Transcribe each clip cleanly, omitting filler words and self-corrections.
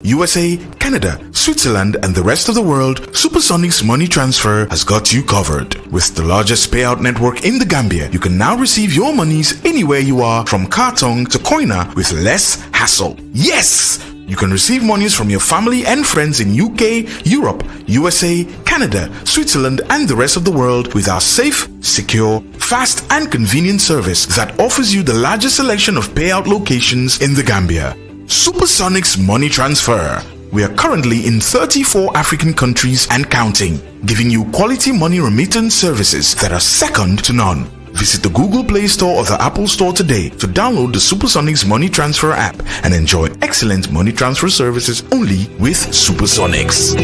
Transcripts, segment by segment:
USA, Canada, Switzerland, and the rest of the world, Supersonics Money Transfer has got you covered. With the largest payout network in the Gambia, you can now receive your monies anywhere you are, from Kartong to Koina, with less hassle. Yes! You can receive monies from your family and friends in UK, Europe, USA, Canada, Switzerland, and the rest of the world with our safe, secure, fast, and convenient service that offers you the largest selection of payout locations in the Gambia. Supersonics Money Transfer. We are currently in 34 African countries and counting, giving you quality money remittance services that are second to none. Visit the Google Play Store or the Apple Store today to download the Supersonics Money Transfer app and enjoy excellent money transfer services only with Supersonics.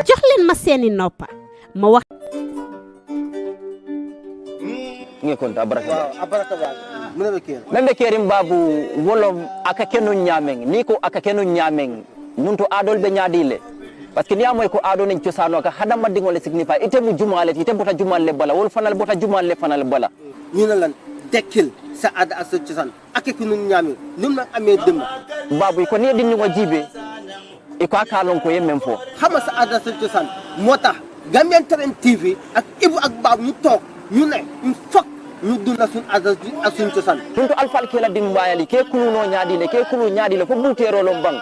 jox leen ma seeni noppa ma wax konta baraka membe kerim babu wolom aka kenu nyameng niko aka kenu nyameng nunto adol be nyaadile parce que ni amoy ko ado nen ciosano ka hadama dingole signify ite mu jumale ite bota jumale bala wol fanal bota jumale fanal bala ñu na lan dekkil sa ad ak sa ciosan ak kenu nyami num na amé dem babu ko ni din ngo jibe e ko akalon ko yemem fo xama sa ad sa ciosan motax Gambian Talents TV ak Ibu ak Babu ñu tok ñu ne il faut ñu duna sun azaz ak sun ciosan tuntu alfal kela dim bayali ke kuluno nyaadile ke kulu nyaadile fo butero lo bang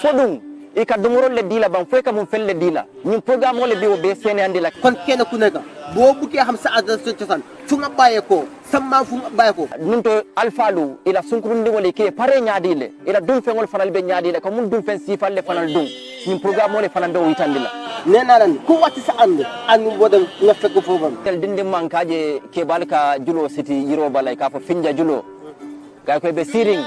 fodum e ka dumoro le dila bang fo ka mum felle dila ñu programme le biwo be sene andila kon kenn ku nekk bo bu xam sa azaz sun ciosan fu nga baye ko samma fu nga baye ko nunto alfalu ila sunkurundi wole ke pare nyaadile ila dum fengol fanal be nyaadile ko mun dum fen sifal le fanal dum ñu programme le fanal be witandila nena lan ku wati sa and wodam nga fekk fofam tel dindi mankaje ke balka julo city yiro balay ka fa finja julo gay ko be siring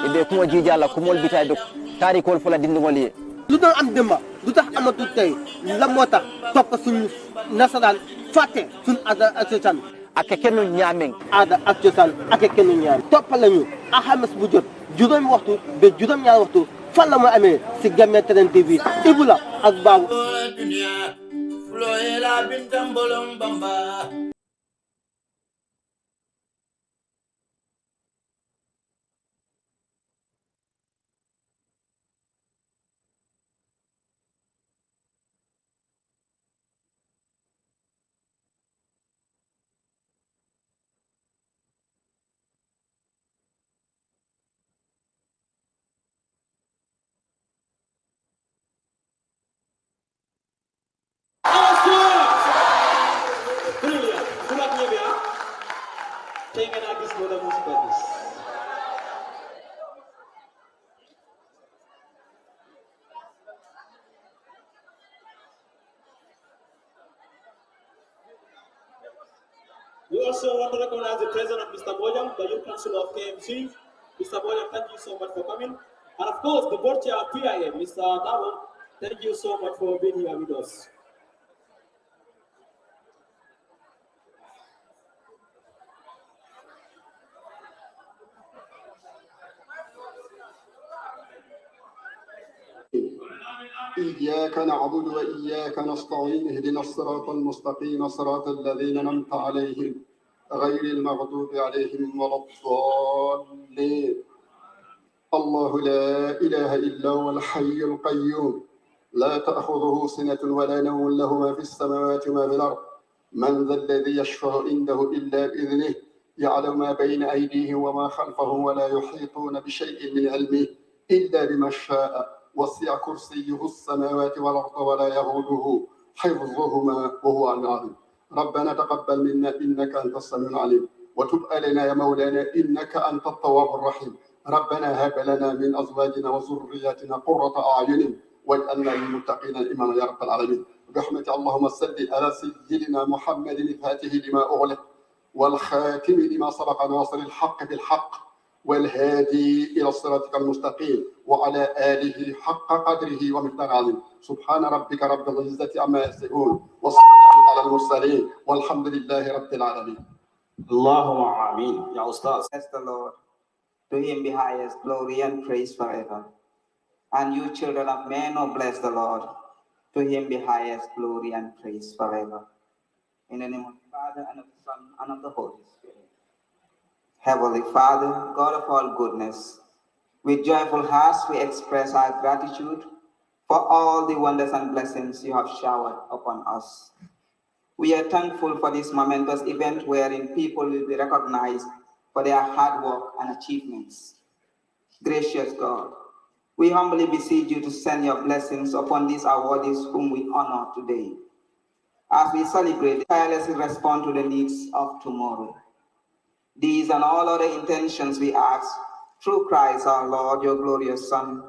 e be kuma jijala ko mol bitay do tari ko fula dindi ngoli lu do am demba lu tax amatu tay la motax top suñu nasaran faté sun ada accan ak kenu ñameng ada accan ak kenu ñam top lañu ahamas bu jot juroom waxtu be juroom ñaar waxtu fan la mo amé ci Gambian Talents TV Ibula ak Babu We also want to recognize the presence of Mr. Bojang, the Youth Council of KMC. Mr. Bojang, thank you so much for coming. And of course, the board chair of PIA, Mr. Davo, thank you so much for being here with us. إياك نعبد وإياك نستعين اهدنا الصراط المستقيم صراط الذين أنعمت عليهم غير المغضوب عليهم ولا الضالين الله لا إله إلا هو الحي القيوم لا تأخذه سنة ولا نوم له ما في السماوات وما في الأرض من ذا الذي يشفع عنده إلا بإذنه يعلم ما بين أيديهم وما خلفهم ولا يحيطون بشيء من علمه إلا بما شاء وسع كرسيه السماوات والأرض ولا يغوده حفظهما وهو العظيم ربنا تقبل منا إنك أنت السميع العليم وتب علينا يا مولانا إنك أنت التواب الرحيم ربنا هب لنا من أزواجنا وذرياتنا قرة أعين واجعلنا للمتقين إماما يا رب العالمين برحمة اللهم صل على سيدنا محمد الفاتح لما أغلق والخاتم لما سبق ناصر الحق بالحق والهادي إلى صراطك المستقيم وعلى آله حق قدره ومقدار عظيم سبحان ربك رب العزة عما يصفون والسلام على المرسلين والحمد لله رب العالمين. اللهم آمين يا أستاذ. Bless the Lord. To him be highest glory and praise forever. And you children of men, oh bless the Lord. To him be highest glory and praise forever. In the name of the Father, and of the Son, and of the Holy Spirit. Heavenly Father, God of all goodness, with joyful hearts we express our gratitude for all the wonders and blessings you have showered upon us. We are thankful for this momentous event wherein people will be recognized for their hard work and achievements. Gracious God, we humbly beseech you to send your blessings upon these awardees whom we honor today. As we celebrate, tirelessly respond to the needs of tomorrow. These and all other intentions we ask through Christ our Lord, your glorious Son,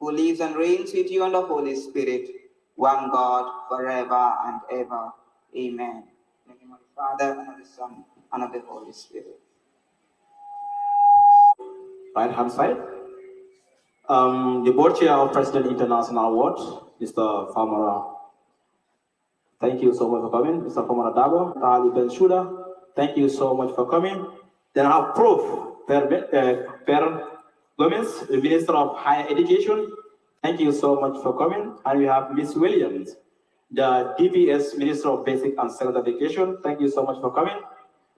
who lives and reigns with you and the Holy Spirit, one God, forever and ever. Amen. In the name of the Father, and of the Son, and of the Holy Spirit. Right hand side. The board chair of President International Award, Mr. Famara. Thank you so much for coming. Mr. Famara Dabo, Ali Bensouda. Thank you so much for coming. Then I have Prof. Per Gomez, the Minister of Higher Education. Thank you so much for coming. And we have Ms. Williams, the DPS Minister of Basic and Secondary Education. Thank you so much for coming.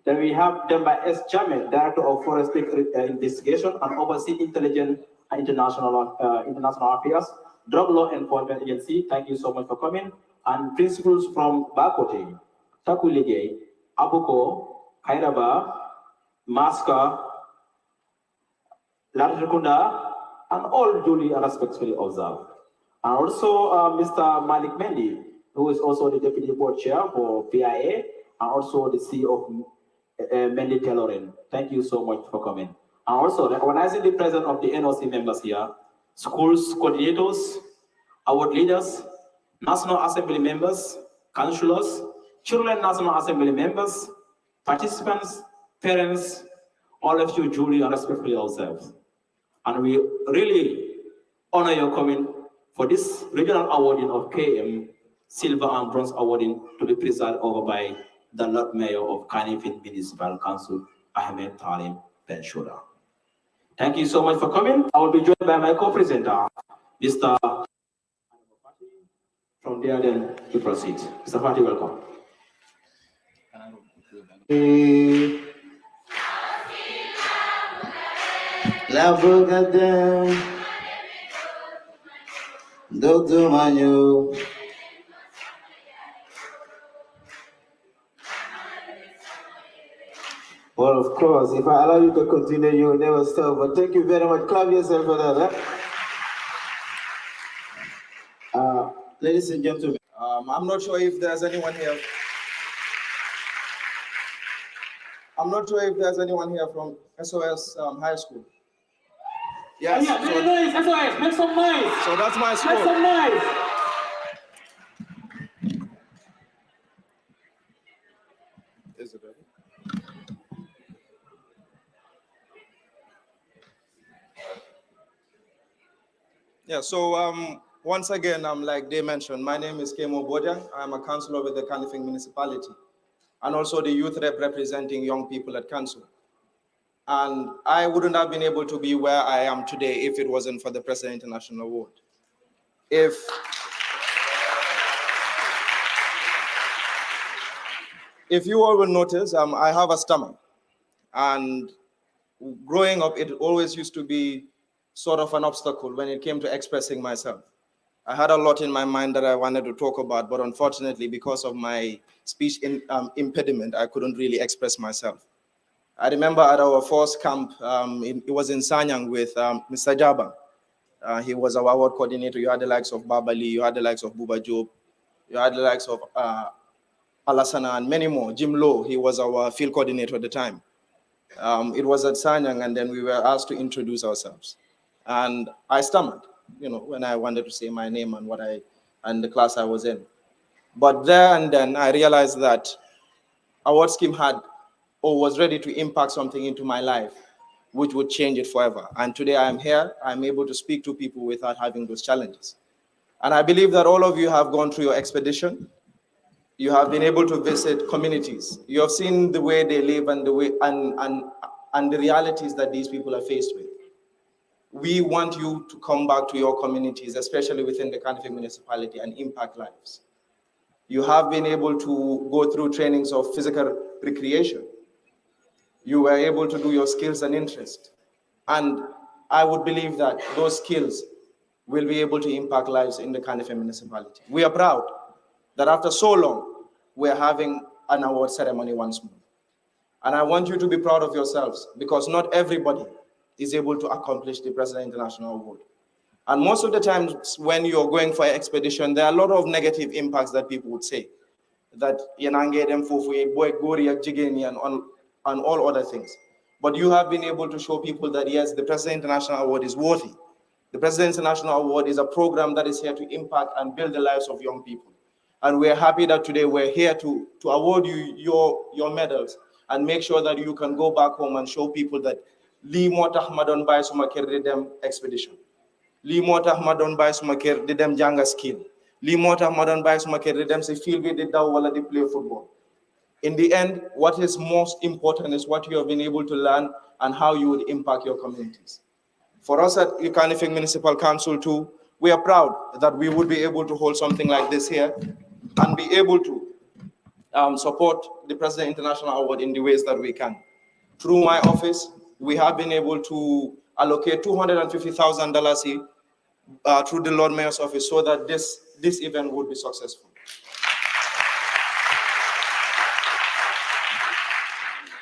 Then we have Demba S. Jammeh, Director of Forensic Investigation and Overseas Intelligence and International Affairs, Drug Law Enforcement Agency. Thank you so much for coming. And principals from Bakote, Takulige, Abuko, Kairaba, Maska, Latrikunda, and all duly and respectfully observed. And also Mr. Malik Mendy, who is also the Deputy Board Chair for PIA, and also the CEO of Mendy Tailoring. Thank you so much for coming. And also recognizing the presence of the NOC members here, schools coordinators, award leaders, National Assembly members, councillors, Children National Assembly members, participants, parents, all of you duly and respectfully observed. And we really honor your coming for this regional awarding of KM Silver and Bronze awarding to be presided over by the Lord Mayor of Kanifing Municipal Council, Ahmed Talim Bensouda. Thank you so much for coming. I will be joined by my co-presenter, Mr. From there then to proceed. Mr. Fati, welcome. La Bogada, Dodo Manyo. Well, of course, if I allow you to continue, you will never stop. But thank you very much. Clap yourself for that. Ladies and gentlemen, I'm not sure if there's anyone here. I'm not sure if there's anyone here from SOS High School. Yes. Yeah, make noise, SOS, make some noise. So that's my school. Make some noise. Is it ready? Yeah, so once again, like they mentioned, my name is Kemo Boja. I'm a councillor with the Kanifing municipality and also the youth rep representing young people at council. And I wouldn't have been able to be where I am today if it wasn't for the President International Award. If you all will notice, I have a stomach. And growing up, it always used to be sort of an obstacle when it came to expressing myself. I had a lot in my mind that I wanted to talk about, but unfortunately, because of my speech impediment, I couldn't really express myself. I remember at our first camp, it was in Sanyang with Mr. Jaba. He was our award coordinator. You had the likes of Babali, you had the likes of Buba Job, you had the likes of Alasana and many more. Jim Lowe, he was our field coordinator at the time. It was at Sanyang, and then we were asked to introduce ourselves. And I stammered, when I wanted to say my name and the class I was in. But there and then I realized that award scheme was ready to impact something into my life, which would change it forever. And today I'm here, I'm able to speak to people without having those challenges. And I believe that all of you have gone through your expedition. You have been able to visit communities. You have seen the way they live and the way and the realities that these people are faced with. we want you to come back to your communities, especially within the Kanifing municipality, and impact lives. You have been able to go through trainings of physical recreation. You were able to do your skills and interest. And I would believe that those skills will be able to impact lives in the Kanifing municipality. We are proud that after so long, we're having an award ceremony once more. And I want you to be proud of yourselves, because not everybody is able to accomplish the President International Award. And most of the times when you're going for an expedition, there are a lot of negative impacts that people would say, that and all other things. But you have been able to show people that, yes, the President International Award is worthy. The President International Award is a program that is here to impact and build the lives of young people. And we're happy that today we're here to award you your medals and make sure that you can go back home and show people that Li motax ma don bay suma kër di dem expedition. Li motax ma don bay suma kër di dem janga skill. Li motax ma don bay suma kër di dem ci field bi di daw wala di play football. In the end, what is most important is what you have been able to learn and how you would impact your communities. For us at the Kanifing Municipal Council too, we are proud that we would be able to hold something like this here and be able to support the President International Award in the ways that we can. Through my office, we have been able to allocate $250,000 through the Lord Mayor's office so that this event would be successful.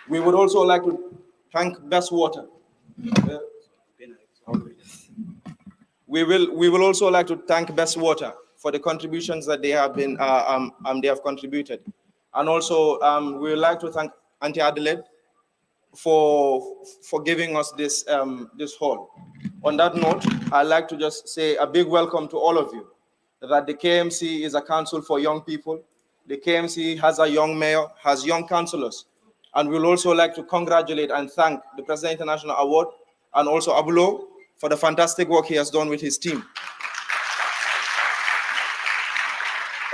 We would also like to thank Best Water. We will also like to thank Best Water for the contributions that they have been they have contributed, and also we would like to thank Auntie Adelaide for giving us this this hall. On that note, I'd like to just say a big welcome to all of you. That the KMC is a council for young people. The KMC has a young mayor, has young councillors, and we'll also like to congratulate and thank the President International Award and also Abulo for the fantastic work he has done with his team.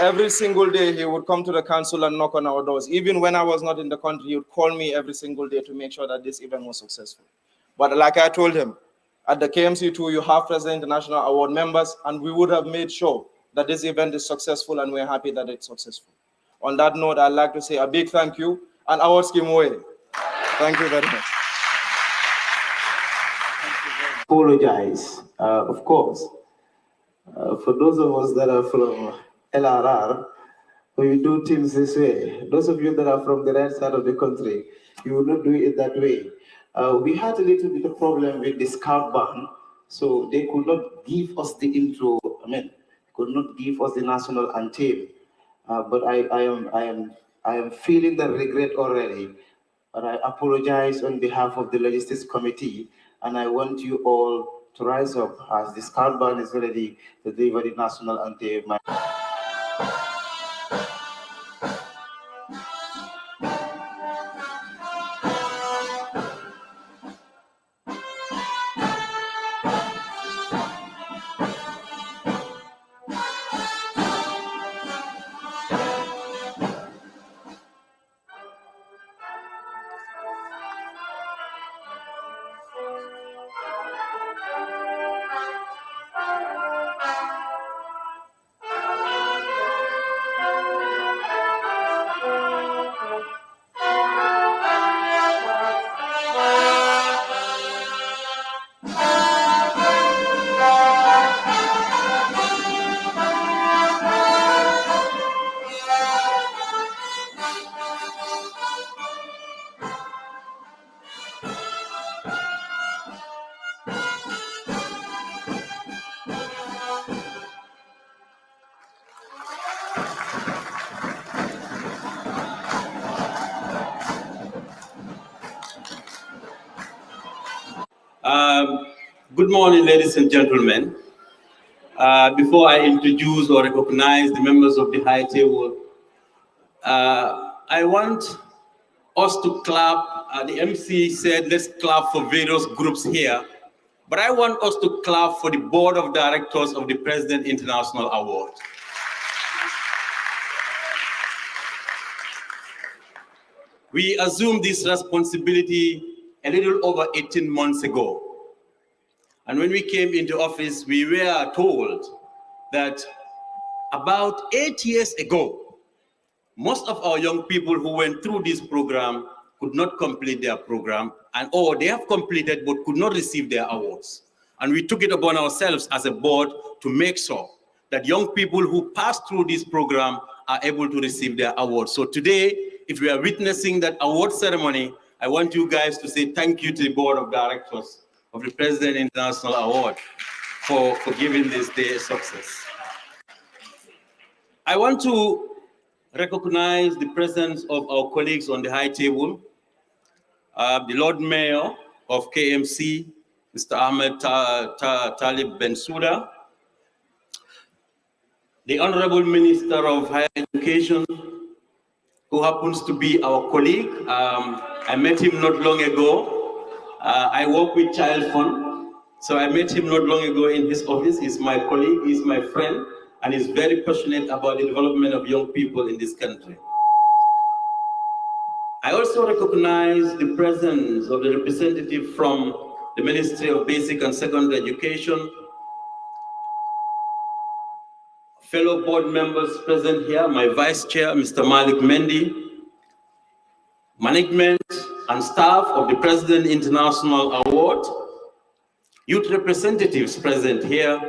Every single day, he would come to the council and knock on our doors. Even when I was not in the country, he would call me every single day to make sure that this event was successful. But like I told him, at the KMC too, you have President International Award members, and we would have made sure that this event is successful, and we're happy that it's successful. On that note, I'd like to say a big thank you, and award scheme way. Thank you very much. Apologize, of course, for those of us that are from LRR, we do things this way. Those of you that are from the right side of the country, you will not do it that way. We had a little bit of problem with the scout band, so they could not give us the intro. Could not give us the national anthem. But I am feeling the regret already. But I apologize on behalf of the Logistics Committee, and I want you all to rise up as the scout band is ready to deliver the national anthem. Good morning, ladies and gentlemen. Before I introduce or recognize the members of the high table, I want us to clap. The MC said, let's clap for various groups here, but I want us to clap for the board of directors of the President International Award. We assumed this responsibility a little over 18 months ago. And when we came into office, we were told that about 8 years ago, most of our young people who went through this program could not complete their program, or they have completed but could not receive their awards. And we took it upon ourselves as a board to make sure that young people who pass through this program are able to receive their awards. So today, if we are witnessing that award ceremony, I want you guys to say thank you to the board of directors of the President International Award for giving this day a success. I want to recognize the presence of our colleagues on the high table, the Lord Mayor of KMC, Mr. Ahmed Talib Bensouda, the Honorable Minister of Higher Education, who happens to be our colleague. I met him not long ago. I work with Child Fund, so I met him not long ago in his office. He's my colleague, he's my friend, and he's very passionate about the development of young people in this country. I also recognize the presence of the representative from the Ministry of Basic and Secondary Education, fellow board members present here, my Vice Chair, Mr. Malik Mendy, management and staff of the President International Award, youth representatives present here,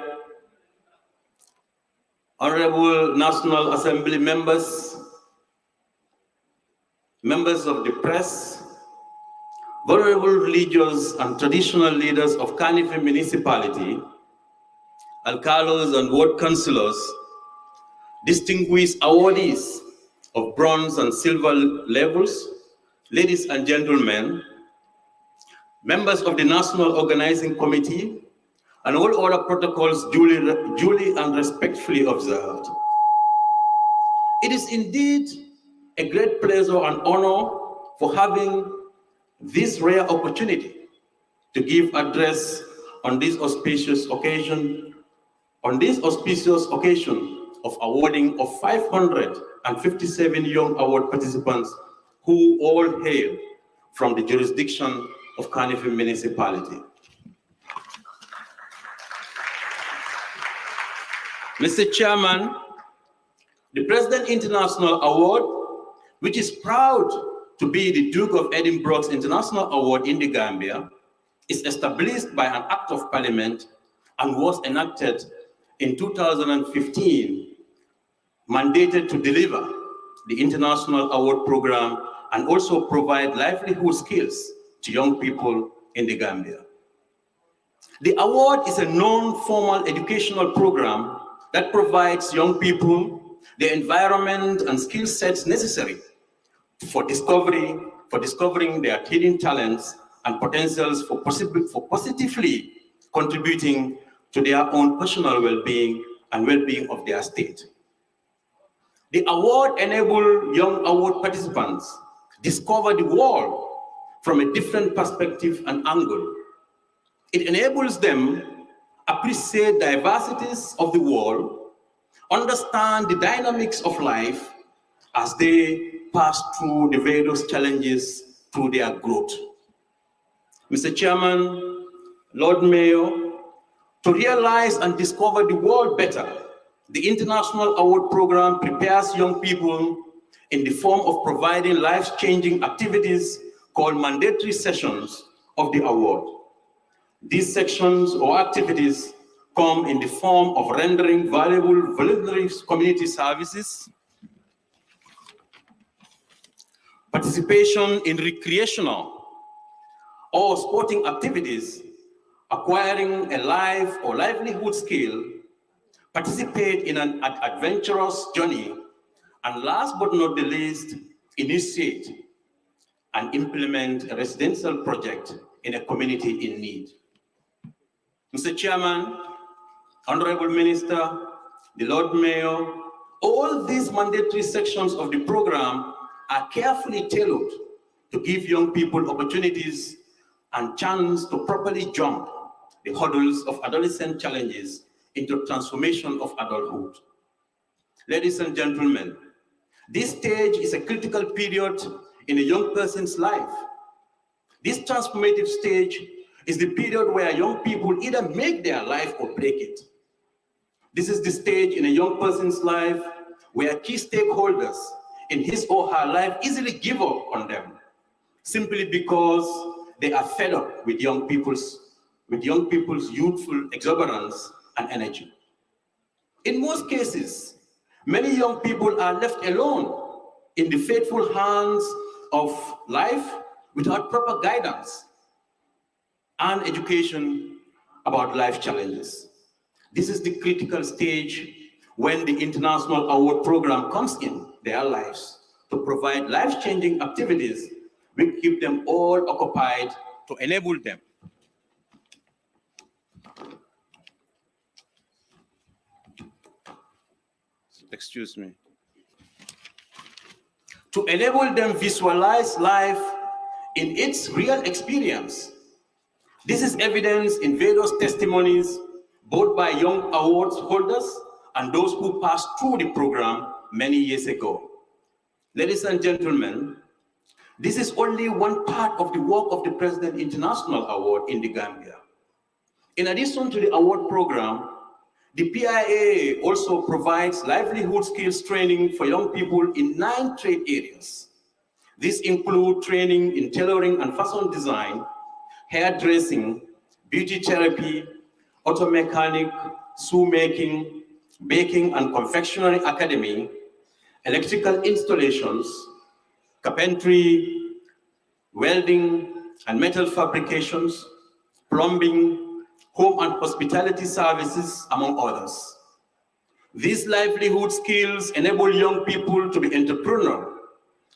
Honorable National Assembly members, members of the press, vulnerable religious and traditional leaders of Kanife municipality, alcalos and ward councillors, distinguished awardees of bronze and silver levels, ladies and gentlemen, members of the National Organizing Committee, and all other protocols duly and respectfully observed. It is indeed a great pleasure and honor for having this rare opportunity to give address on this auspicious occasion, of awarding of 557 young award participants who all hail from the jurisdiction of Kanife municipality. Mr. Chairman, the President International Award, which is proud to be the Duke of Edinburgh's International Award in the Gambia, is established by an Act of Parliament and was enacted in 2015, mandated to deliver the International Award Program and also provide livelihood skills to young people in the Gambia. The award is a non-formal educational program that provides young people the environment and skill sets necessary for discovering their hidden talents and potentials for positively contributing to their own personal well-being and well-being of their state. The award enables young award participants discover the world from a different perspective and angle. It enables them appreciate diversities of the world, understand the dynamics of life as they pass through the various challenges through their growth. Mr. Chairman, Lord Mayor, to realize and discover the world better, the International Award Program prepares young people in the form of providing life-changing activities called mandatory sessions of the award. These sections or activities come in the form of rendering valuable voluntary community services, participation in recreational or sporting activities, acquiring a life or livelihood skill, participate in an adventurous journey, and last but not the least, initiate and implement a residential project in a community in need. Mr. Chairman, Honorable Minister, the Lord Mayor, all these mandatory sections of the program are carefully tailored to give young people opportunities and chance to properly jump the hurdles of adolescent challenges into transformation of adulthood. Ladies and gentlemen, this stage is a critical period in a young person's life. This transformative stage is the period where young people either make their life or break it. This is the stage in a young person's life where key stakeholders in his or her life easily give up on them, simply because they are fed up with young people's youthful exuberance and energy. In most cases, many young people are left alone in the faithful hands of life without proper guidance and education about life challenges. This is the critical stage when the International Award Program comes in their lives to provide life-changing activities which keep them all occupied to enable them to enable them visualize life in its real experience. This is evidenced in various testimonies, both by young awards holders and those who passed through the program many years ago. Ladies and gentlemen, this is only one part of the work of the President International Award in the Gambia. In addition to the award program, the PIA also provides livelihood skills training for young people in 9 trade areas. These include training in tailoring and fashion design, hairdressing, beauty therapy, auto mechanic, shoe making, baking and confectionery academy, electrical installations, carpentry, welding and metal fabrications, plumbing, home and hospitality services, among others. These livelihood skills enable young people to be entrepreneurial,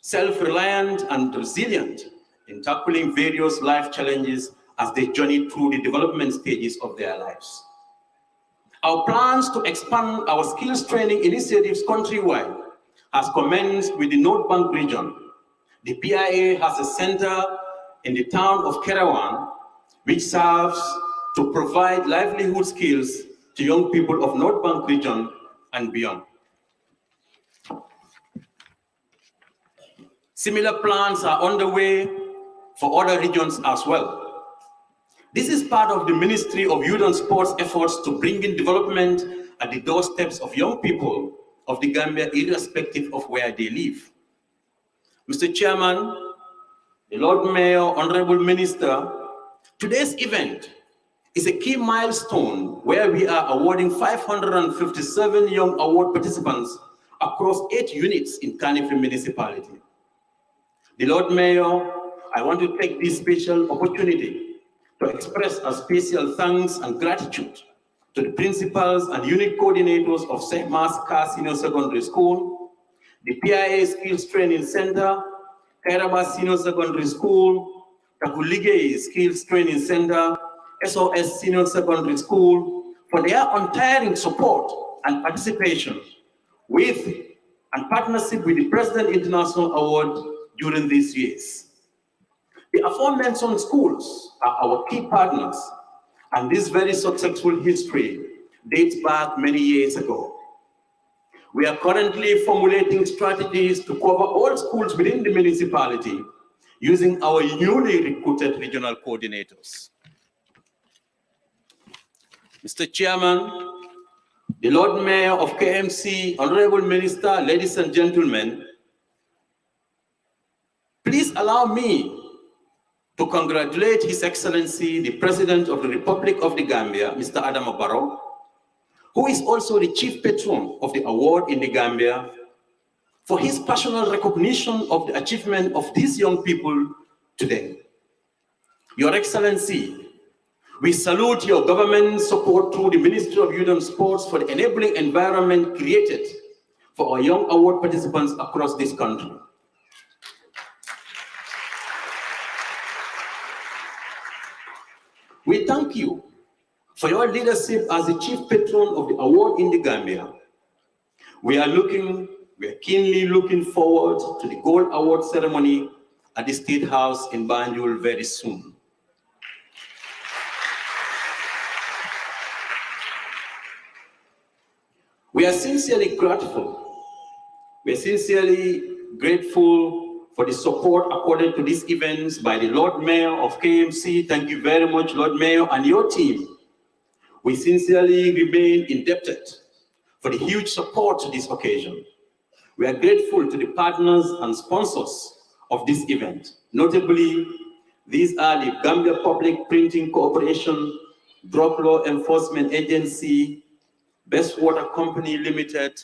self-reliant and resilient in tackling various life challenges as they journey through the development stages of their lives. Our plans to expand our skills training initiatives countrywide has commenced with the North Bank region. The PIA has a center in the town of Kerawan, which serves to provide livelihood skills to young people of North Bank region and beyond. Similar plans are underway for other regions as well. This is part of the Ministry of Youth and Sports efforts to bring in development at the doorsteps of young people of the Gambia, irrespective of where they live. Mr. Chairman, the Lord Mayor, Honorable Minister, today's event is a key milestone where we are awarding 557 young award participants across 8 units in Kanifing Municipality. The Lord Mayor, I want to take this special opportunity to express a special thanks and gratitude to the principals and unit coordinators of St. Mark's Car Senior Secondary School, the PIA Skills Training Center, Kairaba Senior Secondary School, Takulige Skills Training Center, SOS Senior Secondary School, for their untiring support and participation with and partnership with the President International Award during these years. The aforementioned schools are our key partners, and this very successful history dates back many years ago. We are currently formulating strategies to cover all schools within the municipality using our newly recruited regional coordinators. Mr. Chairman, the Lord Mayor of KMC, Honorable Minister, ladies and gentlemen, please allow me to congratulate His Excellency, the President of the Republic of the Gambia, Mr. Adama Barrow, who is also the chief patron of the award in the Gambia, for his personal recognition of the achievement of these young people today. Your Excellency, we salute your government support through the Ministry of Youth and Sports for the enabling environment created for our young award participants across this country. We thank you for your leadership as the chief patron of the award in the Gambia. We are keenly looking forward to the Gold Award ceremony at the State House in Banjul very soon. We are sincerely grateful. We are sincerely grateful for the support accorded to these events by the Lord Mayor of KMC. Thank you very much, Lord Mayor, and your team. We sincerely remain indebted for the huge support to this occasion. We are grateful to the partners and sponsors of this event. Notably, these are the Gambia Public Printing Corporation, Drug Law Enforcement Agency, Best Water Company Limited,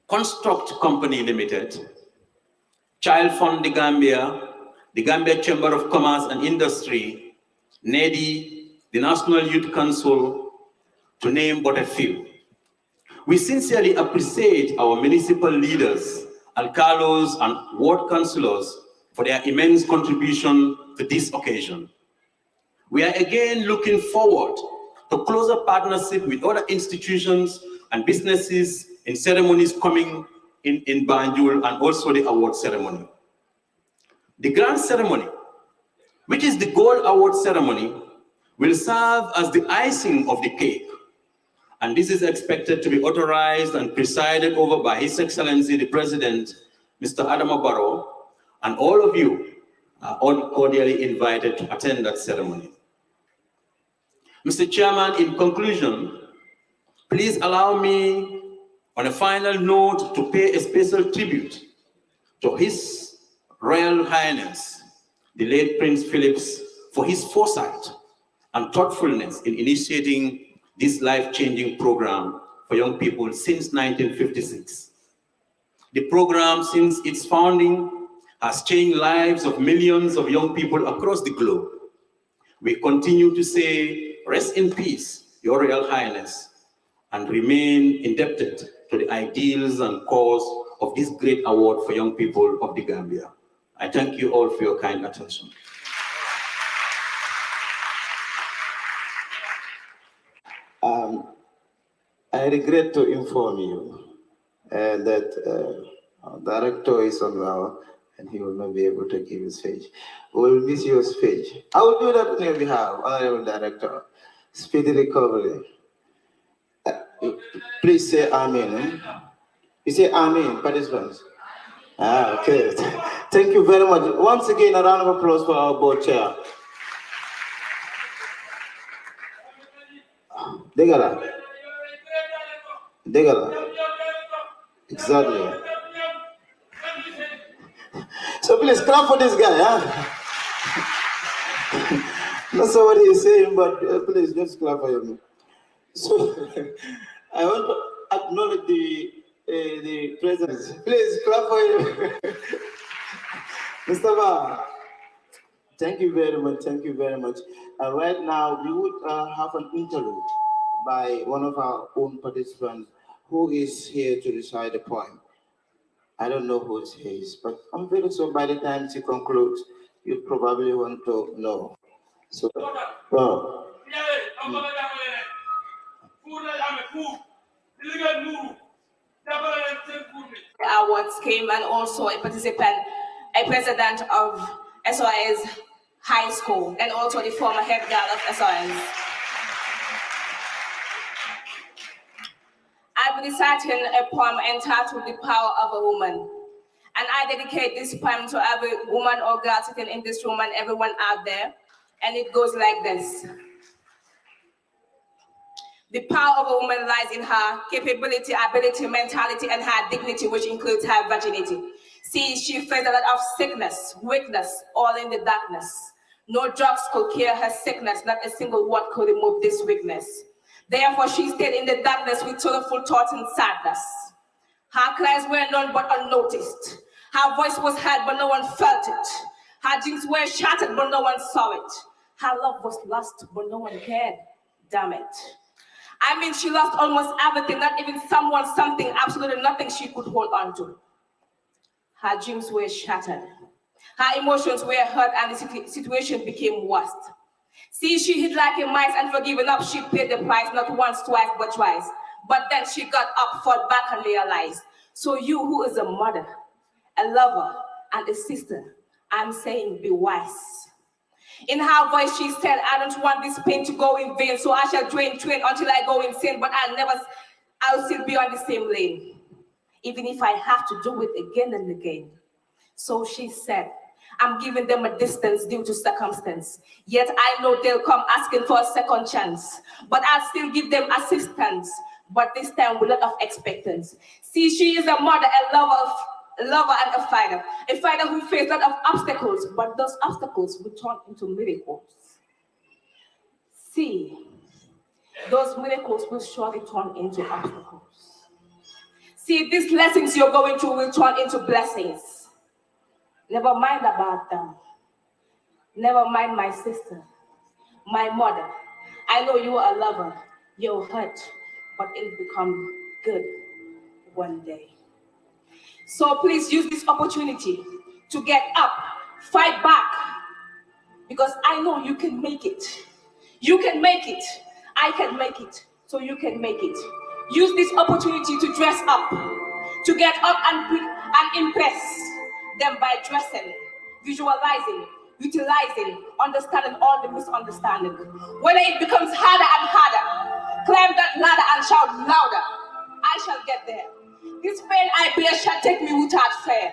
Construct Company Limited, Child Fund the Gambia Chamber of Commerce and Industry, NEDI, the National Youth Council, to name but a few. We sincerely appreciate our municipal leaders, alcalos, and ward councillors for their immense contribution to this occasion. We are again looking forward to closer partnership with other institutions and businesses in ceremonies coming in Banjul and also the award ceremony. The grand ceremony, which is the gold award ceremony, will serve as the icing of the cake. And this is expected to be authorized and presided over by His Excellency, the President, Mr. Adama Barrow, and all of you are all cordially invited to attend that ceremony. Mr. Chairman, in conclusion, please allow me on a final note to pay a special tribute to His Royal Highness, the late Prince Philips, for his foresight and thoughtfulness in initiating this life-changing program for young people since 1956. The program, since its founding, has changed lives of millions of young people across the globe. We continue to say, rest in peace, Your Royal Highness, and remain indebted to the ideals and cause of this great award for young people of the Gambia. I thank you all for your kind attention. I regret to inform you that our director is unwell and he will not be able to give his speech. We will miss your speech. I will do that on your behalf, Honorable Director. Speedy recovery. Please say Amen. You say Amen, participants. Okay. Thank you very much. Once again, a round of applause for our board chair. Degala. Exactly. So please clap for this guy. Not sure what he's saying, but please just clap for him. So I want to acknowledge the presence. Please clap for him. Mustafa, thank you very much. Thank you very much. Right now, we would have an interlude by one of our own participants who is here to recite a poem. I don't know who he is, but I'm very sure by the time she concludes, you probably want to know. So, awards came, and also a participant, a president of SOS High School, and also the former head girl of SOS. I'll be reciting a poem entitled The Power of a Woman. And I dedicate this poem to every woman or girl sitting in this room and everyone out there. And it goes like this. The power of a woman lies in her capability, ability, mentality, and her dignity, which includes her virginity. See, she faced a lot of sickness, weakness, all in the darkness. No drugs could cure her sickness, not a single word could remove this weakness. Therefore, she stayed in the darkness with sorrowful thoughts and sadness. Her cries were known but unnoticed. Her voice was heard but no one felt it. Her dreams were shattered but no one saw it. Her love was lost but no one cared. Damn it. I mean, she lost almost everything, not even someone, something, absolutely nothing she could hold on to. Her dreams were shattered. Her emotions were hurt and the situation became worse. See, she hid like a mice and for giving up, she paid the price, not once, twice, but twice. But then she got up, fought back and realized. So you who is a mother, a lover, and a sister, I'm saying be wise. In her voice, she said, I don't want this pain to go in vain, so I shall train until I go insane, but I'll still be on the same lane, even if I have to do it again and again. So she said, I'm giving them a distance due to circumstance, yet I know they'll come asking for a second chance, but I'll still give them assistance, but this time with a lot of expectance. See, she is a mother, a lover and a fighter who faced a lot of obstacles, but those obstacles will turn into miracles. See, those miracles will surely turn into obstacles. See, these lessons you're going through will turn into blessings. Never mind about them. Never mind my sister, my mother. I know you are a lover, you're hurt, but it'll become good one day. So please use this opportunity to get up, fight back, because I know you can make it. You can make it. I can make it. So you can make it. Use this opportunity to dress up, to get up and impress them by dressing, visualizing, utilizing, understanding all the misunderstanding. Whether it becomes harder and harder, climb that ladder and shout louder. I shall get there. This pain I bear shall take me without fear.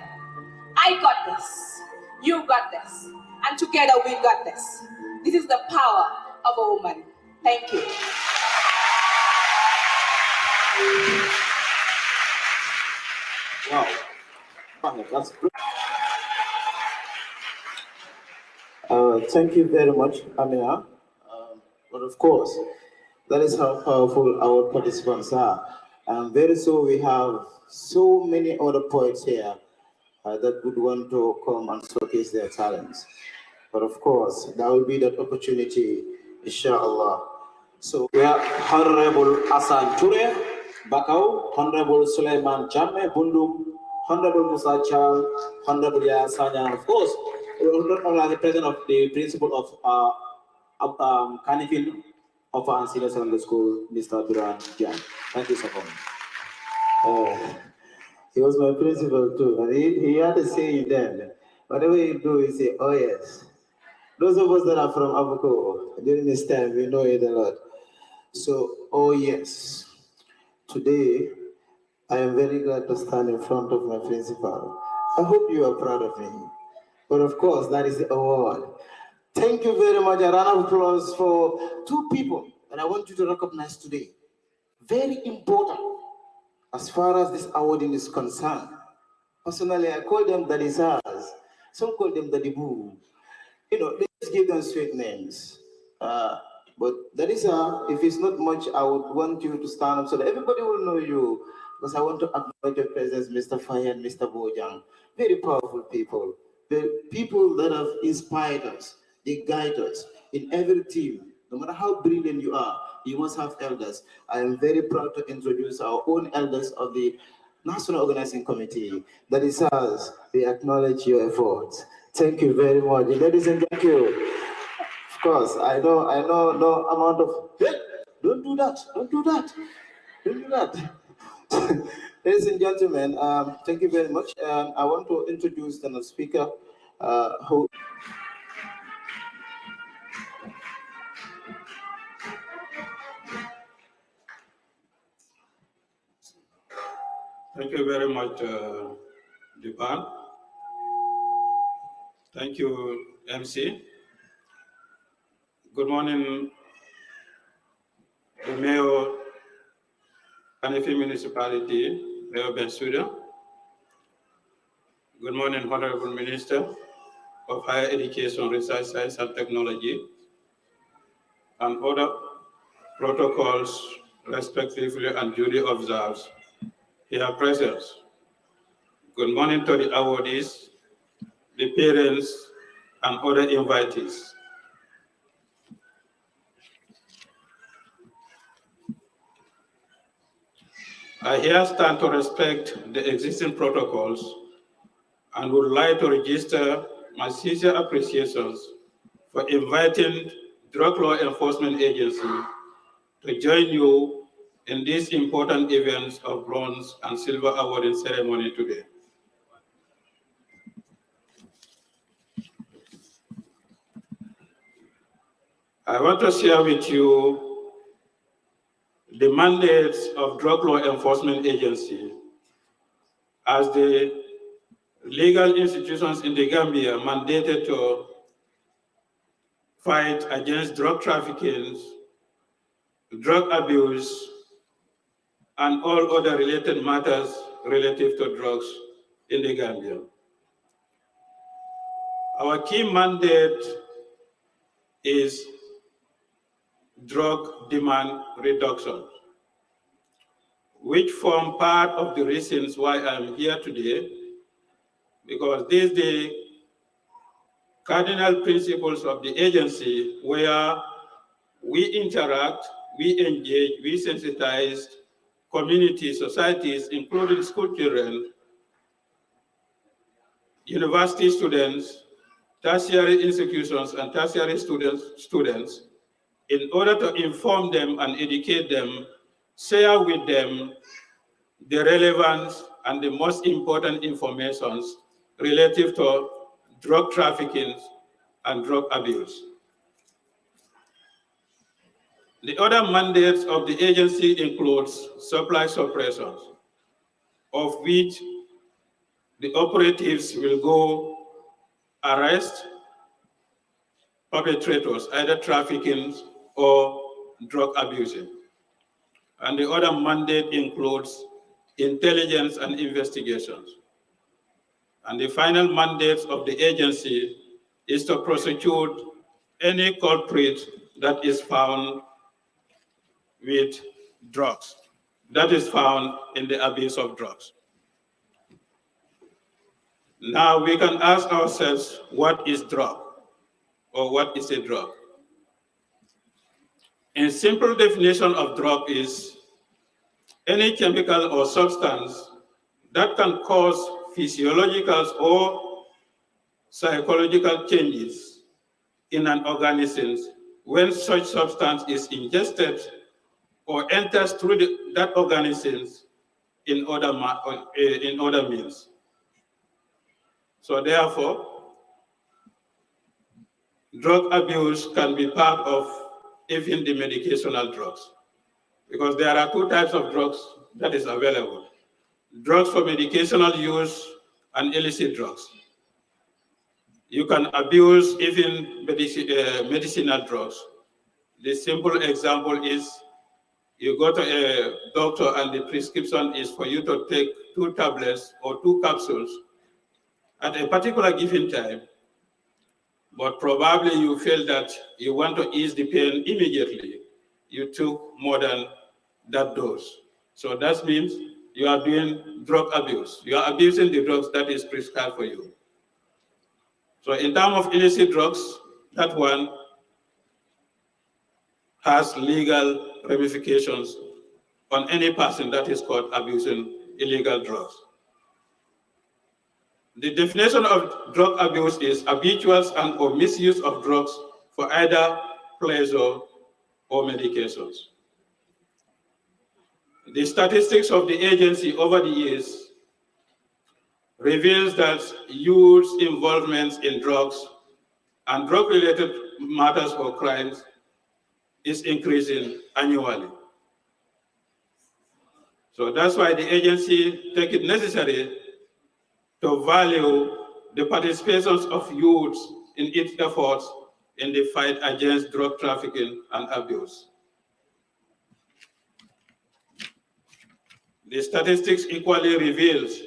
I got this. You got this. And together we got this. This is the power of a woman. Thank you. Wow. That's great. Thank you very much, Amina. But of course, that is how powerful our participants are. And very soon we have so many other poets here that would want to come and showcase their talents. But of course, there will be that opportunity, inshallah. So we have Honorable Hassan Ture, Bakau, Honorable Suleiman Jamme Bundum, Honorable Musa Chal, Honorable Yasanya, and of course, the president of the principal of Kanifil of our senior secondary school, Mr. Duran Jan. Thank you so much. He was my principal too, and he had a saying then. Whatever you do, he say, oh yes. Those of us that are from Abuko, during this time, we know it a lot. So, oh yes. Today, I am very glad to stand in front of my principal. I hope you are proud of me. But of course, that is the award. Thank you very much. A round of applause for two people that I want you to recognize today. Very important as far as this awarding is concerned. Personally, I call them Daddy Saz. Some call them Daddy Boo. You know, let's give them sweet names. But Daddy Saz, if it's not much, I would want you to stand up so that everybody will know you. Because I want to acknowledge your presence, Mr. Faya and Mr. Bojang. Very powerful people. The people that have inspired us, they guide us in every team. No matter how brilliant you are, you must have elders. I am very proud to introduce our own elders of the National Organizing Committee. That is us. We acknowledge your efforts. Thank you very much. Ladies and thank you. Of course, I know no amount of, hey, don't do that. Don't do that. Don't do that. Ladies and gentlemen, thank you very much. I want to introduce the next speaker who. Thank you very much, Dipan. Thank you, MC. Good morning, the Mayor, Kanifi Municipality, Mayor Bensouda. Good morning, Honorable Minister of Higher Education, Research, Science and Technology, and other protocols respectively and duly observed here present. Good morning to the awardees, the parents, and other invitees. I here stand to respect the existing protocols and would like to register my sincere appreciations for inviting Drug Law Enforcement Agency to join you in these important events of bronze and silver awarding ceremony today. I want to share with you the mandates of Drug Law Enforcement Agency as the legal institutions in the Gambia mandated to fight against drug trafficking, drug abuse, and all other related matters relative to drugs in the Gambia. Our key mandate is drug demand reduction, which form part of the reasons why I'm here today, because these are the cardinal principles of the agency where we interact, we engage, we sensitize communities, societies, including school children, university students, tertiary institutions, and tertiary students in order to inform them and educate them, share with them the relevance and the most important information relative to drug trafficking and drug abuse. The other mandates of the agency includes supply suppressions, of which the operatives will go arrest perpetrators, either trafficking or drug abusing. And the other mandate includes intelligence and investigations. And the final mandate of the agency is to prosecute any culprit that is found with drugs, that is found in the abuse of drugs. Now we can ask ourselves, what is drug, or what is a drug? A simple definition of drug is any chemical or substance that can cause physiological or psychological changes in an organism when such substance is ingested or enters through that organism in other means. So therefore, drug abuse can be part of even the medicational drugs, because there are two types of drugs that is available: drugs for medicational use and illicit drugs. You can abuse even medicinal drugs. The simple example is you go to a doctor and the prescription is for you to take 2 tablets or 2 capsules at a particular given time, but probably you feel that you want to ease the pain immediately. You took more than that dose. So that means you are doing drug abuse. You are abusing the drugs that is prescribed for you. So in terms of illicit drugs, that one has legal ramifications on any person that is caught abusing illegal drugs. The definition of drug abuse is habitual and or misuse of drugs for either pleasure or medications. The statistics of the agency over the years reveals that youth involvement in drugs and drug-related matters or crimes is increasing annually. So that's why the agency take it necessary to value the participations of youth in its efforts in the fight against drug trafficking and abuse. The statistics equally reveals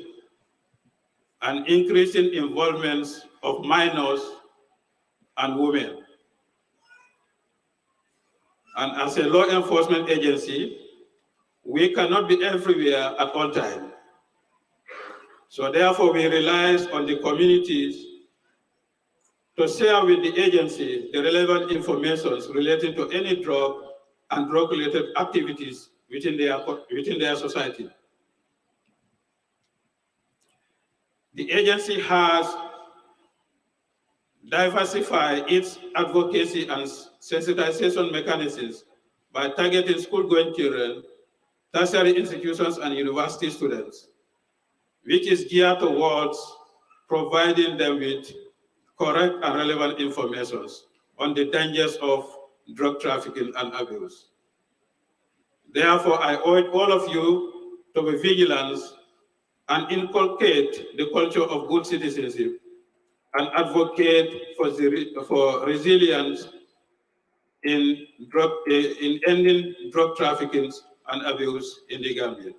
an increasing involvement of minors and women. And as a law enforcement agency, we cannot be everywhere at all times. So therefore, we rely on the communities to share with the agency the relevant information relating to any drug and drug-related activities within their society. The agency has diversified its advocacy and sensitization mechanisms by targeting school-going children, tertiary institutions, and university students, which is geared towards providing them with correct and relevant information on the dangers of drug trafficking and abuse. Therefore, I urge all of you to be vigilant and inculcate the culture of good citizenship and advocate for resilience in ending drug trafficking and abuse in the Gambia.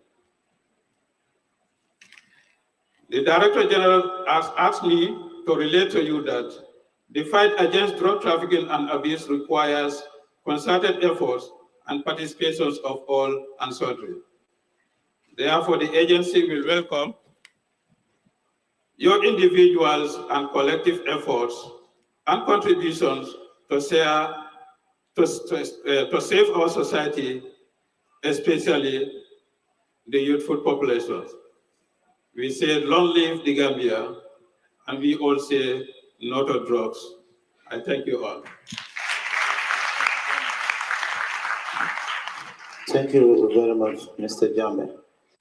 The Director General has asked me to relate to you that the fight against drug trafficking and abuse requires concerted efforts and participations of all and sundry. Therefore, the agency will welcome your individuals and collective efforts and contributions to save our society, especially the youthful populations. We say, long live the Gambia, and we all say, no to drugs. I thank you all. Thank you very much, Mr. Jame.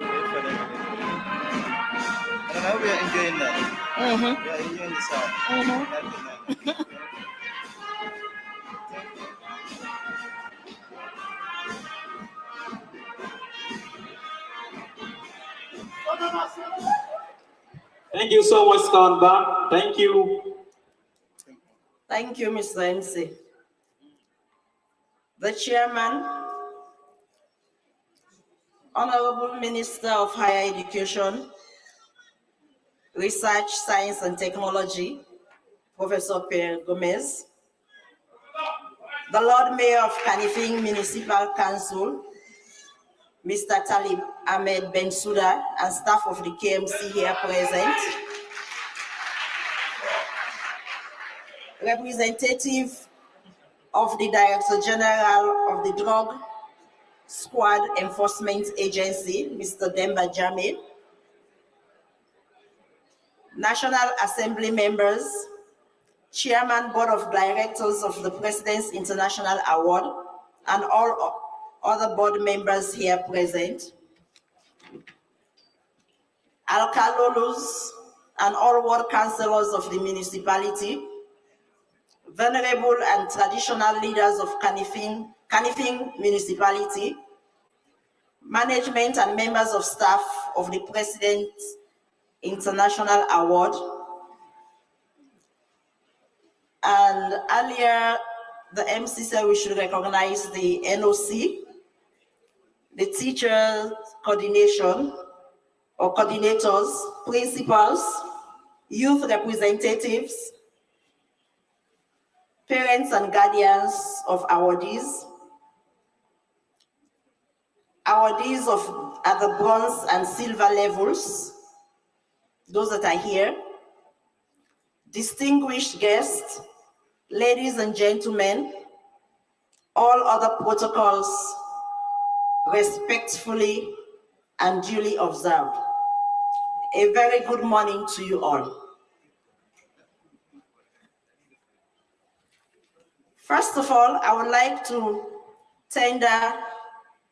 And I hope you're enjoying that. Mm-hmm. Yeah, enjoying the sound. Mm-hmm. Thank you so much, Skanba. Thank you. Thank you, Mr. MC. The Chairman, Honorable Minister of Higher Education, Research, Science and Technology, Professor Pierre Gomez, the Lord Mayor of Kanifing Municipal Council, Mr. Talib Ahmed Bensouda, and staff of the KMC here present, representative of the Director General of the Drug Squad Enforcement Agency, Mr. Demba Jame, National Assembly members, Chairman Board of Directors of the President's International Award, and all other board members here present, Alcalolus and all ward councillors of the municipality, venerable and traditional leaders of Kanifing municipality, management and members of staff of the President's International Award. And earlier, the MC said we should recognize the NOC, the teacher coordination or coordinators, principals, youth representatives, parents and guardians of awardees at the bronze and silver levels, those that are here, distinguished guests, ladies and gentlemen, all other protocols respectfully and duly observed. A very good morning to you all. First of all, I would like to tender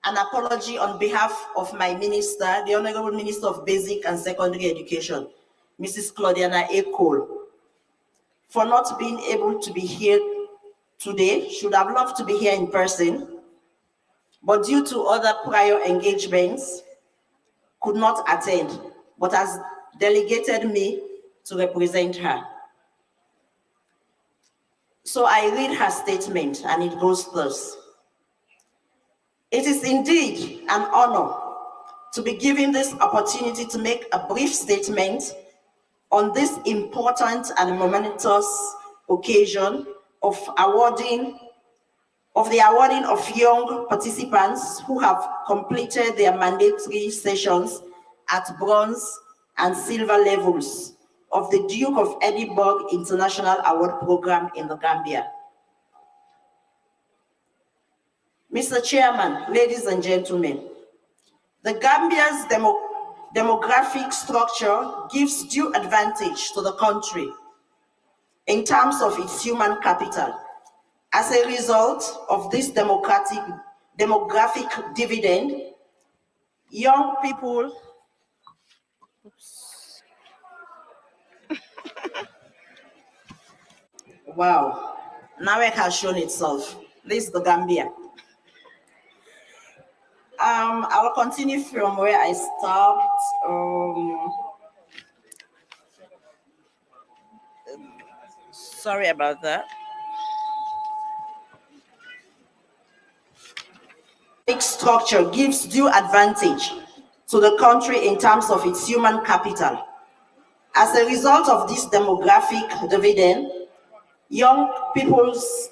an apology on behalf of my minister, the Honorable Minister of Basic and Secondary Education, Mrs. Claudiana A. Cole, for not being able to be here today. Should have loved to be here in person, but due to other prior engagements, could not attend, but has delegated me to represent her. So I read her statement, and it goes thus. It is indeed an honor to be given this opportunity to make a brief statement on this important and momentous occasion of the awarding of young participants who have completed their mandatory sessions at bronze and silver levels of the Duke of Edinburgh International Award Program in the Gambia. Mr. Chairman, ladies and gentlemen, the Gambia's demographic structure gives due advantage to the country in terms of its human capital. As a result of this demographic dividend, young people wow, now it has shown itself. This is the Gambia. I will continue from where I stopped. Sorry about that. Structure gives due advantage to the country in terms of its human capital. As a result of this demographic dividend, young people's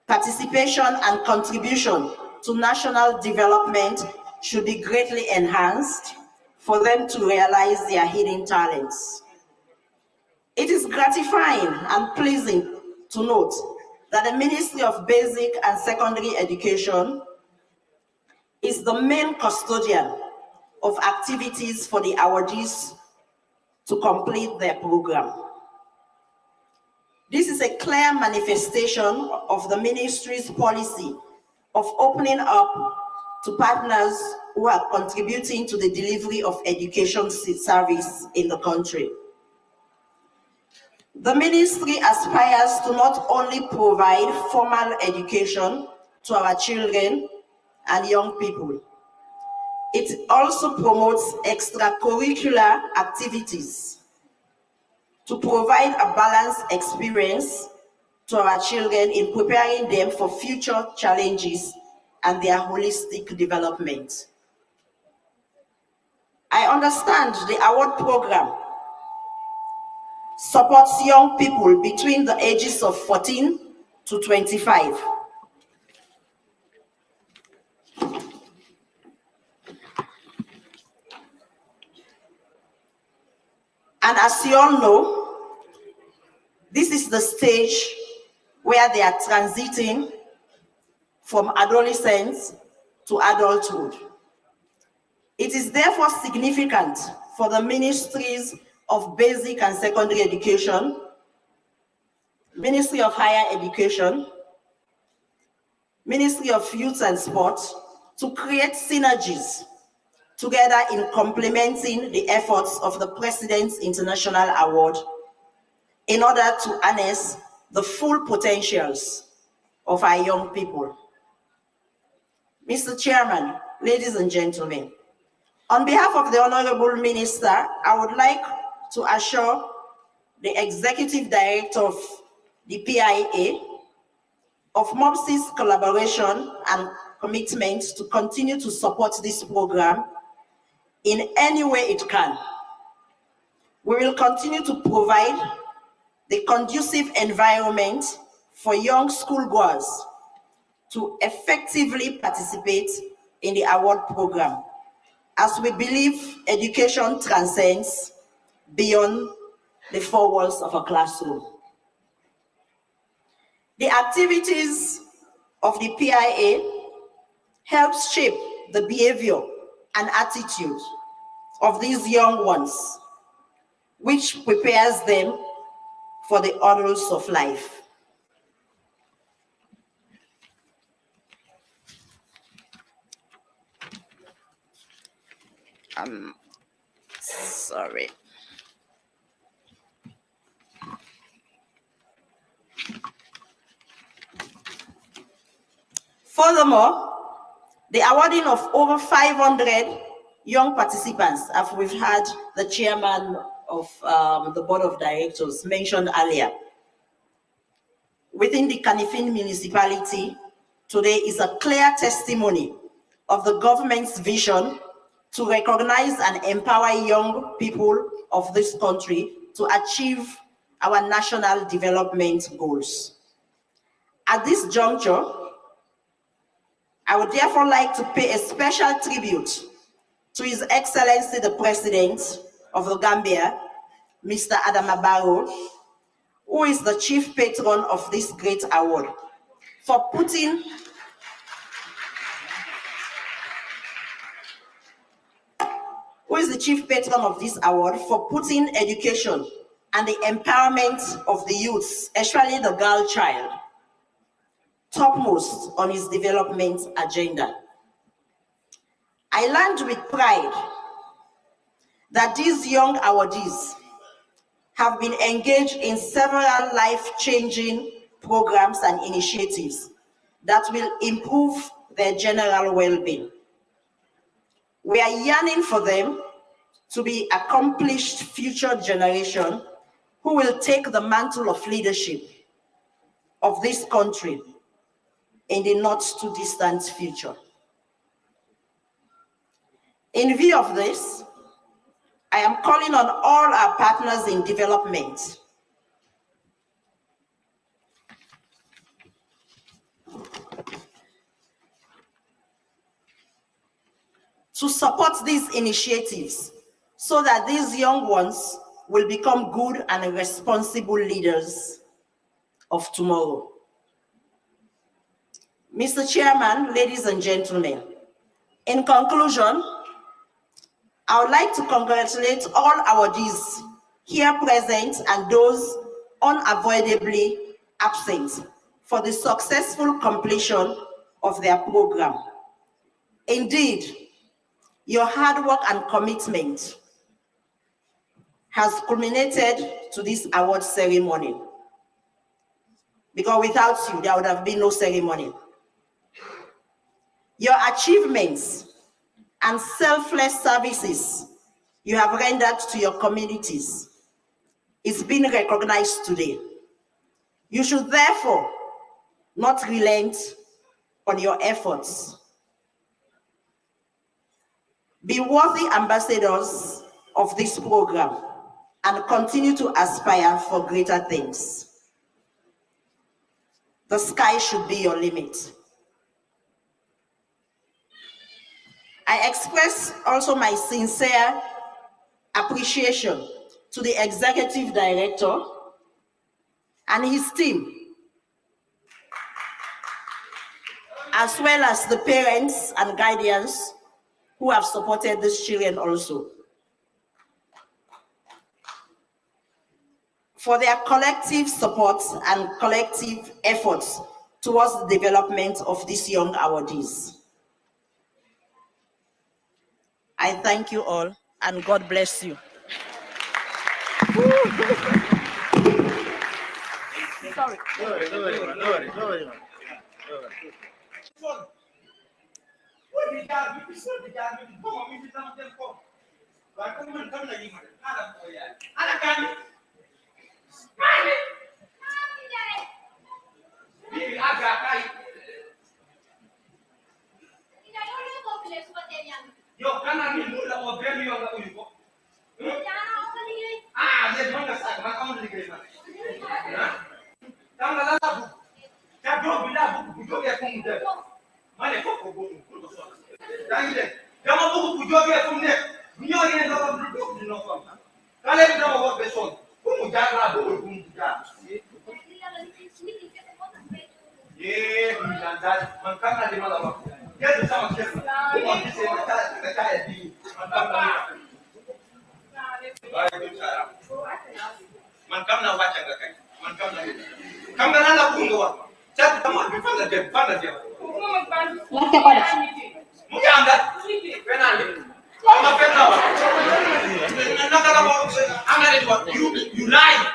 participation and contribution to national development should be greatly enhanced for them to realize their hidden talents. It is gratifying and pleasing to note that the Ministry of Basic and Secondary Education is the main custodian of activities for the awardees to complete their program. This is a clear manifestation of the ministry's policy of opening up to partners who are contributing to the delivery of education service in the country. The ministry aspires to not only provide formal education to our children and young people, it also promotes extracurricular activities to provide a balanced experience to our children in preparing them for future challenges and their holistic development. I understand the award program supports young people between the ages of 14 to 25. And as you all know, this is the stage where they are transiting from adolescence to adulthood. It is therefore significant for the ministries of Basic and Secondary Education, Ministry of Higher Education, Ministry of Youth and Sport to create synergies together in complementing the efforts of the President's International Award in order to harness the full potentials of our young people. Mr. Chairman, ladies and gentlemen, on behalf of the Honorable Minister, I would like to assure the Executive Director of the PIA of MOPSI's collaboration and commitment to continue to support this program in any way it can. We will continue to provide the conducive environment for young schoolgoers to effectively participate in the award program, as we believe education transcends beyond the four walls of a classroom. The activities of the PIA help shape the behavior and attitude of these young ones, which prepares them for the hurdles of life. Sorry. Furthermore, the awarding of over 500 young participants, as we've had the chairman of the board of directors mentioned earlier, within the Kanifing municipality today is a clear testimony of the government's vision to recognize and empower young people of this country to achieve our national development goals. At this juncture, I would therefore like to pay a special tribute to His Excellency the President of the Gambia, Mr. Adama Barrow, who is the chief patron of this great award, for putting education and the empowerment of the youth, especially the girl child, topmost on his development agenda. I learned with pride that these young awardees have been engaged in several life-changing programs, and initiatives that will improve their general well-being. We are yearning for them to be accomplished future generation who will take the mantle of leadership of this country in the not too distant future. In view of this, I am calling on all our partners in development to support these initiatives so that these young ones will become good and responsible leaders of tomorrow. Mr. Chairman, ladies and gentlemen, in conclusion, I would like to congratulate all awardees here present and those unavoidably absent for the successful completion of their program. Indeed, your hard work and commitment has culminated to this award ceremony, because without you, there would have been no ceremony. Your achievements and selfless services you have rendered to your communities is being recognized today. You should therefore not relent on your efforts. Be worthy ambassadors of this program and continue to aspire for greater things. The sky should be your limit. I express also my sincere appreciation to the Executive Director and his team, as well as the parents and guardians who have supported these children also, for their collective support and collective efforts towards the development of these young awardees. I thank you all, and God bless you. Sorry. Yo, kana ni mula mo bemi yo ga uyu ko. Ah, le manga sa ma ka mo ligre ma. Tanga la bu. Ka do bila bu jo ke kum de. Mane ko ko bu ko so. Dangile. Dama bu jo ke kum ne. Nyo ye ga ba bu no ko. Kale bi dama wo be son. Ku mu jara bu ku mu jara. Ye, mi janda man kana di mala ba. Get some kiss. Who want to say the guy be man come now watch the guy. Man come now. Come na la kungo wa. Chat come on, fanga de. Late kwa. Muke anda. Penali. Ama penala. Nakala ba anga de wa. You lie.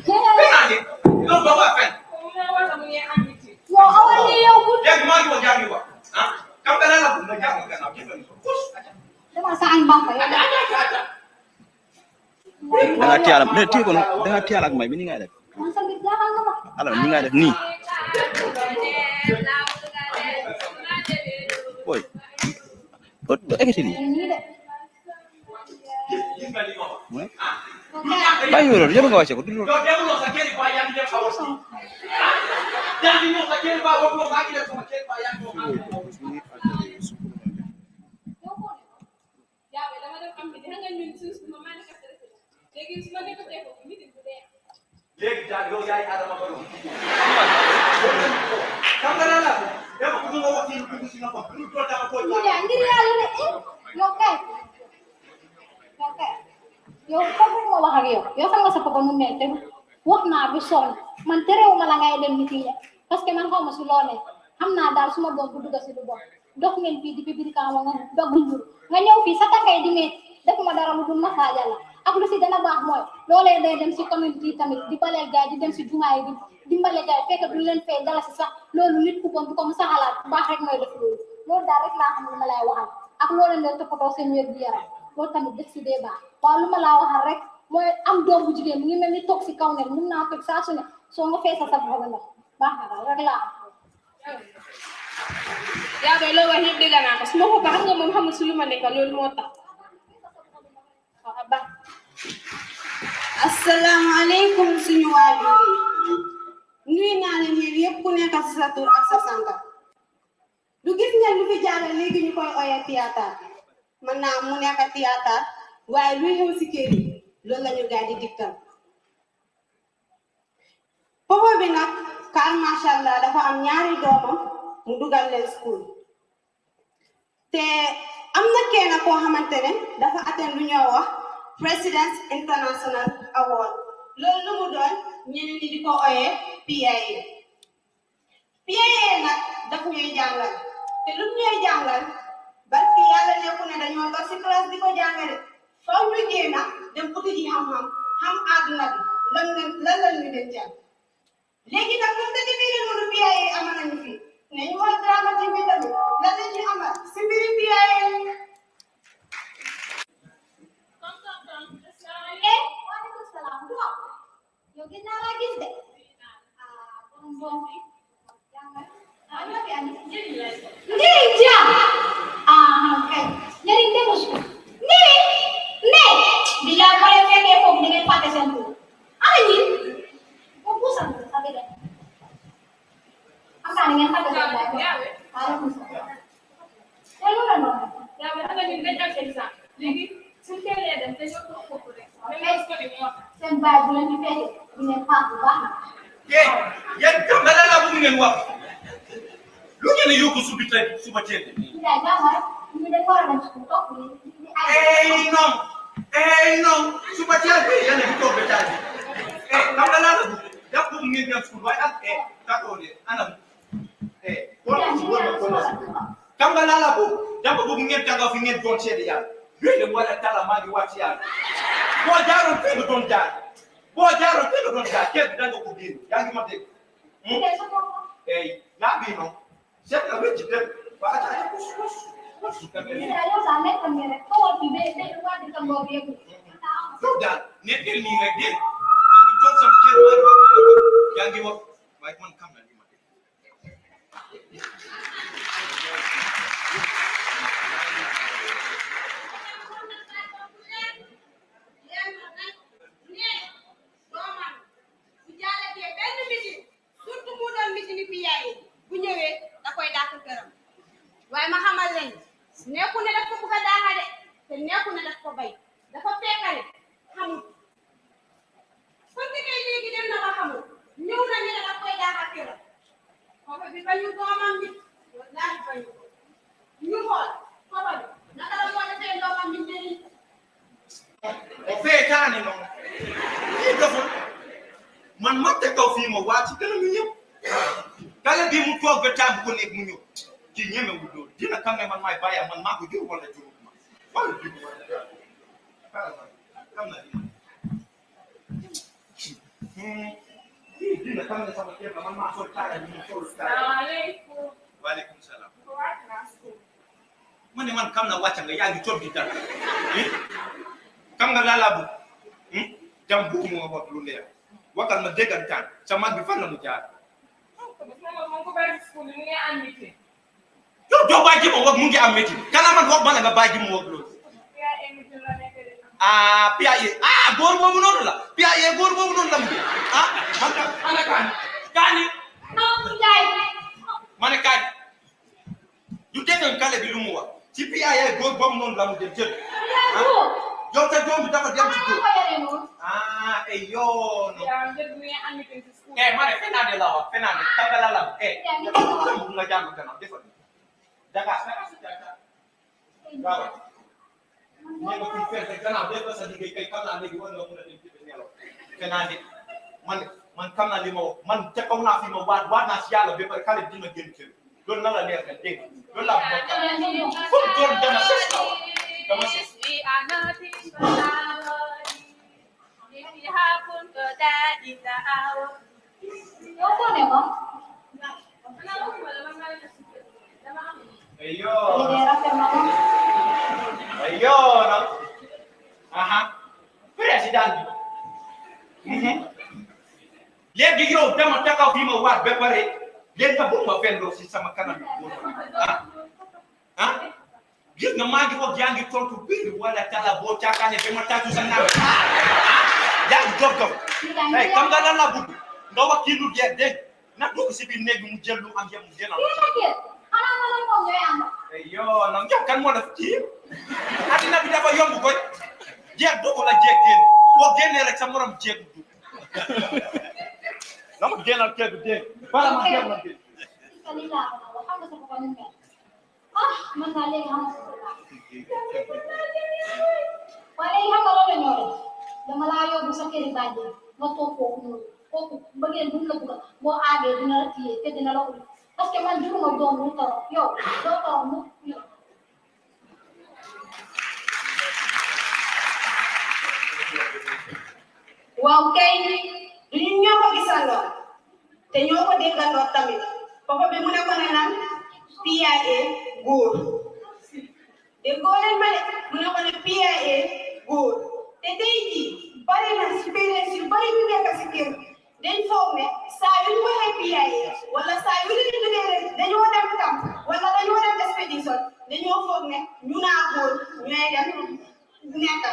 Penali. You don't go back pen. Yo, awali yo good. Ya gimana mo jami wa. Kamu kan lah bunda jangan kan aku kan. Dengan saing bang kayak. Dengan tiada, dengan tiada mai ini nggak ada. Ada ini nggak ada ni. Boy, betul sini. Bayu loh, dia nggak baca. Dia belum sakit bayang dia kau. Dia belum sakit bayang belum lagi dia sakit bayang belum. Legi jago yaay adama baro. Kam kana la. Ya ko ngo wati ko ci nako. Ñu do ta ko. Ya ngir yalla ne yo kay. Yo ko mo wax ak yow. Yo fa nga sa papa mu meté. Wax na bi son. Man téréw ma la ngay dem niti ya. Parce que man xawma su lolé. Xamna dal suma doom bu dugga ci lu bon. Dox ngeen fi di bibir ka nga dogu njur. Nga ñew fi sa takay di met. Defuma dara lu dul ma fa yalla. Ak lu ci dana baax moy lolé day dem ci community tamit di balel gaay di dem ci jumaa yi dimbale gaay fekk du leen fay dala ci sax loolu nit ku bon bu ko mësa xalaat baax rek mooy def loolu daal rek laa xam ne ma lay waxal ak loolu leen toppatoo seen wér gu yaram loolu tamit def si dee baax waaw lu ma laa waxal rek mooy am doom bu jigéen mu ngi mel ni toog si kaw ne mun naa toog saa su ne soo nga feesal sa bopp ndox baax na daal rek laa am yaa doy loo wax yëpp dégg naa ko su ma ko baax nga moom xamul si lu ma nekk loolu moo tax waaw baax asalaamaaleykum suñu waajur yi nuyu naa leen yéen yëpp ku nekk si sa tur ak sa sant du gis ngeen lu fi jaare léegi ñu koy oyee théâtre mën naa mu nekk théâtre waaye luy xew si kër yi loolu la ñu gaay di diktal papa bi nag kaar macha allah dafa am ñaari doomam mu dugal leen school te am na kenn koo xamante ne dafa atteindre lu ñoo wax President's International Award loolu lu mu doon ñeneen ñi di ko oyee PIA PIA nag dafa ñuy jàngal te lu ñuy jàngal barki yàlla nekku ne dañoo toog si classe di ko jàngale faw ñu génn dem uti ji xam-xam xam àdduna bi lan la ñu leen jàng léegi nag comme que defee noonu PIA amal nañu fi nañu wax dramatique bi tamit lan la ñuy amal si mbiri PIA waaleykum salaam yow gis naa laa gis de njëriñ jaam kay njëriñ demus ko njëriñ ne di laa pare fekkee foofu di ngeen fàtte seen tur ana ñi moom puusal sa bi de am naa di ngeen fàtte seen laaj waaleykum salaam te lu la noonu yaa ngi xam ne dañ am seen sax léegi suñ teelee dem te ñoo ko foofu rek seen baay bu leen di fekkee di ngeen fàtte bu baax na yéen kam la la bu ngeen wax lu ngeen yóbbu subi tey suba teel yaay jàmmal ñu dañ war a dem su topp non suba teel bi yéen a ngi toog ba taal bi kam la la bu def bu ngeen dem school waaye ak d'accord de anam kam la la bu def bu ngeen tàggaw fi ngeen doon seede yàlla yéen wala tala maa ngi wàcc yàlla boo jaaroon fee nga doon jaar kenn bi danga ko génn yaa ngi ma dégg yaa ngi noonu seet na wécc dem ba ataaya ko yow daal nekkee nii rek dégg maa ngi toog sama kër yaa ngi wax waaye man xam na li ma dégg bu ñëwee da koy dàq këram waaye ma xamal leen nekku ne daf ko bëgg a daaxa de te nekku ne daf ko bay dafa fekkale xamul kon que kay léegi dem na ba xamul ñëw na ne daf koy daaxa këram papa bi bañu doomam bi wallaahi bañu ñu xool papa bi naka la moo defee doomam bi njëriñ o feetaani noonu kii doful man ma te kaw fii ma waa ci kanamu ñëpp kala bi mu toog ba tàmb ko nekk mu ñëw kii ñemewul loolu dina xam ne man maay bàyyi man maa ko jur wala jurul ma wala jurul xam na kii dina xam ne sama kër la man maa sol taara bi mu sol taara waaleykum salaam ma ne man xam na wàcc nga yaa ngi toog di dara xam nga laalaa bu jam buubu mu nga wax lu leer wakal ma déggantaan sa mag bi fan la mu jaar yow doo bàyyi ma wax mu ngi am métier kana man wax ma la nga bàyyi mu wax loolu PIA góor boobu noonu la PIA góor boobu noonu la mu man ana kaani ma ne kaani yu déggoon kale bi lu mu wax ci PIA góor boobu noonu la mu dem jël yow te doom bi dafa dem ci góor yoo no ma ne fenande la wax fenande tagala la nga jàng gannaaw defal Dakar waaw ñu ko fi fete gannaaw def sa liggéey kay xam naa léegi war nga mën a dem ci nelaw fenande man xam naa li ma wax man ca kaw naa fi ma waat naa si yàlla ba pare xale dina génn kër loolu na la leer na dégg loolu la bokk foofu doon dama ses la wax dama ses If you happen to die in the hour, ma waat ba pare léegi nga bëgg ma fendoo si sama kanam gis nga maa ngi wax yaa ngi tontu biir wala tala boo caakaane ba ma tàccu sa naaw yaa ngi dof hey xam nga lan la bëgg nga wax kii lu jeex dégg na dugg si biir néeg bi mu jël lu am yëpp mu jëlal yo nag yow kan moo la kii addina bi dafa yomb koy jeeg dugg la jeeg génn boo génnee rek sa morom jeeg du dama génnal kër bi dégg bala ma jeeg ma dégg man daal léegi xam nga waaye léegi xam nga loolu la ñoo def dama laa yóbbu sa këri bàjjen nga toog foofu noonu kooku bëggee bu mu la bëgg boo aagee dina la téye te dina la ubbi parce que man juruma doom lu toro yow doo toro mu waaw kay duñu ñoo ko gisandoo te ñoo ko déggandoo tamit papa bi mu ne ko ne naan PIA góor déggoo leen ma de mu ne ko ne PIA góor te tey jii bari na si parents yu bari ñu nekk si kër dañ foog ne saa yu ñu waxee PIA wala saa yu ñu liggéey dañoo dem camp wala dañoo dem expédition dañoo foog ne ñu naa góor ñooy dem nekk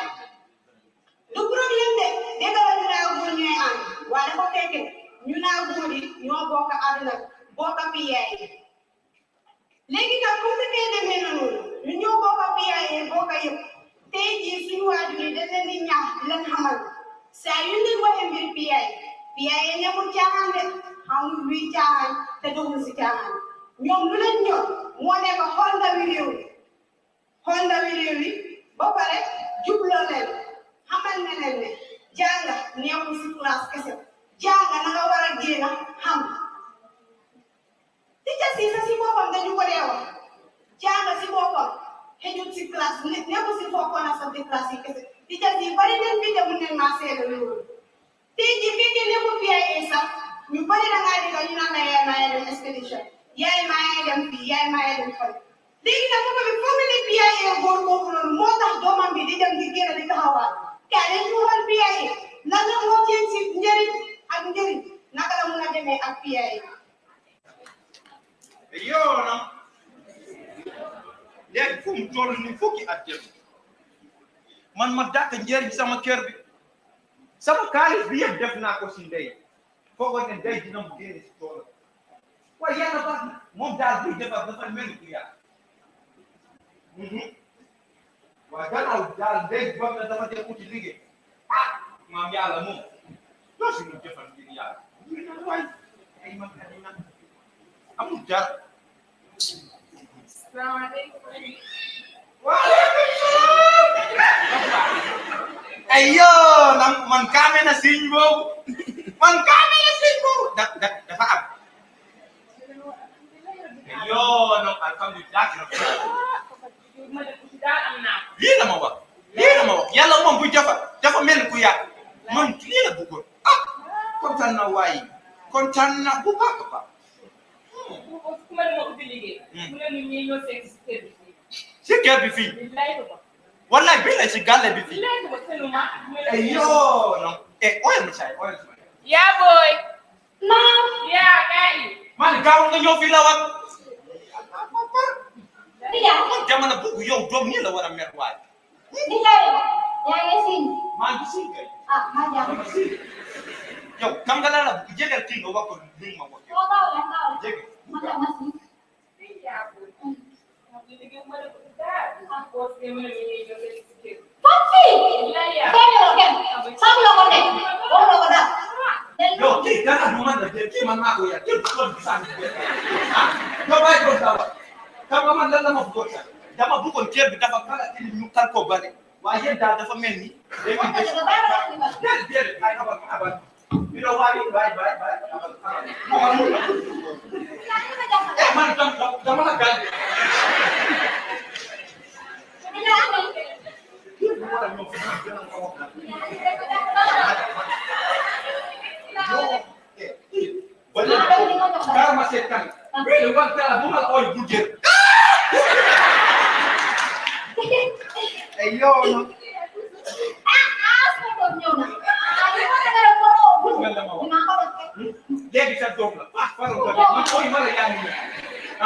du problème de dégg la ñu naa góor ñooy ànd waaye dafa fekk ñu naa góor yi ñoo bokk àdduna bokk PIA léegi nag comme que tey demee na noonu ñu ñëw bokk PIA bokk yëpp tey jii suñu waajur yi dañ leen di ñaax di leen xamal saa yu leen waxee mbir PIA nekkul caaxaan de xamul luy caaxaan te doxul si caaxaan ñoom lu leen ñor moo nekk xool ndawi réew yi ba pare jubloo leen xamal ne leen ne jàng nekkul si classe kese jàng na nga war a génn xam teacher si sa si boppam dañu ko dee wax jàng si boppam xëjul si classe nekkul si foofoon na sax di classe yi kese teacher si bari nañ bi te mun nañ maa seede loolu tey jii fekkee nekkul PIA sax ñu bari da ngaa dégg ñu naan la yaay maa dem expédition yaay maa dem fii yaay maa dem fële léegi nag foofu bi foog ne PIA góor boobu noonu moo tax doomam bi di dem di génn di taxawaat kaa dañ ñu waxal PIA lan la moo ceen si njëriñ ak njëriñ naka la mun a demee ak PIA yoo nag léegi fu mu toll ni fukki at jëm man ma dàq njëriñ sama kër bi sama kaalis bi yëpp def naa ko si ndey foogoon ne ndey dina mu génne si tool waaye yàlla baax na moom daal buy defar dafa mel ni ku yàlla waaye gannaaw daal ndey boobu na dafa def uti liggéey maam yàlla moom doo si mu defal ngir yàlla waay ay man adina amul jar salaamaaleykum ayo man kaame na siñ boobu dafa am ayo alhamdulillah lii la ma wax yàlla moom bu dafa mel ku yàgg man lii la bëggoon kontaan na waaye kontaan na bu baax a baax si kër bi fii wallaay bii la si gàlle bi fii ayo non oyal ma caay yaa booy maam yaa kay man gaaw nga ñëw fii la wax Iya. Jamono boobu yow doom nii la war a mel waay. Iya. Yaa ngi siin. maa ngi siin kay. Ah, maa jàpp. yow kam nga la jégal kii nga wax ko ni ma wax. Oh, tahu lah, tahu. Jégal. Maa jàpp ma siin. Papi. Kami lo kan. Sama lo kan. Oh, lo kan. Yow kii dara du man la jël kii man maa ko yar kii ko bisa ni. Yow bàyyi ko dawa. Xam nga man lan la ma bëggoon sax dama bëggoon ceeb bi dafa kala ci ñu kal ko bari waaye yéen daal dafa mel ni déedéet ay abal bi do waay abal man dama la gal Karma setan. Wele wantala bumal oy budget. Ayo no. dégg sa doom la ah faral ko man koy mala yaa ngi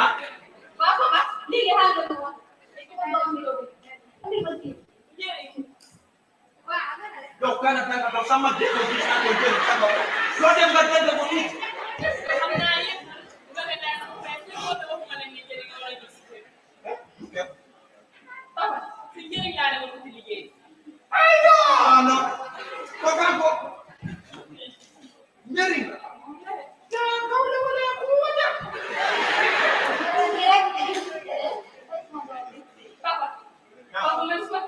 ah waaw papa léegi xaaral ma wax donc kana tanga do sama de ko gis ko jël sama lo dem nga dégg ko nit xam naa yëpp nga ne daal ko fay ko waxuma la ni jëriñ wala gis papa si njëriñ laa dem ko ci liggéey ay non ko kan ko njëriñ papa papa man suma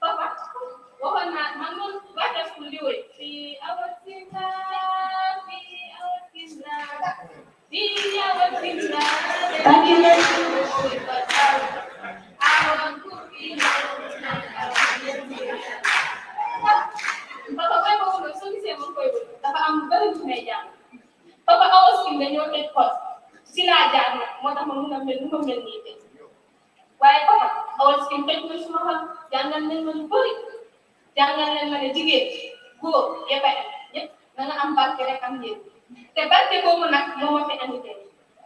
papa waxoon naa man moom waxtaan fu liwee fii awatina thank you papa koy boobu noonu soo gisee moom koy wër dafa am bëri lu may jàng papa awas ki dañoo teg pot si laa jaar nag moo tax ma mun a mel nu ma mel nii tey waaye papa awas ki teg na suma xam jàngal nañ ma lu bëri jàngal nañ ma ne jigéen góor yëpp a yëpp na nga am barke rek am njëriñ te barke boobu nag moo ma fi andi tey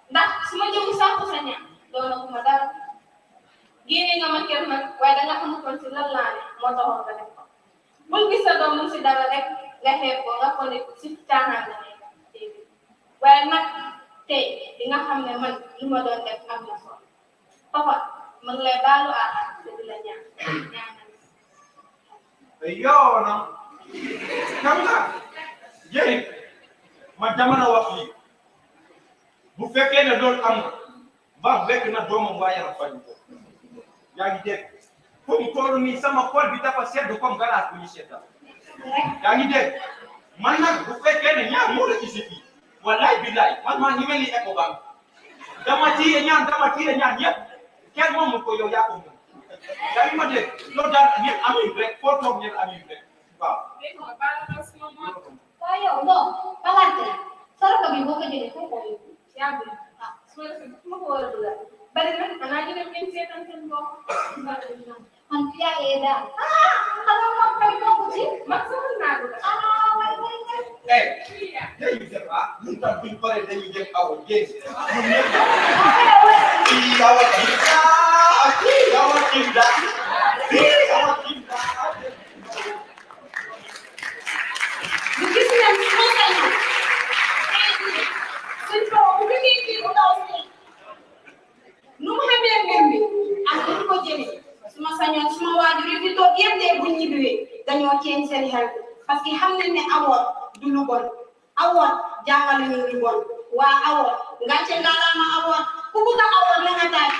ndax su ma jëmu sànq sa ñaan doona ko ma dara génne nga ma kër nag waaye danga xamutoon si lan laa ne moo taxoon nga def ko bul gis sa doom mu si dara rek nga xeeb ko nga ko ne si caaxaan la nekk waaye nag tey di nga xam ne man li ma doon def am na solo papa ma ngi lay baalu àq te di la ñaan yow na xam nga jëriñ ma jamono wax lii bu fekkee ne loolu am na ba fekk na doomam waa yaram fañ ko yaa ngi dégg comme toolu nii sama xol bi dafa sedd comme galaas bu ñu seetal yaa ngi dégg man nag bu fekkee ne ñaar moo la isi fii wallaay billaay man maa ngi mel ni Ecobank dama tiye ñaan yëpp kenn moomu ko yow yaa ko moom yaa ngi ma dégg loolu daal ñëpp amuñ rek foo toog ñëpp amuñ rek waaw. waaw yow non xalaat saraka bi boo ko jëlee foo ko yóbbu yaa ngi ah su ma ko war a dugal bari na xanaa ñu def ngeen seetaan seen bopp man yaa yee daal xanaa moom kay bokk ci man soxla naa ko waay dañuy def ñun tam buñ paree dañuy def aw génn ñun ñëpp ñu gis leen moo sañoon suñ toog bu ñu ngi kii bu ndaw si nu mu xamee mbir mi ak nu ko jëlee suma sañoon suma waajur yi fi toog yëpp de buñ ñibbiwee dañoo ceeñ seen xel parce que xam nañ ne awoon du lu bon awoon jàngale ñu lu bon waa awoon ngàcce ngalaama awoon ku bugg a awoon la nga tàcc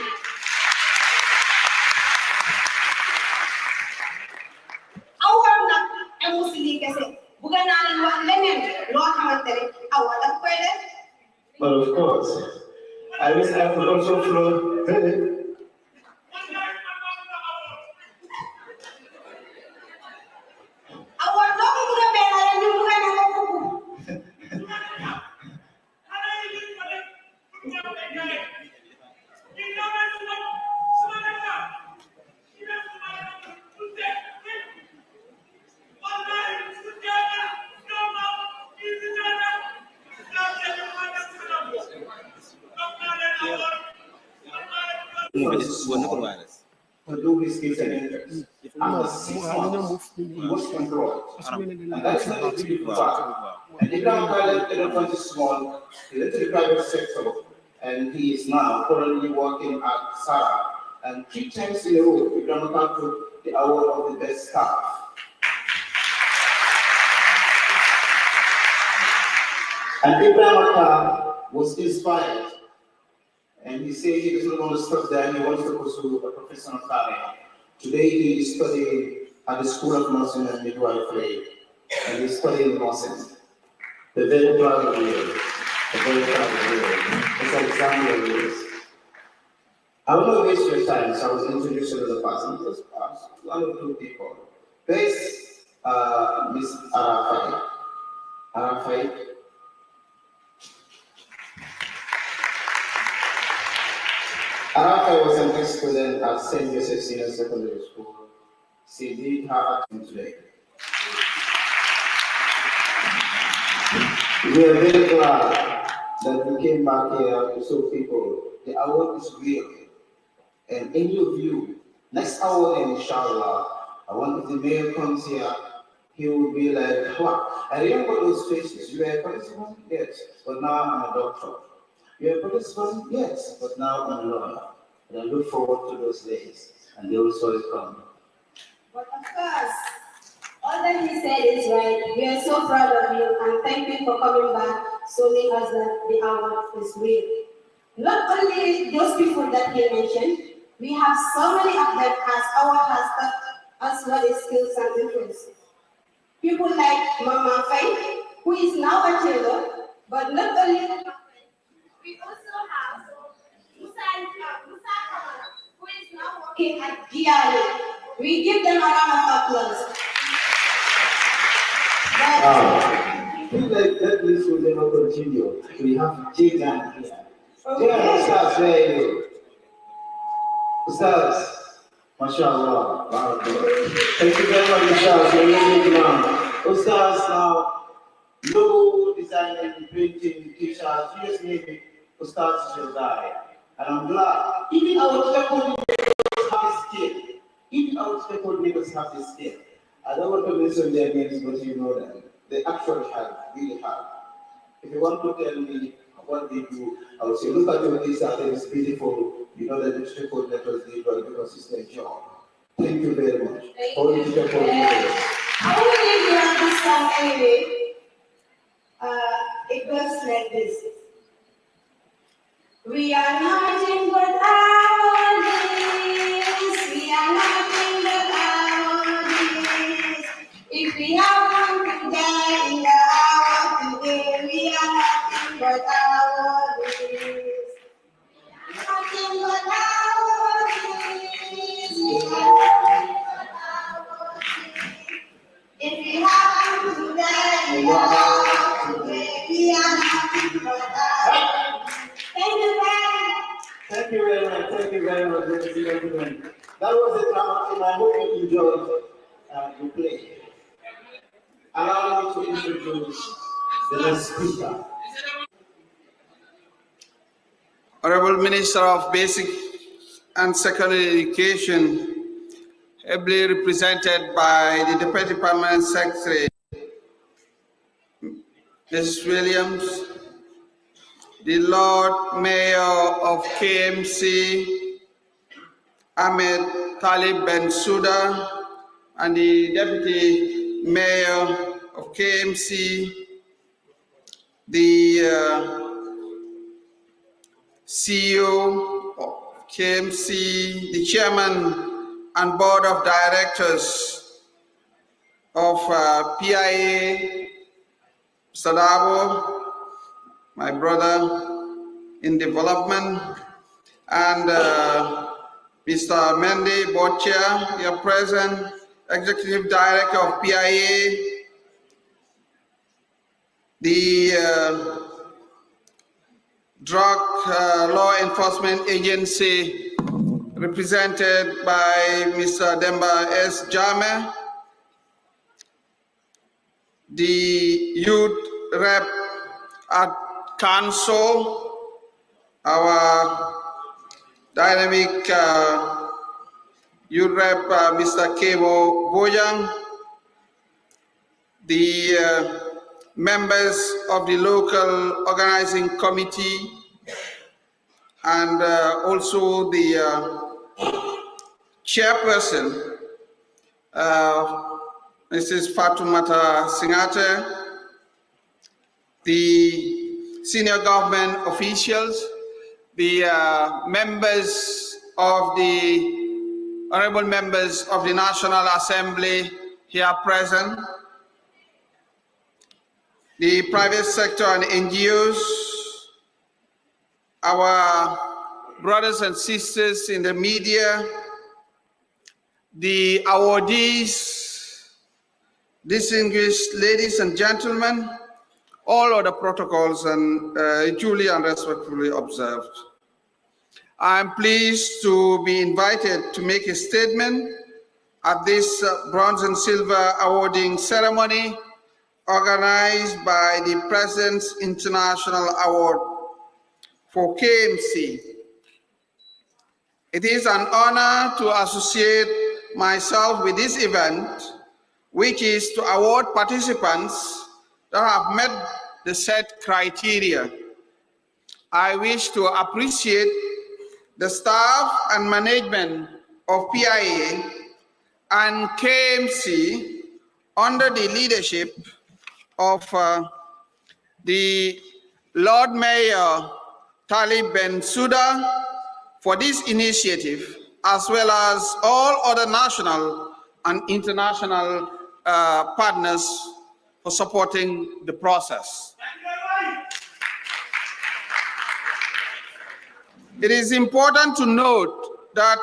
awoon nag amu si lii kese bugg naa leen wax leneen loo xamante ne awoon daf koy def. But of course, I wish I could also flow. awoon doo ko bugg a benn rek ñu bugg a ne ko kuku. To do his skills and interests. After 6 months, he was employed. And that's not a big part. And he now pilot elephant is small, he left the private sector, and he is now currently working at Sarah. And 3 times in a row, Ibrahim took the award of the best staff. And Ibrahim was inspired. And he said he doesn't want to stop there, he wants to pursue a professional career. Today he is studying at the School of Nursing and Midwifery, and he's studying nursing. We're very proud of you. We're very proud of you. It's an example of yours. I will not waste your time, so I was introducing to the person. Because one or two people. There's Miss Arafai. Arafai. Arafai was an ex-student at St. Joseph Senior Secondary School. She did her acting today. We are very glad that we came back here to show people the award is real. And any of you, next award, inshallah, I want if the mayor comes here, he will be like, what? I remember those faces. You were a policeman? Yes, but now I'm a doctor. You were a policeman? Yes, but now I'm a lawyer. And I look forward to those days, and they will surely come. But of course, all that he said is right. We are so proud of you, and thank you for coming back, showing us that the award is real. Not only those people that he mentioned, we have so many of them as our hashtag as well as skills and interests. People like Mama Faye, who is now a tailor, but not only we also have Musa, who is now working at GRA. We give them a round of applause. I think that list will never continue. We have Jigan here. Jigan, Ustaz, where are you? Ustaz, mashallah. Thank you very much, Ustaz. You're really good man. Ustaz, now, logo designing, printing, t-shirts, you just name it. Ustaz is your guy. And I'm glad, even our stakeholders have this skill. Even our stakeholders have this skill. I don't want to mention their names, but you know them. They actually have, really have. If you want to tell me what they do, I would say, look at your list, and it's beautiful. You know that the stakeholders did a consistent job. Thank you very much. I will give you this song anyway. It goes like this. We are nothing but our days. We are nothing but our days. If we have one to die in the hour today, we are nothing but our days. Nothing but our days. We are nothing but our days. If we have one to die in the hour today, we are nothing but our days. Thank you very much. Thank you very much. Thank you very much, ladies and gentlemen. That was the drama team. I hope you enjoyed the play. Allow me to introduce the next speaker. Honorable Minister of Basic and Secondary Education, ably represented by the Deputy Permanent Secretary, Mrs. Williams, the Lord Mayor of KMC, Ahmed Talib Bensouda, and the Deputy Mayor of KMC, the CEO of KMC, the Chairman and Board of Directors of PIA, Sadabo, my brother in development, and Mr. Mendy, Board Chair, here present, Executive Director of PIA, the Drug Law Enforcement Agency, represented by Mr. Demba S. Jame, the Youth Rep at Council, our dynamic Youth Rep, Mr. Kebo Bojang, the members of the local organizing committee, and also the chairperson, Mrs. Fatoumata Singate, the senior government officials, the members of the honorable members of the National Assembly here present, the private sector and NGOs, our brothers and sisters in the media, the awardees, distinguished ladies and gentlemen, all of the protocols and duly and respectfully observed. I am pleased to be invited to make a statement at this bronze and silver awarding ceremony organized by the President's International Award for KMC. It is an honor to associate myself with this event, which is to award participants that have met the set criteria. I wish to appreciate the staff and management of PIA and KMC under the leadership of the Lord Mayor Talib Bensouda for this initiative, as well as all other national and international partners for supporting the process. It is important to note that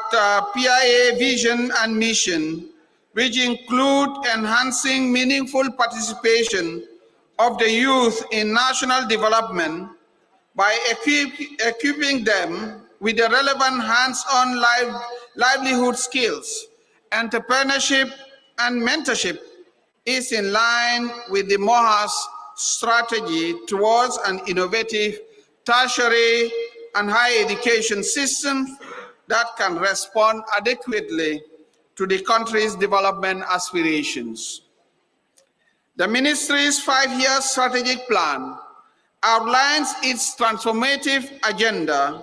PIA vision and mission, which include enhancing meaningful participation of the youth in national development by equipping them with the relevant hands-on livelihood skills, entrepreneurship, and mentorship, is in line with the MOHA's strategy towards an innovative tertiary and higher education system that can respond adequately to the country's development aspirations. The ministry's 5-year strategic plan outlines its transformative agenda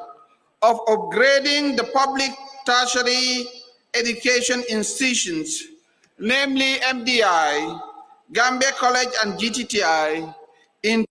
of upgrading the public tertiary education institutions, namely MDI, Gambia College and GTTI, in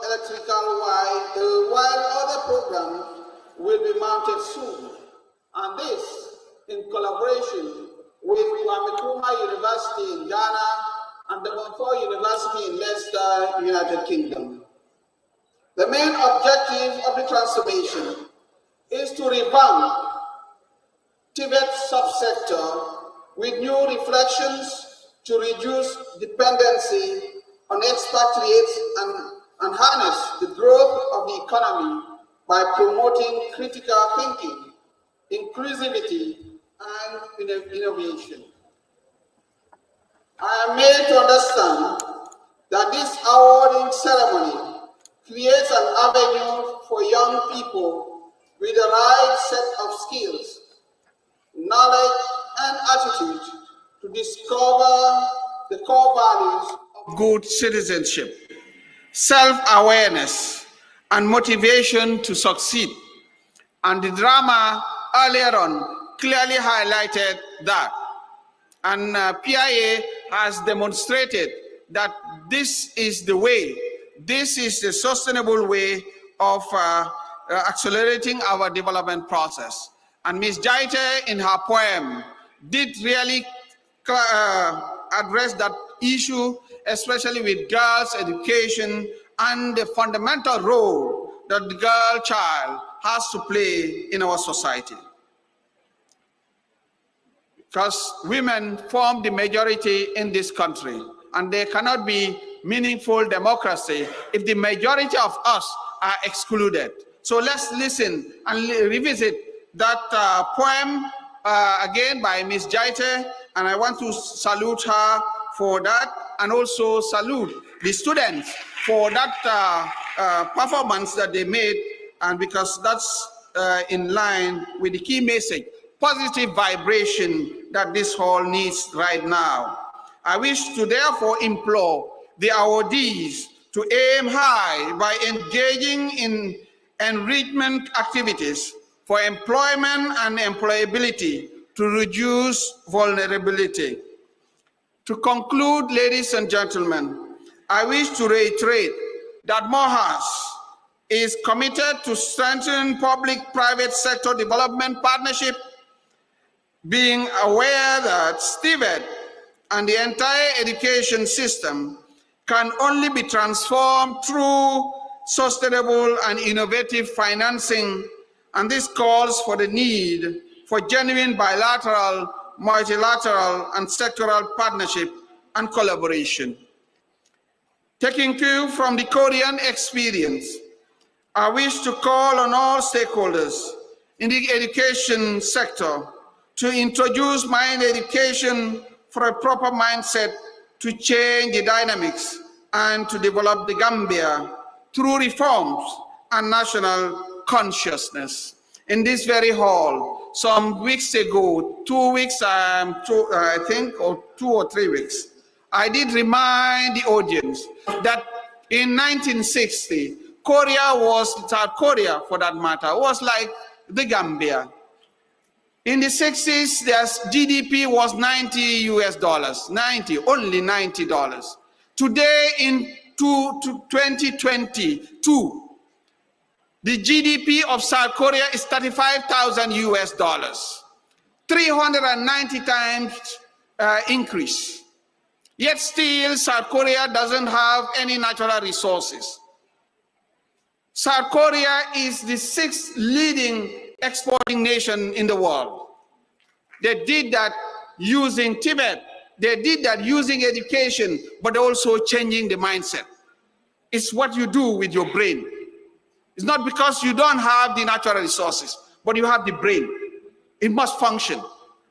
electrical wire, while other programs will be mounted soon. And this in collaboration with Kwame Nkrumah University in Ghana and the Montfort University in Leicester, United Kingdom. The main objective of the transformation is to revamp Tibet subsector with new reflections to reduce dependency on expatriates and harness the growth of the economy by promoting critical thinking, inclusivity, and innovation. I am made to understand that this awarding ceremony creates an avenue for young people with the right set of skills, knowledge, and attitude to discover the core values of good citizenship, self-awareness, and motivation to succeed. And the drama earlier on clearly highlighted that. And PIA has demonstrated that this is the way, this is the sustainable way of accelerating our development process. And Ms. Jaite, in her poem, did really address that issue, especially with girls' education and the fundamental role that the girl child has to play in our society. Because women form the majority in this country, and there cannot be meaningful democracy if the majority of us are excluded. So let's listen and revisit that poem again by Ms. Jaite, and I want to salute her for that, and also salute the students for that performance that they made, and because that's in line with the key message, positive vibration that this hall needs right now. I wish to therefore implore the awardees to aim high by engaging in enrichment activities for employment and employability to reduce vulnerability. To conclude, ladies and gentlemen, I wish to reiterate that MOHAS is committed to strengthening public-private sector development partnership, being aware that TVET and the entire education system can only be transformed through sustainable and innovative financing, and this calls for the need for genuine bilateral, multilateral, and sectoral partnership and collaboration. Taking cue from the Korean experience, I wish to call on all stakeholders in the education sector to introduce mind education for a proper mindset to change the dynamics and to develop the Gambia through reforms and national consciousness. In this very hall, some weeks ago, 2 weeks, I think, or 2 or 3 weeks, I did remind the audience that in 1960, South Korea for that matter, was like the Gambia. In the 60s, their GDP was $90 US, only $90. Today, in 2022, the GDP of South Korea is $35,000 US, 390 times increase. Yet still, South Korea doesn't have any natural resources. South Korea is the 6th leading exporting nation in the world. They did that using Tibet. They did that using education, but also changing the mindset. It's what you do with your brain. It's not because you don't have the natural resources, but you have the brain. It must function.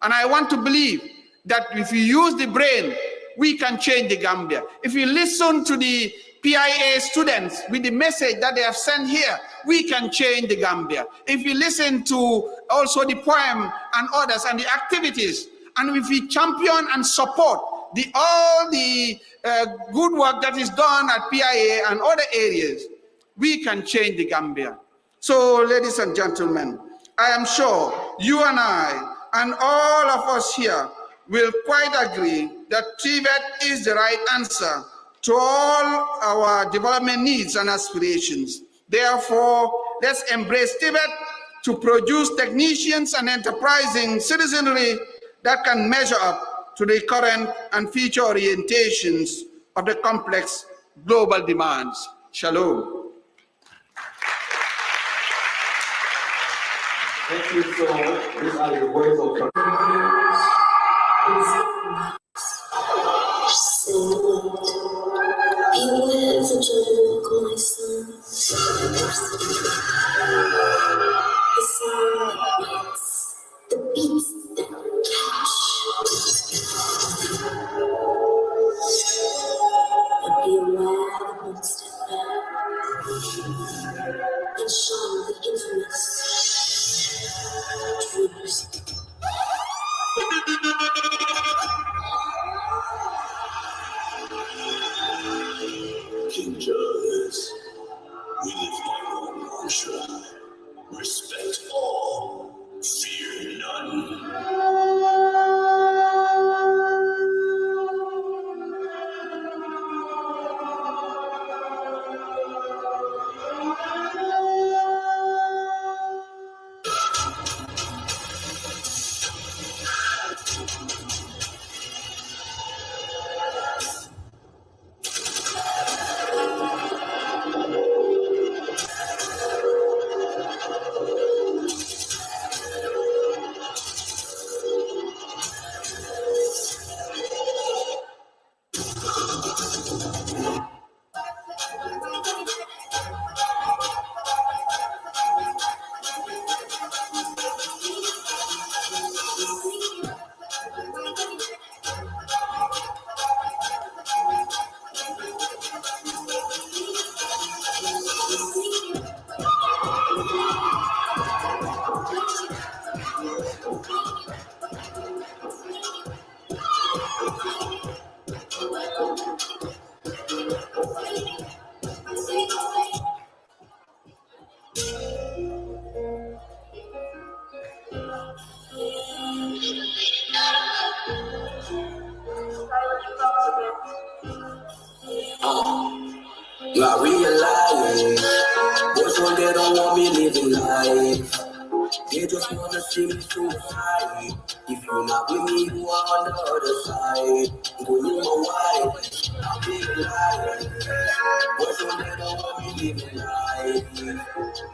And I want to believe that if you use the brain, we can change the Gambia. If you listen to the PIA students with the message that they have sent here, we can change the Gambia. If you listen to also the poem and others and the activities, and if we champion and support all the good work that is done at PIA and other areas, we can change the Gambia. So, ladies and gentlemen, I am sure you and I and all of us here will quite agree that TVET is the right answer to all our development needs and aspirations. Therefore, let's embrace TVET to produce technicians and enterprising citizenry that can measure up to the current and future orientations of the complex global demands. Shalom. Thank you so much. These are the words of beware the joke, my son. The sound that bites, the beats that catch. And be aware the monster there. And shun the infamous dreamers. King Charles, we live by one mantra: respect all, fear none. living life. They just wanna see me suicide. If you're not with me, you are on the other side. Go you my wife, I'm living life. What's on they don't want me living life.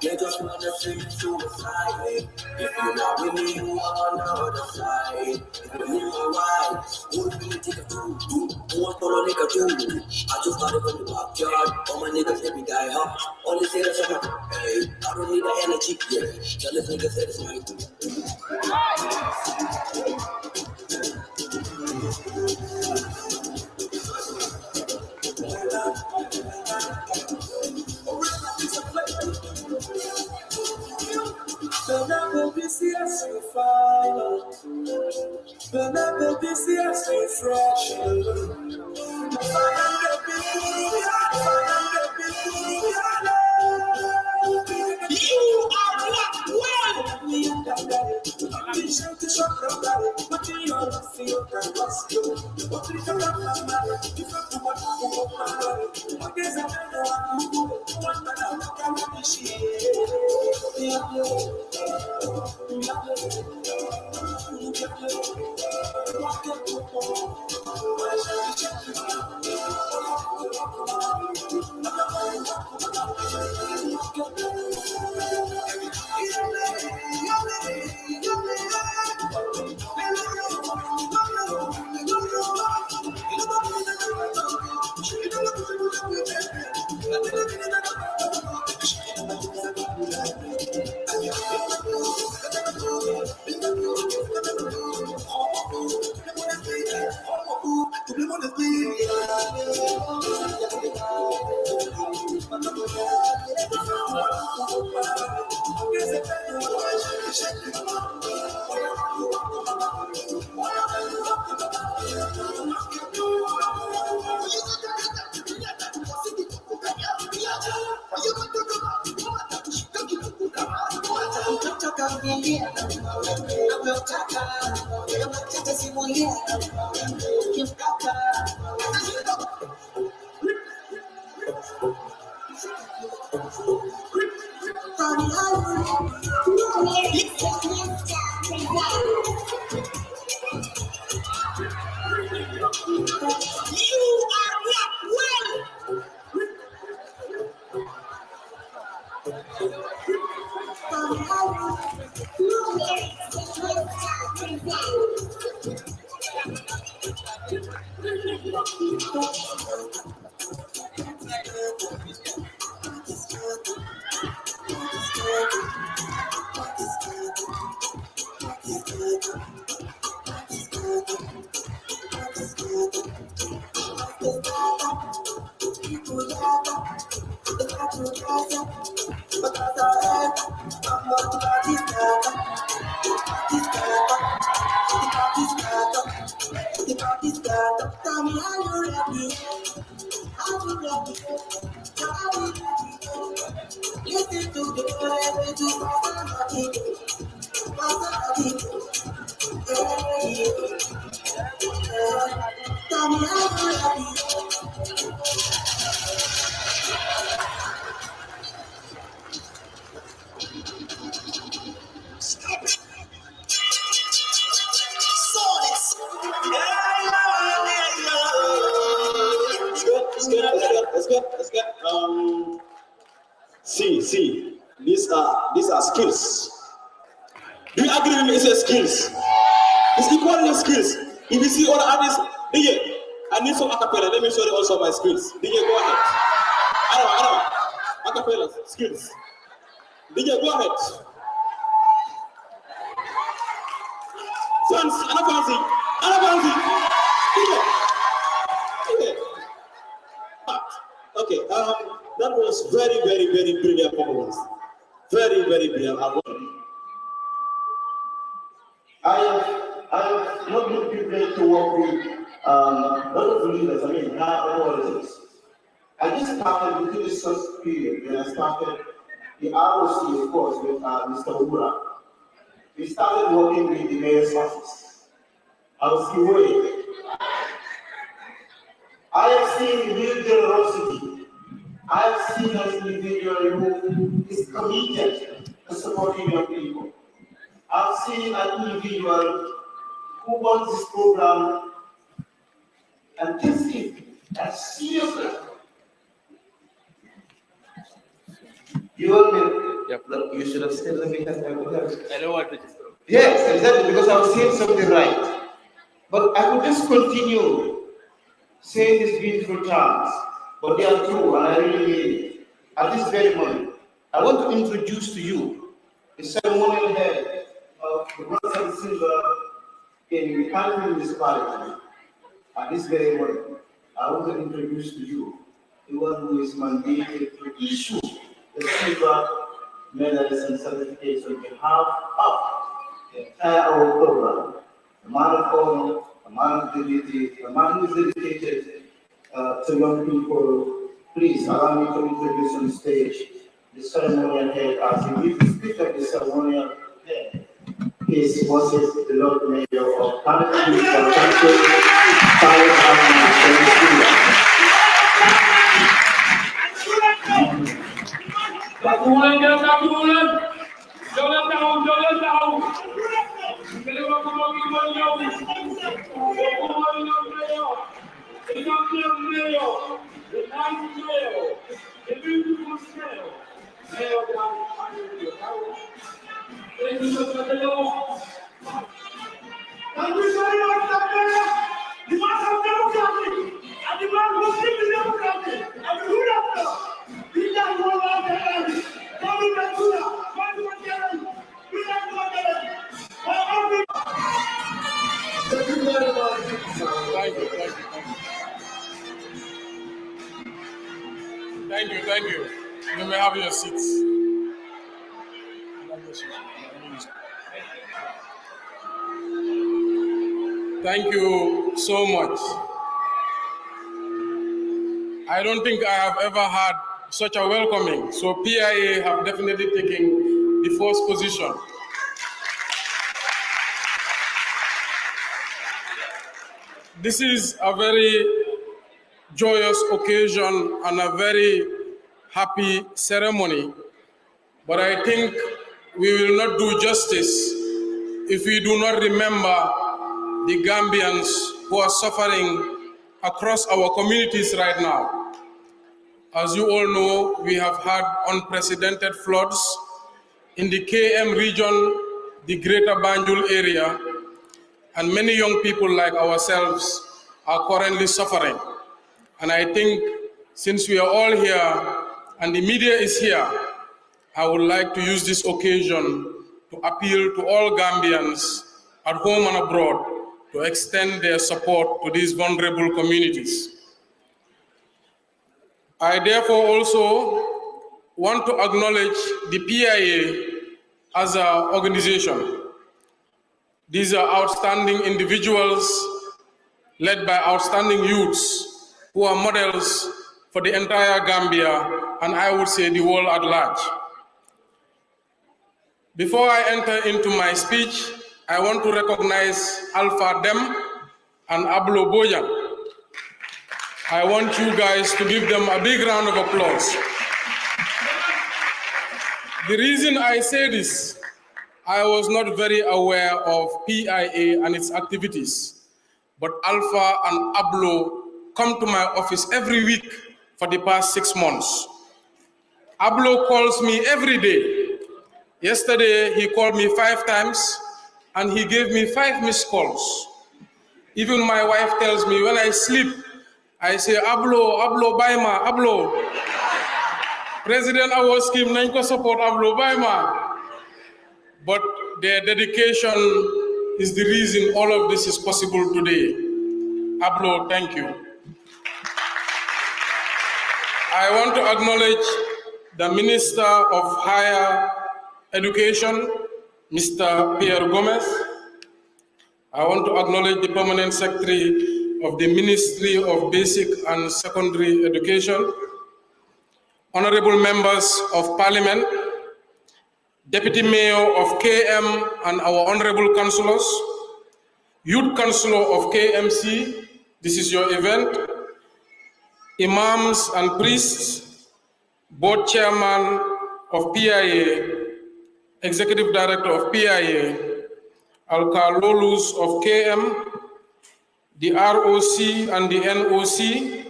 They just wanna see me suicide. If you're not with me, you are on the other side. Go you my wife, who really take a do? Who want to run like a do? I just got it from the backyard. All my niggas every die hard. Only say that I'm hey, I don't need the energy, yeah. Tell this nigga say it's my See, these are skills. Do you agree with me? It's a skills. It's equally skills. If you see all artists, DJ, I need some acapella. Let me show you also my skills. DJ, go ahead. Arama, acapella skills. DJ, go ahead. Fancy. DJ. Okay, that was very, very, very brilliant performance. Very, very brilliant. I have not been privileged to work with a lot of leaders, now politics. I just started within this first period when I started the ROC, of course, with Mr. Ura. We started working with the mayor's office. I was away. I have seen real generosity. I have seen an individual who is committed supporting young people. I've seen an individual who wants this program and takes it as seriously. You want me? Yep. Look, you should have said, let me have I don't want to. Yes, exactly, because I was saying something right. But I could just continue saying these beautiful terms, but they are true, and I really mean it. At this very moment, I want to introduce to you the ceremonial head of the Bronze and Silver in the country municipality. At this very moment, I want to introduce to you the one who is mandated to issue the silver medals and certificates on behalf of the entire our program. A man of honor, a man of dignity, a man who is dedicated to young people. Please allow me to introduce on the stage the ceremonial head as he gives the speech of the ceremonial head. His worship, the Lord Mayor of Country, Thank you. You may have your seats. Thank you so much. I don't think I have ever had such a welcoming. So PIA have definitely taken the first position. This is a very joyous occasion and a very happy ceremony, but I think we will not do justice if we do not remember the Gambians who are suffering across our communities right now. As you all know, we have had unprecedented floods in the KM region, the Greater Banjul area, and many young people like ourselves are currently suffering. And I think since we are all here and the media is here, I would like to use this occasion to appeal to all Gambians at home and abroad to extend their support to these vulnerable communities. I therefore also want to acknowledge the PIA as an organization. These are outstanding individuals led by outstanding youths who are models for the entire Gambia, and I would say the world at large. Before I enter into my speech, I want to recognize Alpha Dem and Ablo Boyan. I want you guys to give them a big round of applause. The reason I say this, I was not very aware of PIA and its activities, but Alpha and Ablo come to my office every week for the past 6 months. Ablo calls me every day. Yesterday, he called me 5 times and he gave me 5 missed calls. Even my wife tells me when I sleep, I say, Ablo, Baima, Ablo. President Award Scheme, Nanko support Ablo, Baima. But their dedication is the reason all of this is possible today. Ablo, thank you. I want to acknowledge the Minister of Higher Education, Mr. Pierre Gomez. I want to acknowledge the Permanent Secretary of the Ministry of Basic and Secondary Education, honorable members of Parliament, Deputy Mayor of KM and our honorable councillors, Youth Councillor of KMC, this is your event, Imams and priests, Board Chairman of PIA, Executive Director of PIA, Alkalolus of KM, the ROC and the NOC,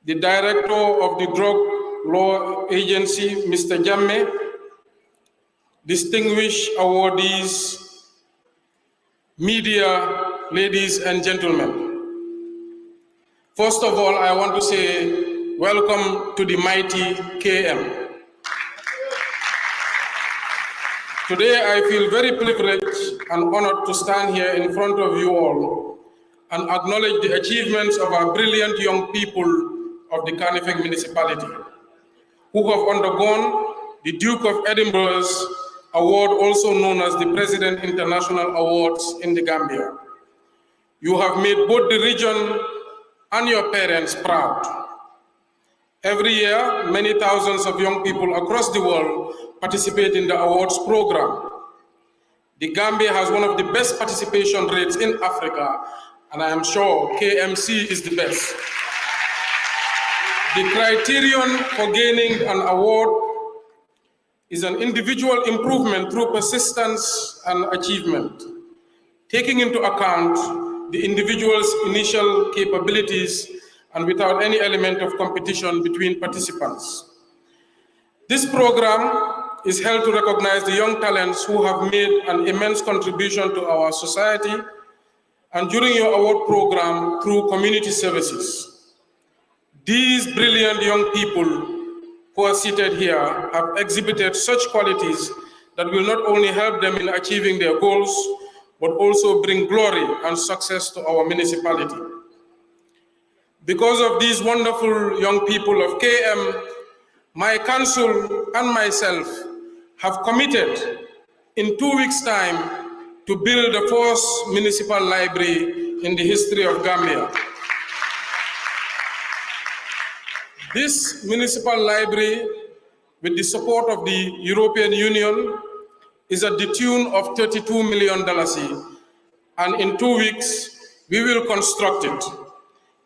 the Director of the Drug Law Agency, Mr. Jamme, distinguished awardees, media, ladies and gentlemen. First of all, I want to say welcome to the mighty KM. Today, I feel very privileged and honored to stand here in front of you all and acknowledge the achievements of our brilliant young people of the Carnifex municipality, who have undergone the Duke of Edinburgh's award, also known as the President International Awards in the Gambia. You have made both the region and your parents proud. Every year, many thousands of young people across the world participate in the awards program. The Gambia has one of the best participation rates in Africa, and I am sure KMC is the best. The criterion for gaining an award is an individual improvement through persistence and achievement, taking into account the individual's initial capabilities and without any element of competition between participants. This program is held to recognize the young talents who have made an immense contribution to our society, and during your award program through community services. These brilliant young people who are seated here have exhibited such qualities that will not only help them in achieving their goals, but also bring glory and success to our municipality. Because of these wonderful young people of KM, my council and myself have committed in 2 weeks' time to build the first municipal library in the history of Gambia. This municipal library, with the support of the European Union, is at the tune of $32 million, and in 2 weeks, we will construct it.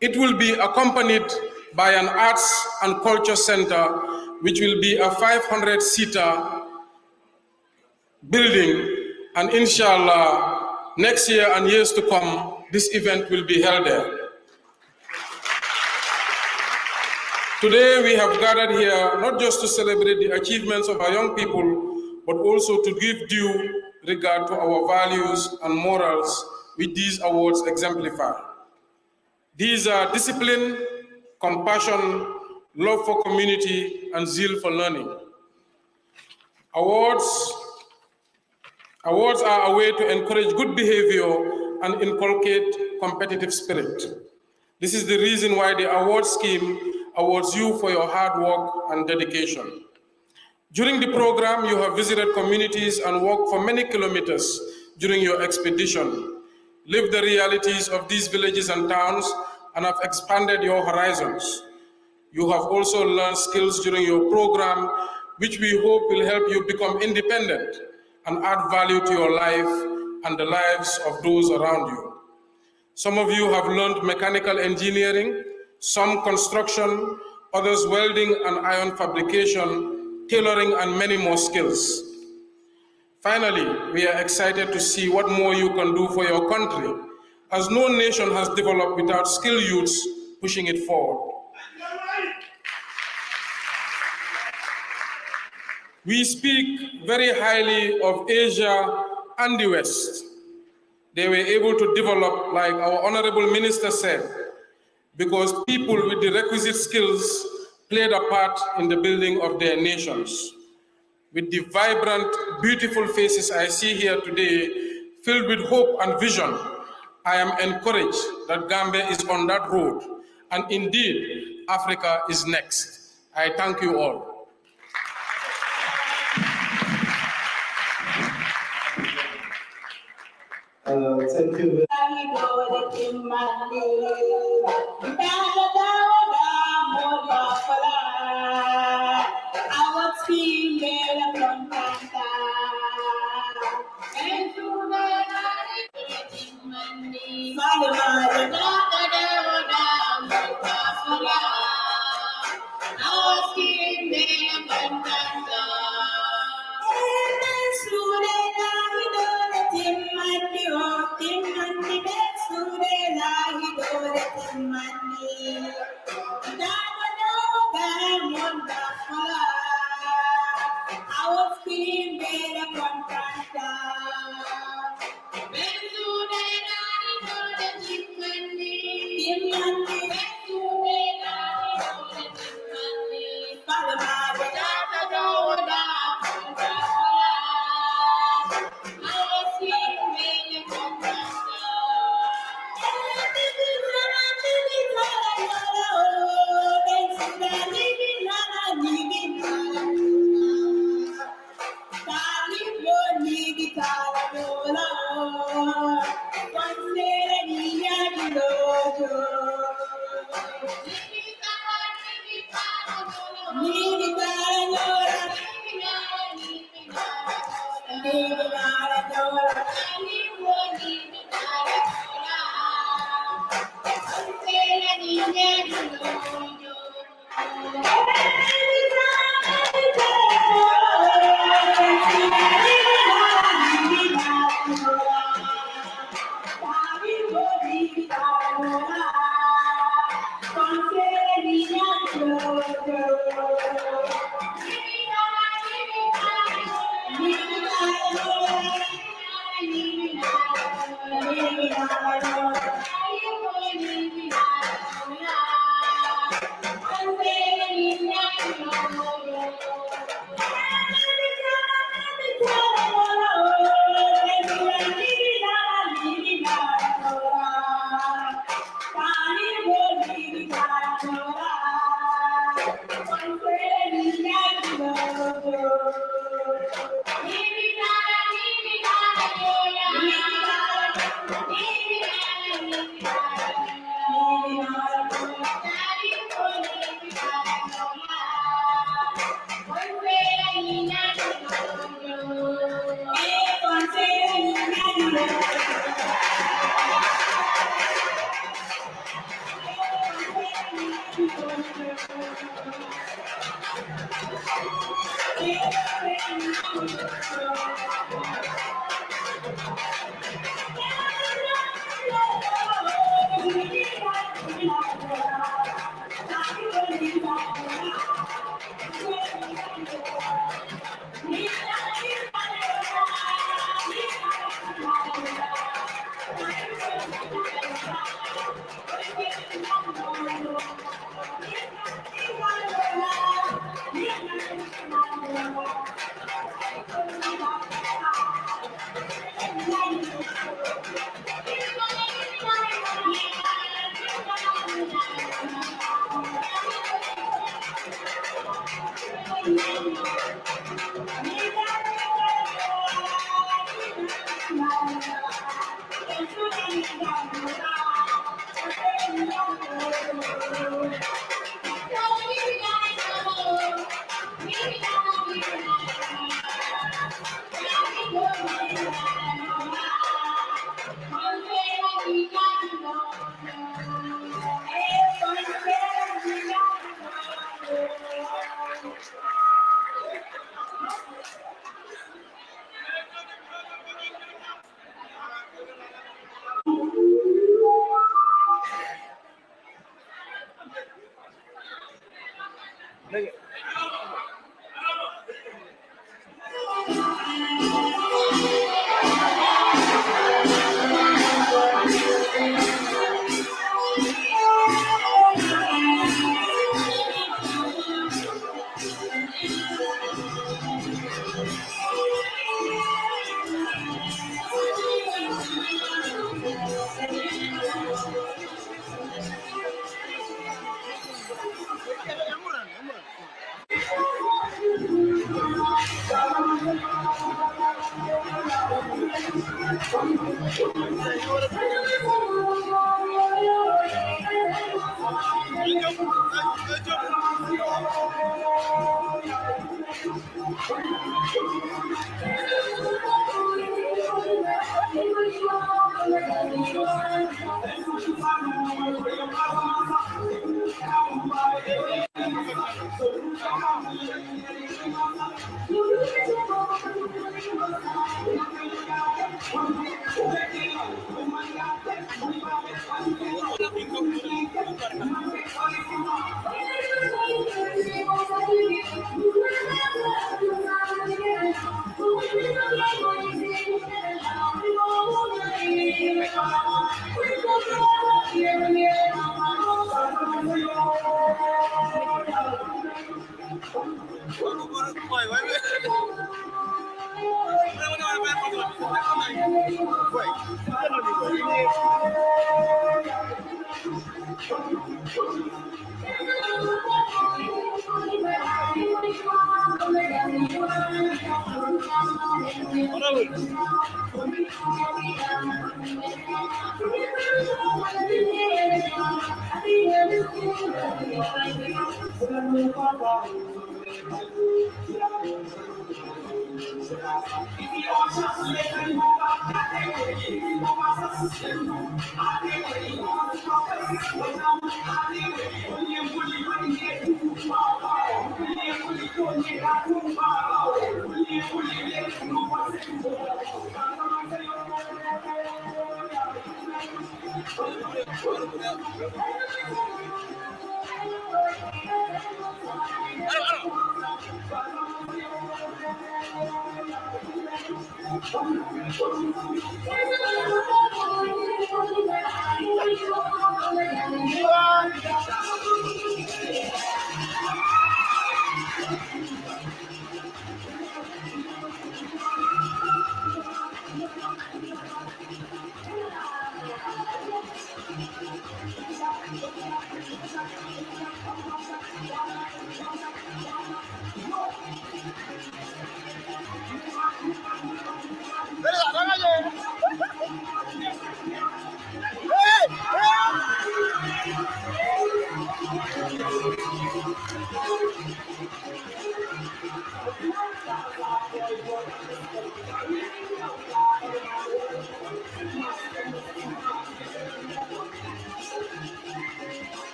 It will be accompanied by an arts and culture center, which will be a 500-seater building, and inshallah, next year and years to come, this event will be held there. Today, we have gathered here not just to celebrate the achievements of our young people, but also to give due regard to our values and morals which these awards exemplify. These are discipline, compassion, love for community, and zeal for learning. Awards are a way to encourage good behavior and inculcate competitive spirit. This is the reason why the award scheme awards you for your hard work and dedication. During the program, you have visited communities and walked for many kilometers during your expedition, lived the realities of these villages and towns, and have expanded your horizons. You have also learned skills during your program, which we hope will help you become independent and add value to your life and the lives of those around you. Some of you have learned mechanical engineering, some construction, others welding and iron fabrication, tailoring, and many more skills. Finally, we are excited to see what more you can do for your country, as no nation has developed without skilled youths pushing it forward. We speak very highly of Asia and the West. They were able to develop, like our honorable minister said, because people with the requisite skills played a part in the building of their nations. With the vibrant, beautiful faces I see here today, filled with hope and vision, I am encouraged that Gambia is on that road, and indeed, Africa is next. I thank you all. Thank you.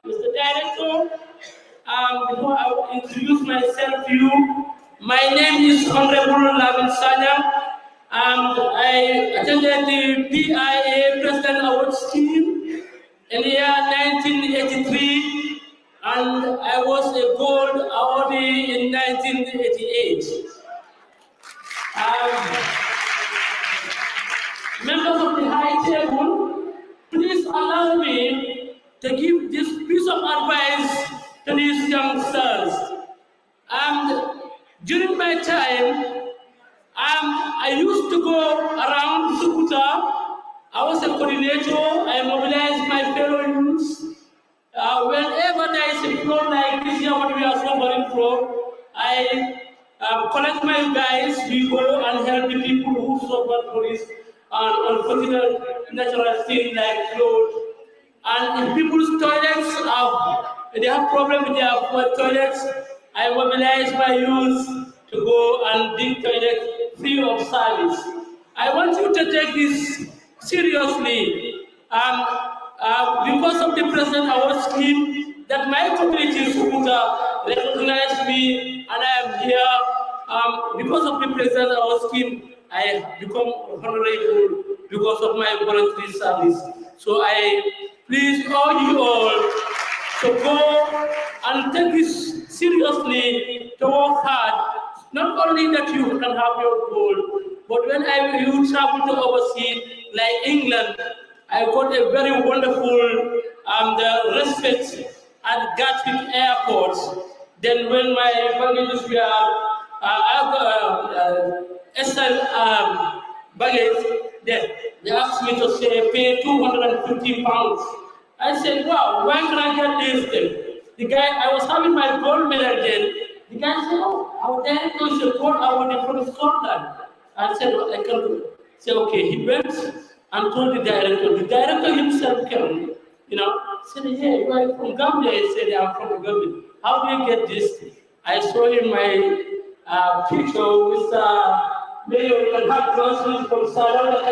Mr. Director, before I will introduce myself to you, my name is Honorable Lavin Sanya. I attended the PIA President Award Scheme in the year 1983, and I was a gold awardee in 1988. Members of the high table, please allow me to give this piece of advice to these youngsters. During my time, I used to go around Sukuta. I was a coordinator. I mobilized my fellow youths. Whenever there is a floor like this here, what we are suffering from, I collect my guys. We go and help the people who suffer from this unfortunate natural thing like flood. And if people's toilets they have problems with their toilets, I mobilize my youth to go and dig toilets free of service. I want you to take this seriously. Because of the President Award Scheme, that my community Sukuta recognized me, and I am here. Because of the President Award Scheme, I have become honorable because of my voluntary service. So I please urge you all to go and take this seriously, to work hard. Not only that you can have your goal, but when you travel to overseas, like England, I got a very wonderful respect at Gatwick Airport. Then when my baggages were SL baggage, they asked me to pay £250. I said, wow, why can I get this thing? The guy, I was having my gold medal then. The guy said, oh, our director is a gold awardee from Scotland. I said, well, I can do it. He said, okay. He went and told the director. The director himself came, said, hey, you are from Gambia? He said, I'm from Gambia. How do you get this thing? I saw in my picture with Mayor Kalhak Johnson from Sarawak,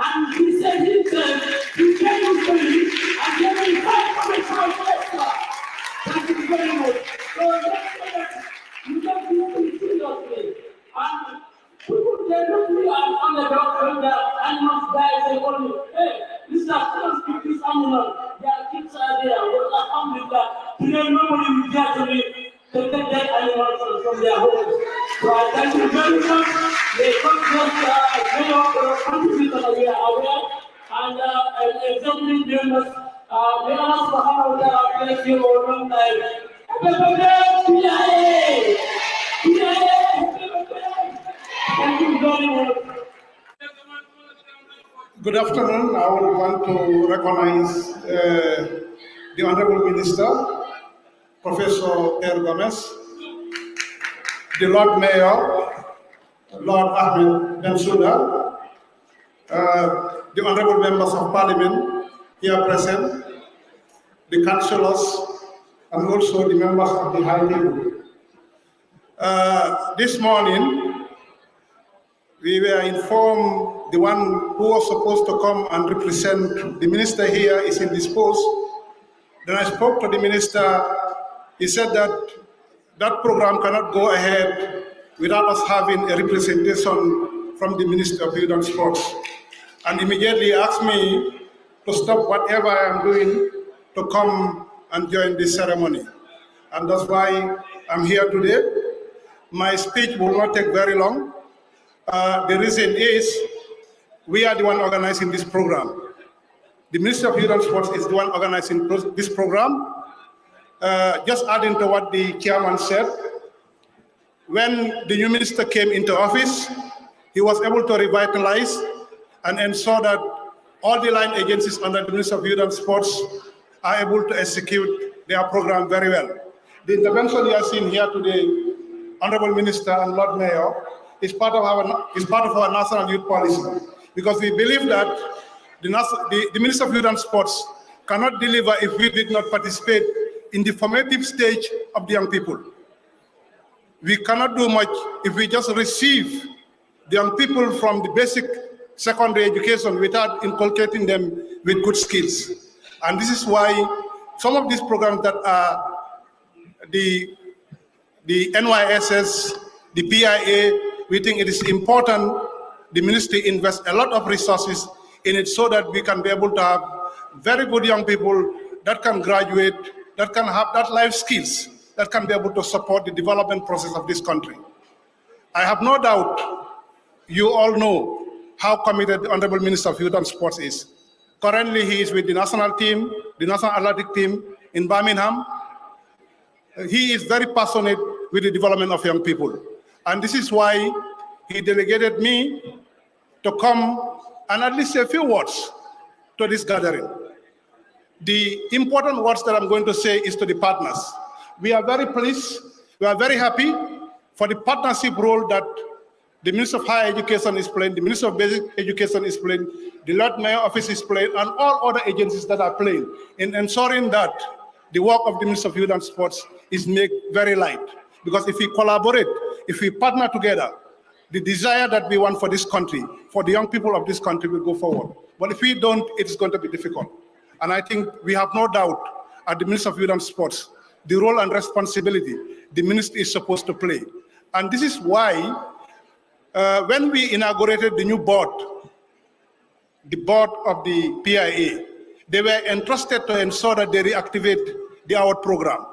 and he said himself, he came to me and gave me 500 pounds extra. Thank you very much. So you can do it seriously. And people, they look me on the doctor, the animals die, they call me, hey, Mr. Don't speak this animal. Their kids are there. But alhamdulillah, today nobody will get to me to take that animals from their homes. So I thank you very much. the country's contributors that we are aware, and executive members, may Allah subhanahu wa ta'ala bless you all long life. Thank you very much. Good afternoon. I would want to recognize the Honorable Minister, Professor Per Gomez, the Lord Mayor, Lord Ahmed Bensouda, the Honorable Members of Parliament here present, the councillors, and also the members of the High Table. This morning, we were informed the one who was supposed to come and represent the minister here is indisposed. Then I spoke to the minister. He said that that program cannot go ahead without us having a representation from the Minister of Youth and Sports. And immediately asked me to stop whatever I am doing to come and join this ceremony. And that's why I'm here today. My speech will not take very long. The reason is we are the one organizing this program. The Minister of Youth and Sports is the one organizing this program. Just adding to what the chairman said, when the new minister came into office, he was able to revitalize and ensure that all the line agencies under the Minister of Youth and Sports are able to execute their program very well. The intervention you are seeing here today, Honorable Minister and Lord Mayor, is part of our national youth policy, because we believe that the Minister of Youth and Sports cannot deliver if we did not participate in the formative stage of the young people. We cannot do much if we just receive the young people from the basic secondary education without inculcating them with good skills. And this is why some of these programs that are the NYSS, the PIA, we think it is important the ministry invests a lot of resources in it so that we can be able to have very good young people that can graduate, that can have that life skills, that can be able to support the development process of this country. I have no doubt you all know how committed the Honorable Minister of Youth and Sports is. Currently, he is with the national team, the national athletic team in Birmingham. He is very passionate with the development of young people. And this is why he delegated me to come and at least say a few words to this gathering. The important words that I'm going to say is to the partners. We are very pleased, we are very happy for the partnership role that the Minister of Higher Education is playing, the Minister of Basic Education is playing, the Lord Mayor Office is playing, and all other agencies that are playing in ensuring that the work of the Minister of Youth and Sports is made very light. Because if we collaborate, if we partner together, the desire that we want for this country, for the young people of this country will go forward. But if we don't, it's going to be difficult. And I think we have no doubt at the Minister of Youth and Sports, the role and responsibility the ministry is supposed to play. And this is why when we inaugurated the new board, the board of the PIA, they were entrusted to ensure that they reactivate the award program.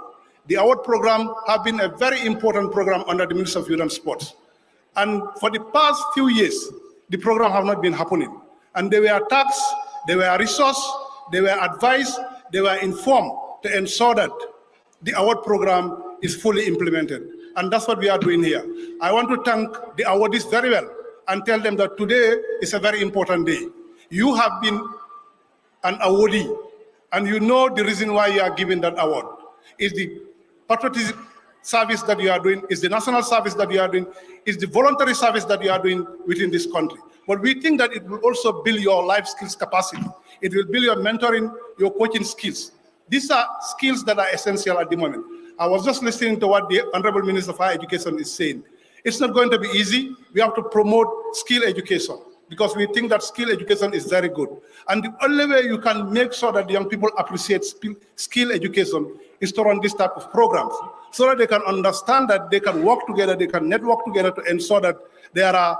The award program has been a very important program under the Ministry of Youth and Sports. And for the past few years, the program has not been happening. And they were tasked, they were resourced, they were advised, they were informed to ensure that the award program is fully implemented. And that's what we are doing here. I want to thank the awardees very well and tell them that today is a very important day. You have been an awardee, and you know the reason why you are given that award. It's the patriotic service that you are doing, it's the national service that you are doing, it's the voluntary service that you are doing within this country. But we think that it will also build your life skills capacity. It will build your mentoring, your coaching skills. These are skills that are essential at the moment. I was just listening to what the Honorable Minister of Higher Education is saying. It's not going to be easy. We have to promote skill education because we think that skill education is very good. And the only way you can make sure that the young people appreciate skill education is to run this type of programs so that they can understand that they can work together, they can network together to ensure that there are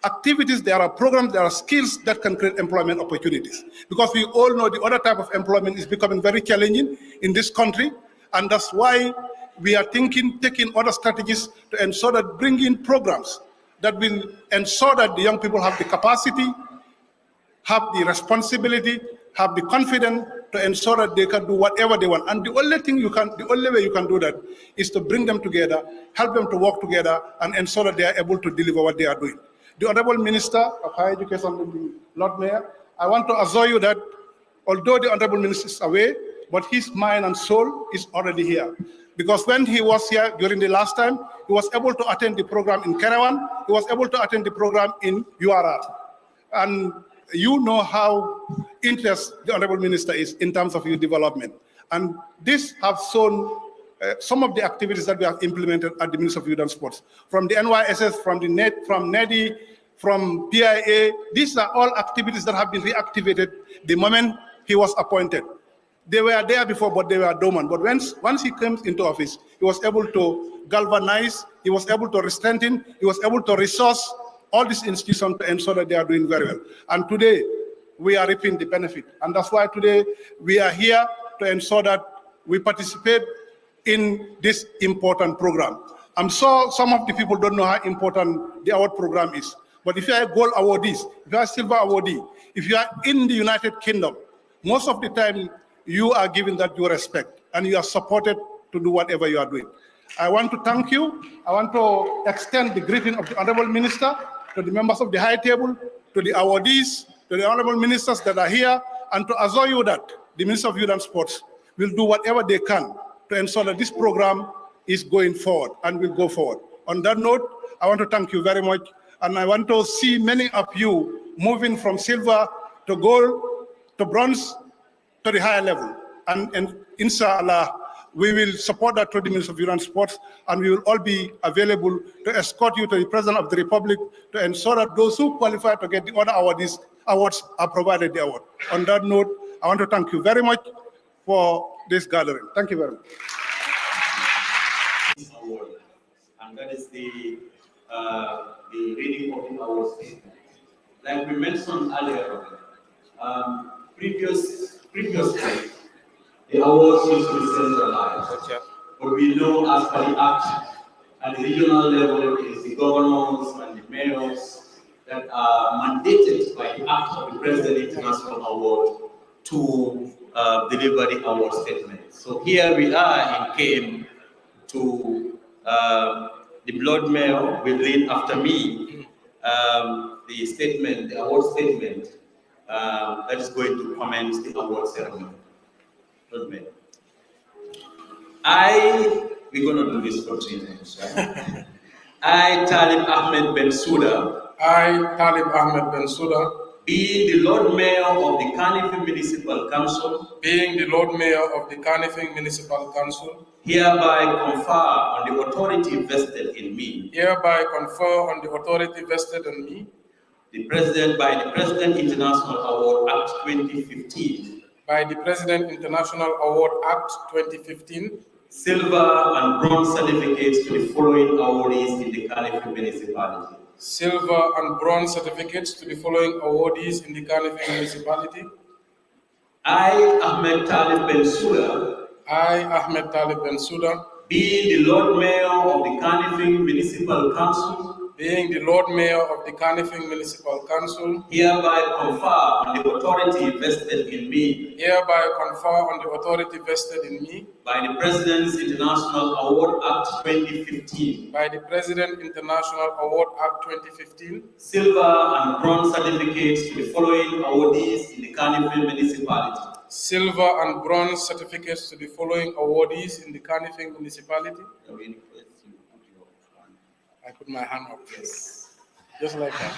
activities, there are programs, there are skills that can create employment opportunities. Because we all know the other type of employment is becoming very challenging in this country. And that's why we are taking other strategies to ensure that bring in programs that will ensure that the young people have the capacity, have the responsibility, have the confidence to ensure that they can do whatever they want. And the only way you can do that is to bring them together, help them to work together, and ensure that they are able to deliver what they are doing. The Honorable Minister of Higher Education, the Lord Mayor, I want to assure you that although the Honorable Minister is away, but his mind and soul is already here. Because when he was here during the last time, he was able to attend the program in Kerawan, he was able to attend the program in URR. And you know how interested the Honorable Minister is in terms of youth development. And this have shown some of the activities that we have implemented at the Ministry of Youth and Sports. From the NYSS, from the NET, from NEDI, from PIA, these are all activities that have been reactivated the moment he was appointed. They were there before, but they were dormant. But once he came into office, he was able to galvanize, he was able to strengthen, he was able to resource all these institutions to ensure that they are doing very well. And today, we are reaping the benefit. And that's why today, we are here to ensure that we participate in this important program. I'm sure some of the people don't know how important the award program is. But if you are a gold awardee, if you are a silver awardee, if you are in the United Kingdom, most of the time, you are given that due respect and you are supported to do whatever you are doing. I want to thank you. I want to extend the greeting of the Honorable Minister to the members of the High Table, to the awardees, to the Honorable Ministers that are here, and to assure you that the Minister of Youth and Sports will do whatever they can to ensure that this program is going forward and will go forward. On that note, I want to thank you very much, and I want to see many of you moving from silver to gold to bronze to the higher level. And inshallah, we will support that through the Ministry of Youth and Sports, and we will all be available to escort you to the President of the Republic to ensure that those who qualify to get the other awards are provided the award. On that note, I want to thank you very much for this gathering. Thank you very much. Award, and that is the reading of the award statement. Like we mentioned earlier, previously, the awards used to be centralized. But we know as per the act, at the regional level, it is the governors and the mayors that are mandated by the act of the President International Award to deliver the award statement. So here we are in KM to the Lord Mayor will read after me the statement, the award statement that is going to commence the award ceremony. Lord Mayor. We're going to do this for 3 minutes, right? I, Talib Ahmed Bensouda. I, Talib Ahmed Bensouda. Being the Lord Mayor of the Kanifing Municipal Council. Being the Lord Mayor of the Kanifing Municipal Council. Hereby confer on the authority vested in me. Hereby confer on the authority vested in me. The President by the President International Award Act 2015. By the President International Award Act 2015. Silver and bronze certificates to the following awardees in the Kanifing municipality. Silver and bronze certificates to the following awardees in the Kanifing municipality. I, Ahmed Talib Bensouda. I, Ahmed Talib Bensouda. Being the Lord Mayor of the Kanifing Municipal Council. Being the Lord Mayor of the Kanifing Municipal Council. Hereby confer on the authority vested in me. Hereby confer on the authority vested in me. By the President's International Award Act 2015. By the President International Award Act 2015. Silver and bronze certificates to the following awardees in the Kanifing municipality. Silver and bronze certificates to the following awardees in the Kanifing municipality. I put my hand up. Yes. Just like that.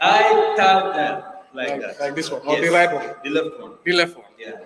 I tell them like that. Like this one, yes. or the right one? The left one. The left one. Yeah.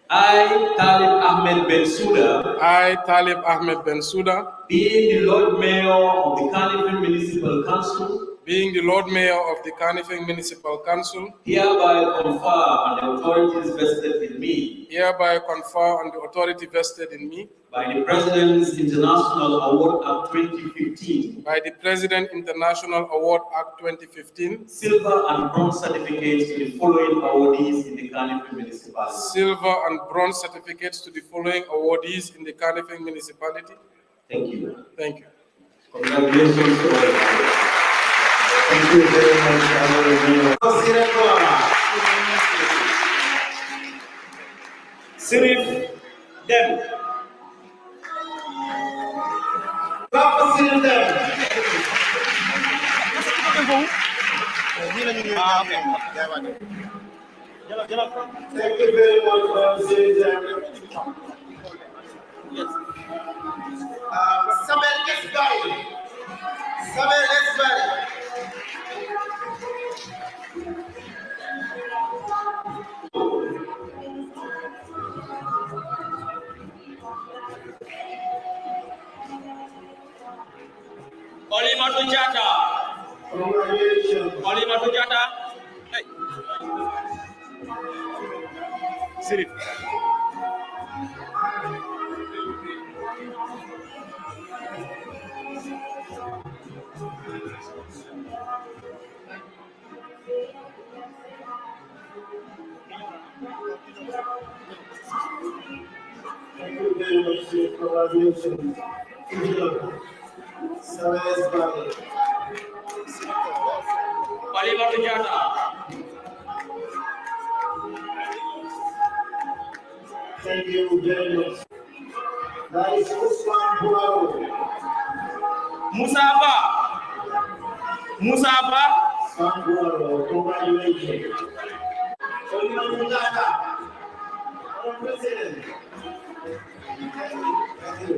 I, Talib Ahmed Bensouda. I, Talib Ahmed Bensouda. Being the Lord Mayor of the Kanifing Municipal Council. Being the Lord Mayor of the Kanifing Municipal Council. Hereby confer on the authorities vested in me. Hereby confer on the authority vested in me. By the President's International Award Act 2015. By the President International Award Act 2015. Silver and bronze certificates to the following awardees in the Kanifing municipality. Silver and bronze certificates to the following awardees in the Kanifing municipality. Thank you. Thank you. Congratulations to all. Thank you very much, Sirif Dem. Thank you very much, Sirif Dem. Samuel Esbari. Samuel Esbari. Oliver Tujata. Oliver Tujata. Hey. Sirif. Thank you very much, Sir. Congratulations. Samuel Esbari. Oliver Tujata. Thank you very much. That is Usman Buaro. Musaba. Musaba. Usman Buaro, congratulations. Oliver Tujata. Our President.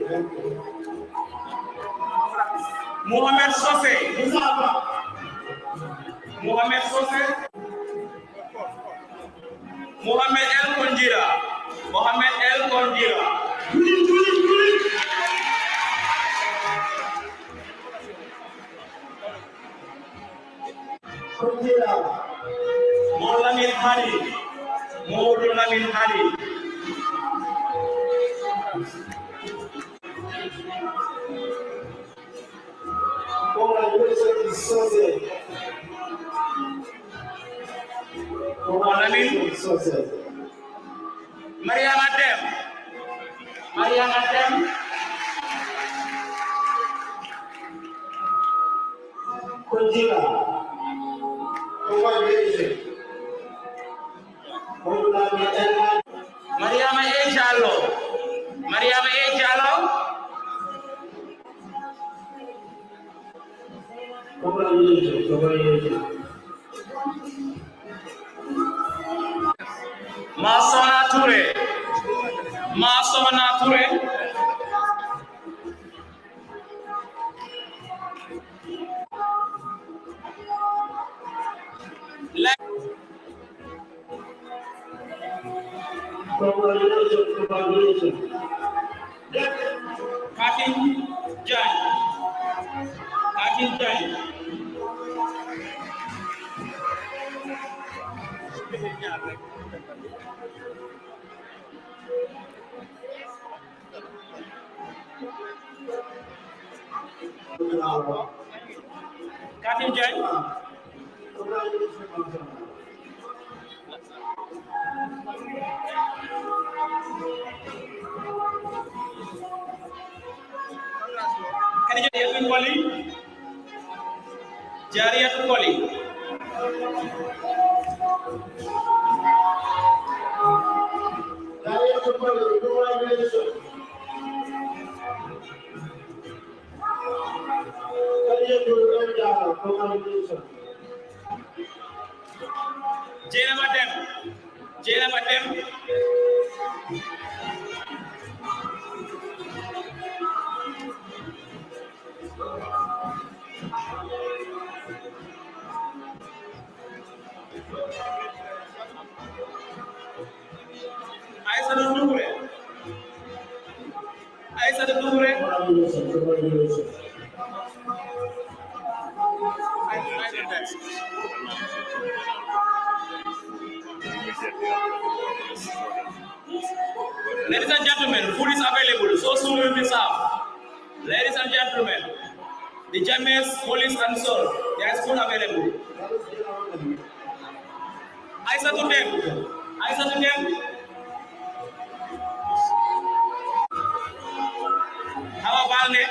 Thank you. Mohamed Sose. Musaba. Mohamed Sose. Mohamed El Konjira. Mohamed El Konjira. Moulamin Hadi. Moulamin Hadi. Congratulations, Sose. Moulamin Sose. Mariam Adem. Mariam Adem. Konjira. Congratulations. Mariam A. Jallo. Mariam A. Jallo. Congratulations. Congratulations. Masona Toure. Masona Toure. Congratulations. Congratulations. Katin Jan. Katin Jan. Katin Jan. Can you get Edwin Wally? Jariat Wally. Jena Matem. Jena Matem. Aisa Dure. Aisa Dure. Ladies and gentlemen, food is available. So soon will be served. Ladies and gentlemen, the James Police and Soul, there is food available. Aisa to them. Aisa to them. How about it?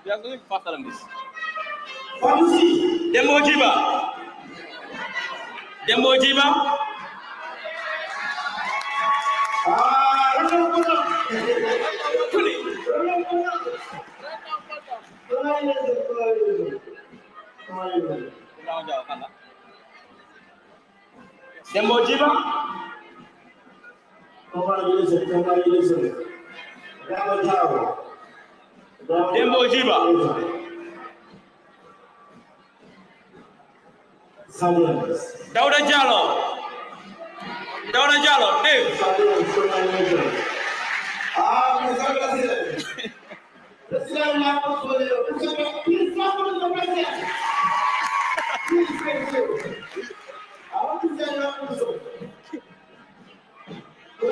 We are going faster than this. Dembo Jiba. Dembo Jiba. Dembo Jiba. Dembo Jiba. Dauda Jallo. Dauda Jallo. Dave.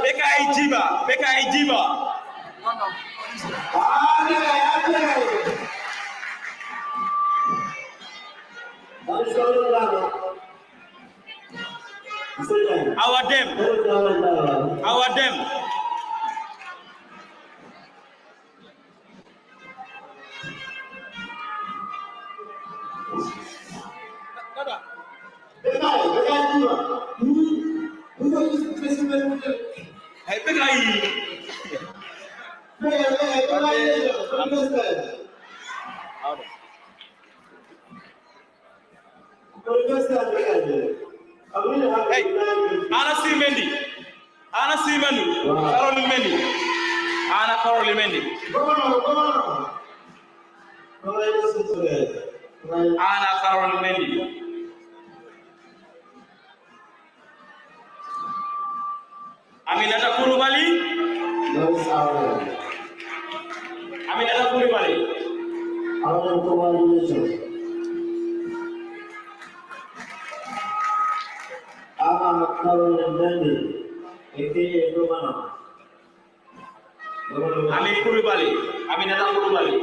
Bekai Jiba. Bekai Jiba. Our them. Our them. Hey, Bekai. Hey, Anna C. Mendy. Anna C. Mendy. Caroline Mendy. Anna Caroline Mendy. Anna Caroline Mendy. Aminata Kurubali. Aminata Kurubali. Amin Kurubali. Aminata Kurubali.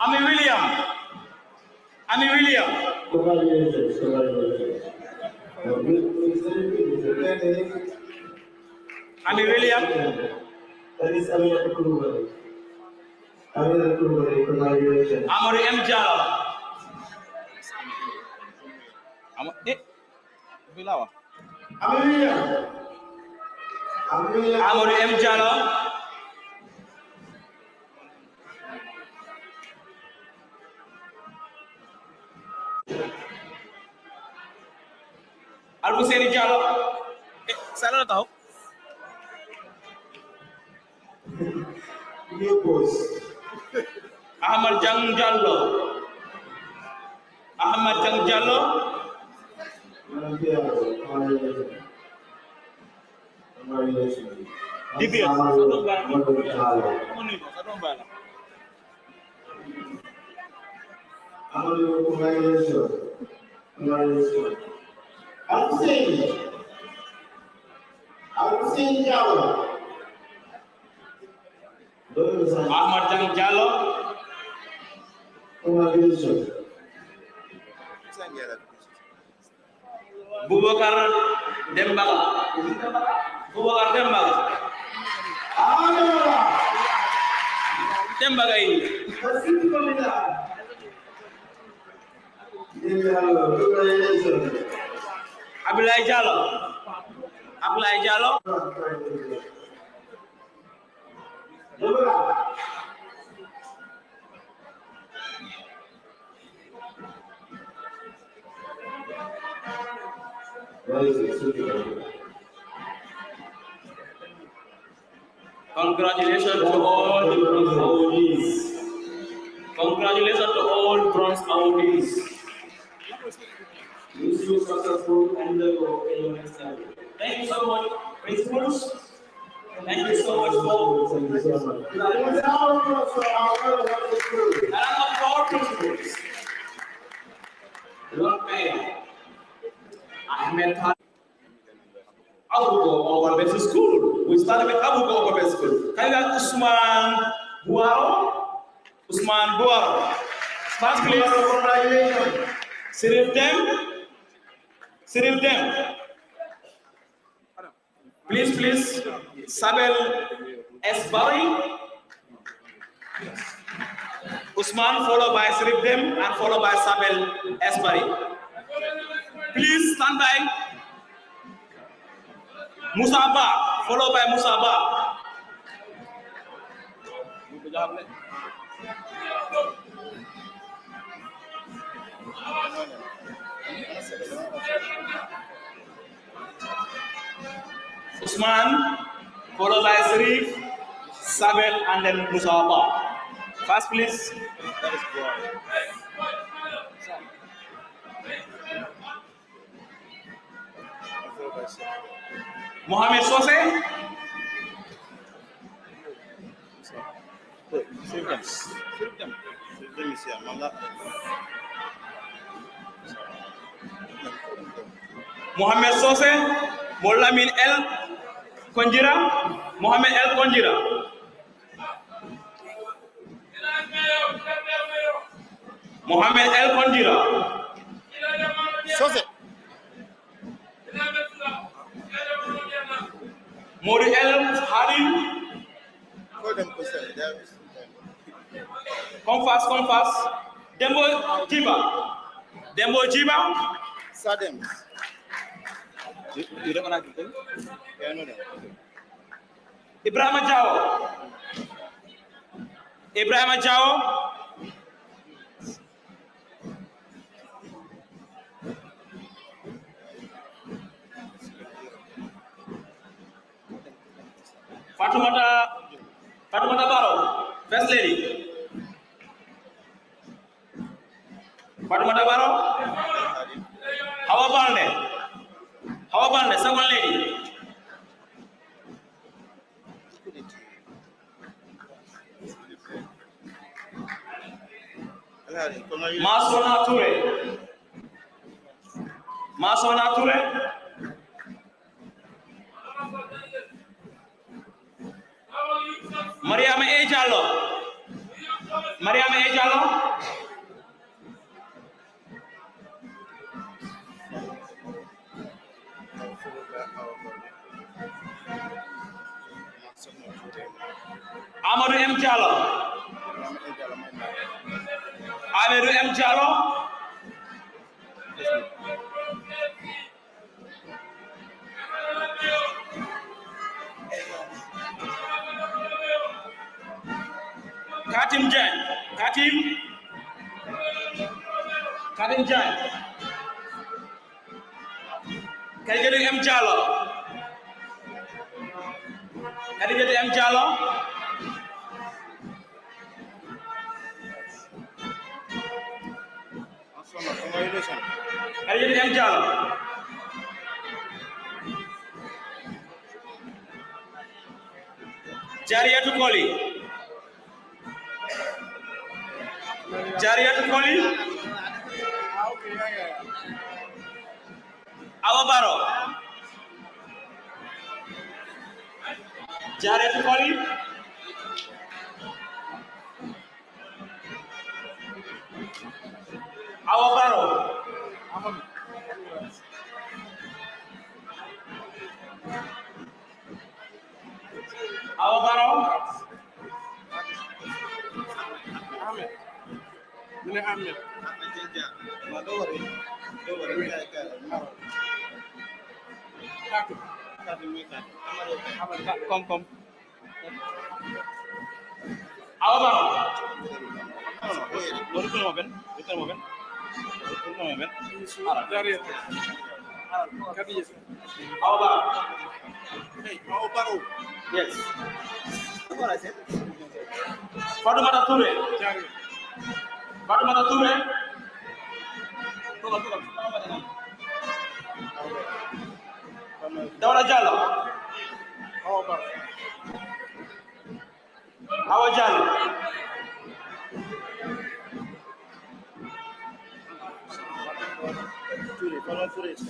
Amin William. Amin William. Amin William. Amori M. Jallo. Bilawa. Amori M. Jallo. Albuseni Jallo. Salah tahu. Ahmad Jang Jallo. Ahmad Jang Jallo. Dibiat. Satu bala. Ahmad Jang Jallo. Bubakar Dembaga. Bubakar Dembaga. Dembaga ini. Abdoulaye Jallo. Abdoulaye Jallo. Congratulations to all the bronze awardees. Congratulations to all bronze awardees. Wish you successful endeavor in your next level. Thank you so much, principals. Thank you so much, for thank you so much. And our principals. Lord Mayor, Ahmed Abugo of our basic school. We started with Abugo of our basic school. Can you get Usman Buaro? Usman Buaro. First, please. Congratulations. Serve them. Serve them. Please, please. Sabel Esbari. Usman, followed by Siribdem and followed by Sabel Esbari. Please stand by. Musaba, followed by Musaba. Usman, followed by Sirif, Sabel, and then Musaba. First, please. Mohamed Sose. Mohamed Sose, Molamin El Konjira, Mohamed El Konjira. Mohamed El Konjira. Sose. Mori El Hadim. Come fast, come fast. Dembo Jiba. Dembo Jiba. Sadem. You don't want to do yeah, no. Ibrahim Jao. Ibrahim Jao. Fatumata Baro, First Lady. Fatumata Baro. How about the Second Lady? Masona Ture. Masona Ture. Mariam Ejalo. Mariam Ejalo. Amadou M. Diallo. Amadou M. Diallo. Katim Jan. Katim Jan. Kadim M. Diallo. Kadim M. Diallo. Kadim M. Diallo. Jariatu Koli. Jariatu Koli. Awabaro. Jariatu Koli. Awabaro. Awabaro. Ahmed. Come. Awabaro. No, Yes. What I said. Fatoumata Touré. Fatoumata Touré. Dawda Diallo. Awa Diallo.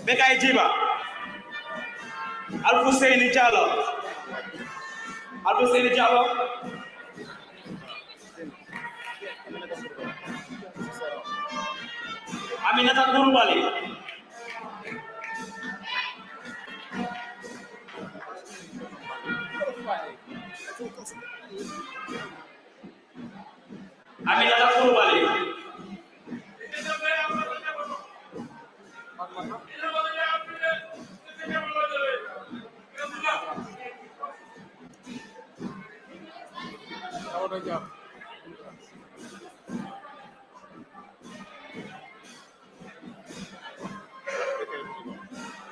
Bekay Jiba. Alfousseyni Diallo. Alfousseyni Diallo. Aminata Koulibaly. Aminata Koulibaly.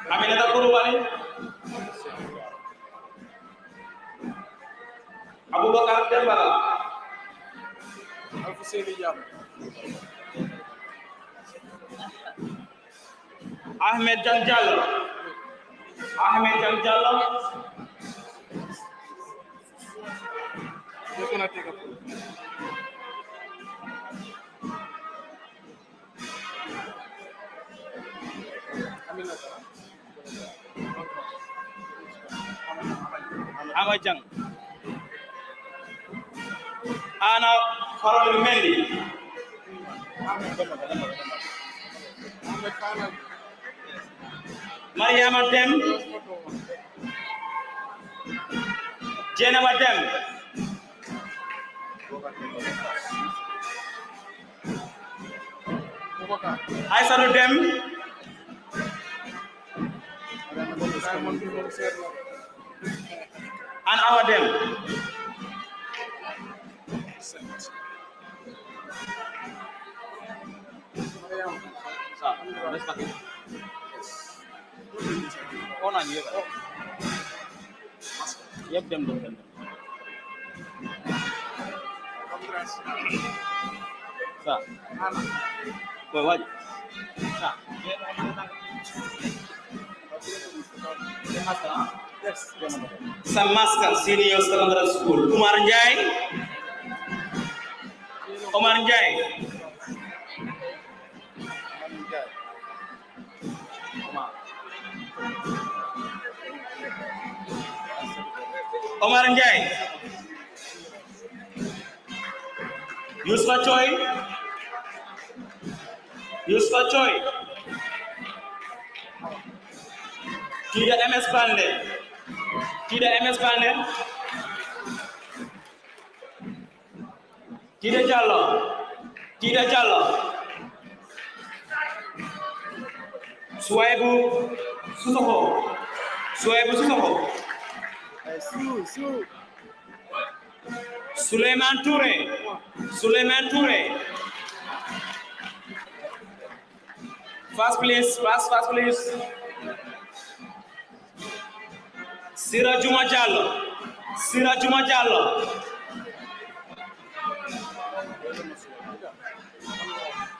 Aminata Koulibaly. Abubakar Dembala. Ahmed Jan Diallo. Ahmed Jan Diallo. Just gonna take a photo. Amajang. Ana Farol Mendy. Mariama Dem. Jenama Dem. Aissatou Dem. And our Dem. Yep, them. Sir. Wait, what? Sir. Yes. Samaska Senior Secondary School. Umar Njai. Omar Njai. Omar Njai. Yusfa Choi. Yusfa Choi. Tida MS Pande. Tida MS Pande. Tida Jallo. Tida Jallo. Suaibu Susoho. Suaibu Susoho. Suleiman Touré. Suleiman Touré. Fast please, fast please. Sira Juma Diallo. Sira Juma Diallo.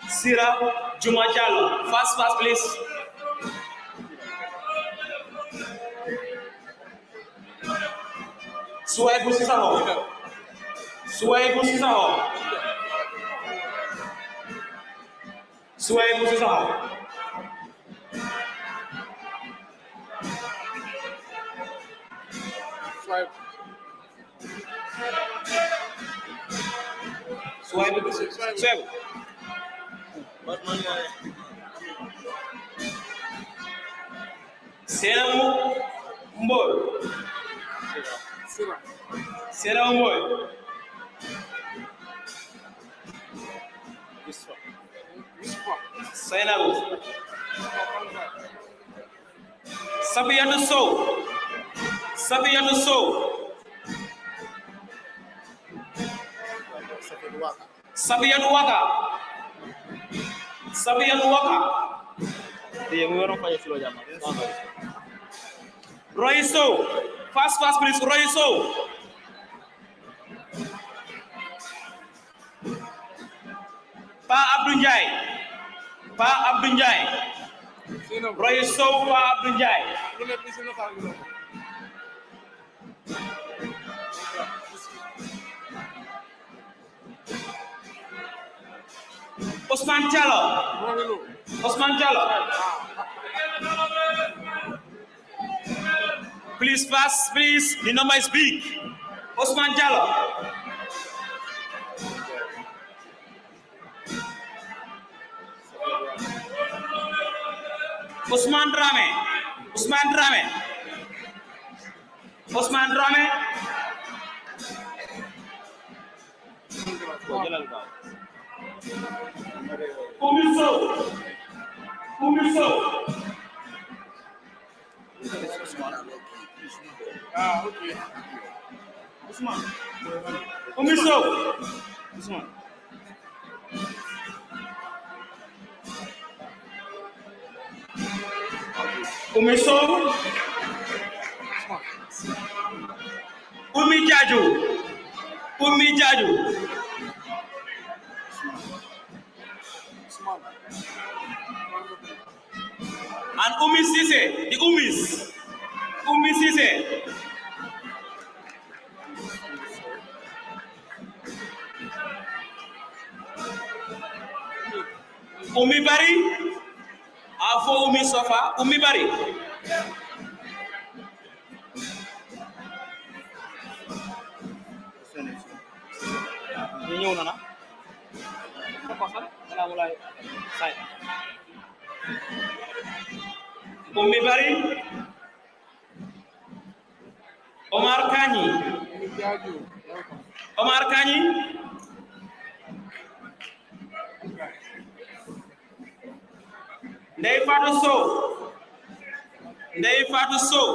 Sira Juma Diallo. Fast please. Suaibu Sisaho. Suaibu Sisaho. Suaibu Sisaho. Suaibu. Seramu Mboy. Seramu Mboy. Sainabu. Sabiyatu Sow. Sabiyatu Sow. Sabiyatu Waka. Sabiyatu Waka. Dia orang payah silo jama. Roy Sow. Fast, please. Roy Sow. Pa Abdou Ndiaye. Roy Sow, Pa Abdou Ndiaye. Osman Diallo. Please fast, please. The number is big. Osman Diallo. Usman Drame. Umiso. Okay. Usman. Umiso. Usman. Umiso. Umi Jaju. And Umi Sise, the Umis. Umi Sise. Umi Bari. Afo Umi Sofa. Umi Bari. Ñëw na na ko xal wala mulay say Ummi Bari Omar Kanyi Ndey Fatou Sow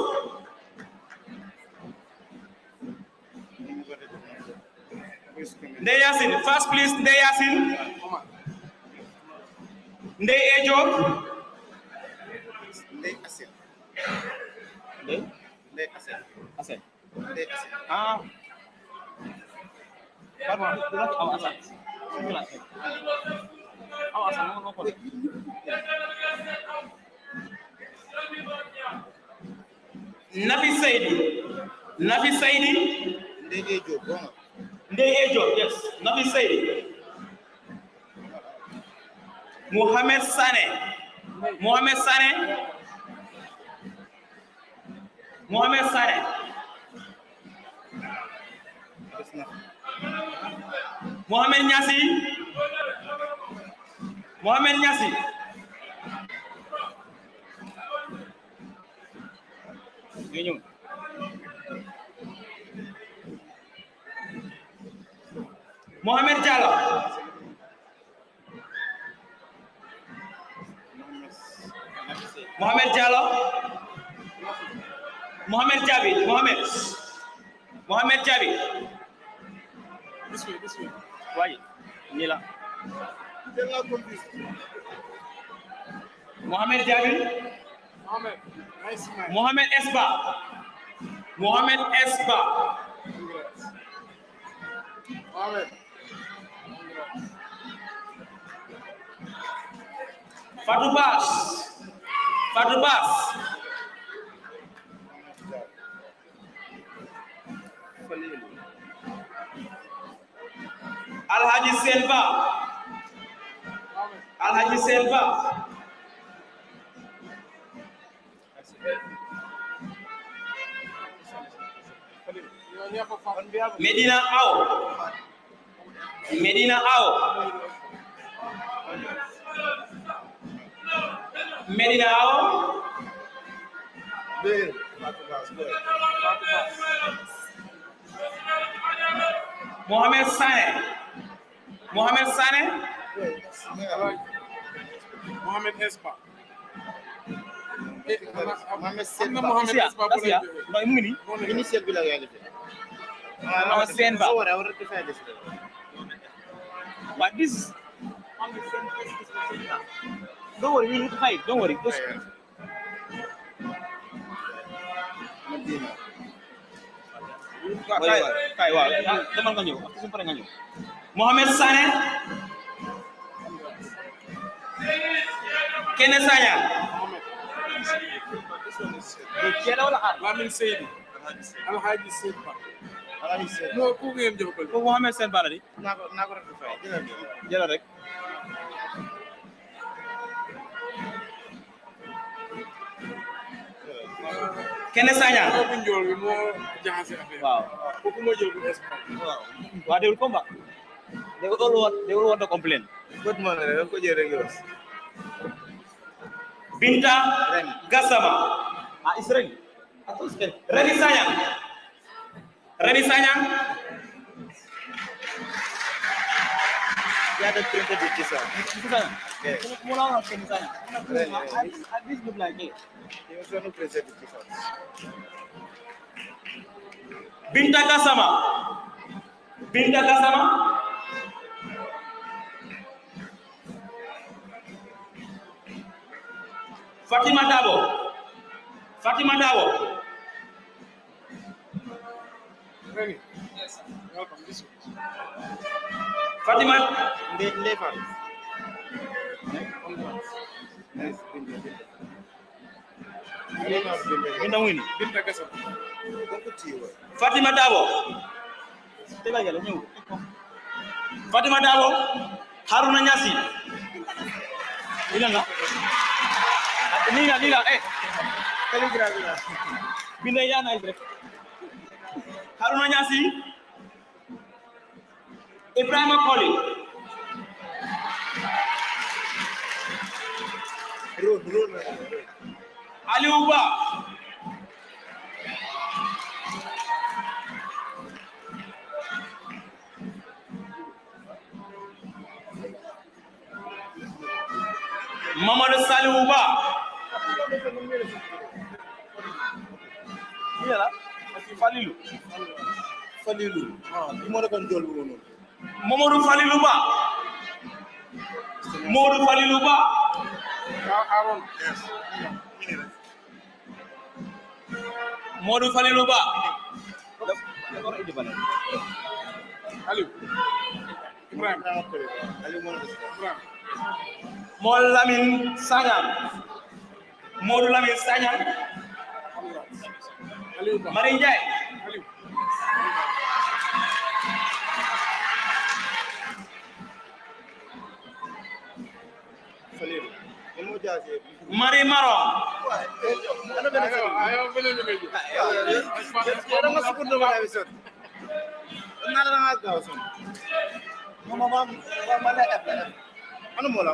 Ndey Yasin, fast please, Ndey Yasin. Ndey Ejo. Ndey Asen. Ah. Pardon, Asan no ko. Nafi Saidi. Ndey Ejo, yes. Nafi Saidi. Mohamed Sane. Mohamed Nyasi. Mohamed Diallo. Mohamed Jabi. This way. Why? Nila. Mohamed Jabi. Mohamed Esba. Fatou Bass. Alhaji Selva. Medina Ao. Mohamed Sane. Mohamed Espa. Mohamed Espa. No, imuni. Initial bila ya def. But this is don't worry, we need to fight. Don't worry. Kay waaw demal nga ñëw su pare nga ñëw Mohamed Sané Kene Sagna Kene wala Lamin Seydi Alhaji Seydi Alhaji Seydi no ku ngeen jox ko Mohamed Sen Bala di nako rek fay jëlal rek Kene Sagna ko njool bi mo jaxase affaire waaw ko mo jël bu espoir waaw wa they will come back they will want to complain good man rek ko jël rek Binta Gassama Israel Reni Sagna ya the printed it is mo lang ang Reni Sagna this look like it he was going to present it Binta Gassama Fatima Dabo Ready? Yes, sir. Welcome. This way. Fatima Lefa Yes, Binta Wini Binta Gassama. Fatima Dabo Fatima Dabo Haruna Nyasi Ilanga Nila calligraphy Binta Yana Ibrahim Haruna Nyasi Ibrahim Koli Ali Uba Mamadou Salih Uba Iya Falilu di mo kon jol bu non Mamadou Falilu Ba Aaron. Yes. Modou Falilu Ba Aliou Ibrahim Modou Lamine Sagnang Mari Ndiaye Mari Maron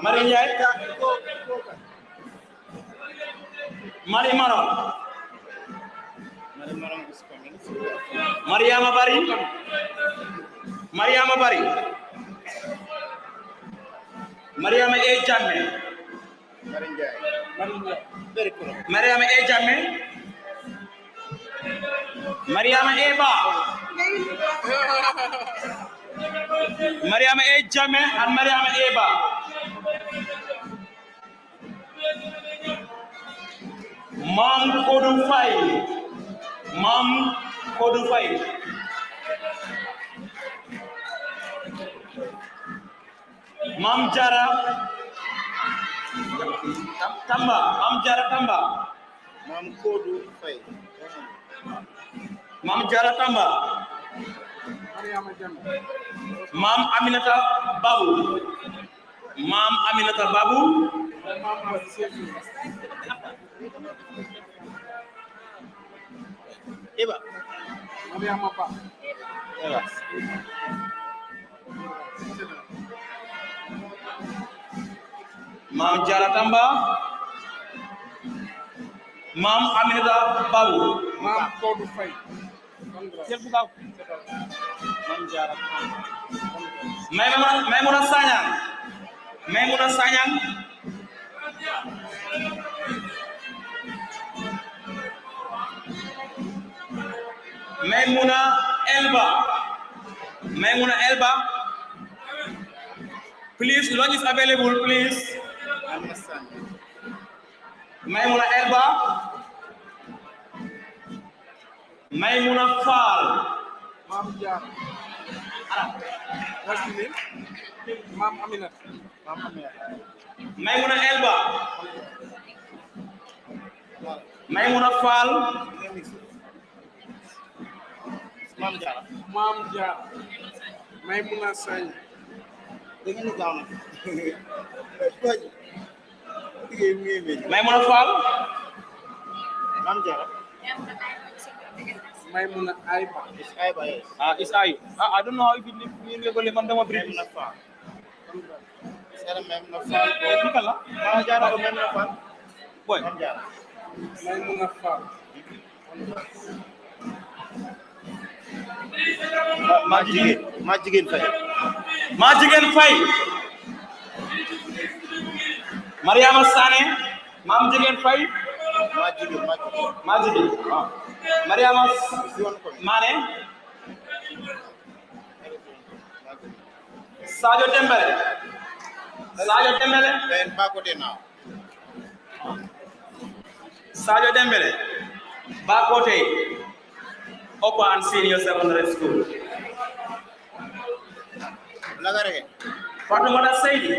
Mari Ndiaye Mari Maron Mariama Bari Mariama E Jamme Mariama E Jamme Mariama E Ba Mariama E Jamme and Mariama E Ba Mam Kodou Faye Mam Jara Tamba Mam Kodou Faye Mam Jara Tamba Mam Aminata Babu Iba Mam Jara Tamba Mam Aminata Babu Mam Kodou Faye Mam Jara Maimuna Sanyang Maimuna Elba please lodge is available please Maimuna Elba Maimuna Fall. Mam Jar. What's the name? Mam Aminat. Mam Aminat. Maimuna Elba. Maimuna Fall. Mam Jar. Mam Jar. Maimuna Sany. Maimuna Fall. Mam Jar. Maimuna Aiba. It's Aiba, yes. It's I. I don't know how you live in Mandama British. Maimuna Fall. Maimuna Fall. Boy. Maimuna Fall. Majigen Faye. Mariama Sane. Mam Jigen Faye. Majigen. Mariama Mane. Sajo Dembele. Then Bakote now. Sajo Dembele. Bakote. Upper and Senior Secondary School. Lagare. Fatumata Saidi.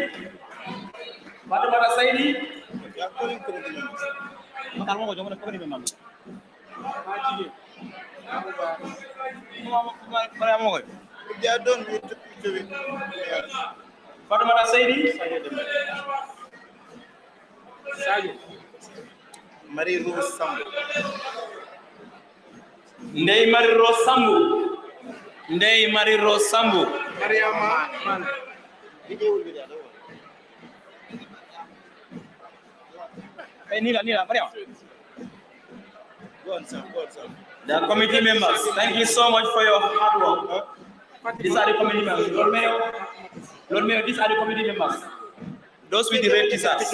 You are calling committee members. If they are done, we took picture with Fatumata Saidi. Sayo. Marie Rose Sambo. Ndey Marie Rose Sambu. Mariama Man. Hey, Nila, Mariama. Go on, sir. The committee members, thank you so much for your hard work. These are the committee members. Lord Mayor, these are the committee members. Those with the red t-shirts.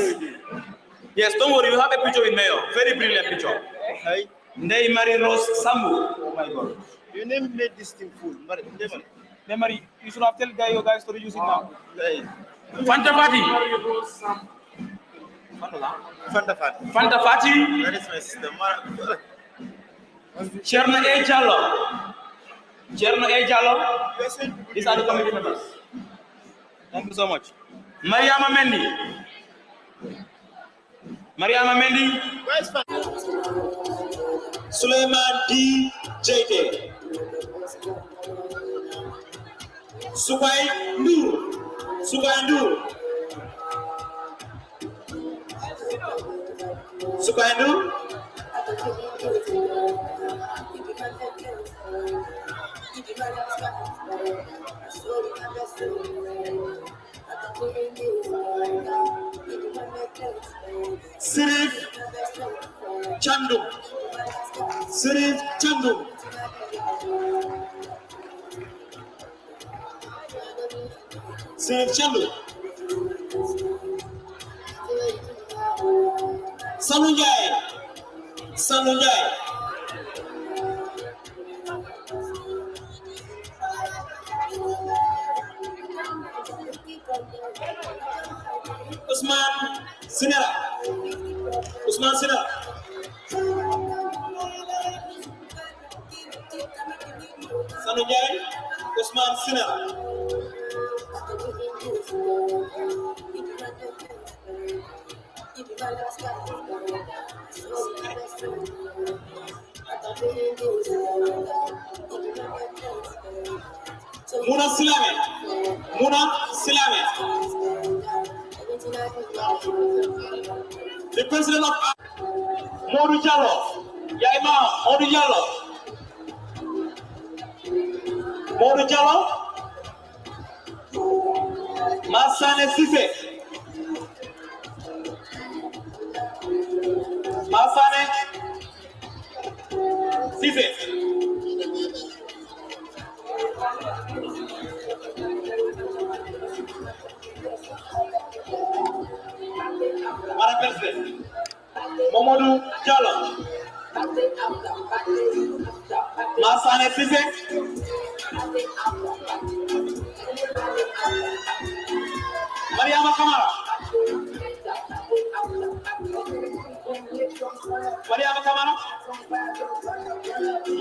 Yes, don't worry, you have a picture with Mayor. Very brilliant picture. Ndey Marie Rose Sambu. Oh my God. Your name made this thing full. Marie, you should have told your guys to reduce it now. Fanta Fati. Fanta Fati. That is my sister. Cherno A. Jallo. These are the committee members. Thank you so much. Mariama Mendy. Where's Suleiman D. Jayde. Sukai Ndur. Sirif Chandu. Sanunjai. Usman Sinera. Sanunjai. Usman Sinera. Muna Silame. The president of Modu Jallo. Ya Imam Modu Jallo. Masane Sise. Momodu Jallo. Masane Sise. Mariama Kamara.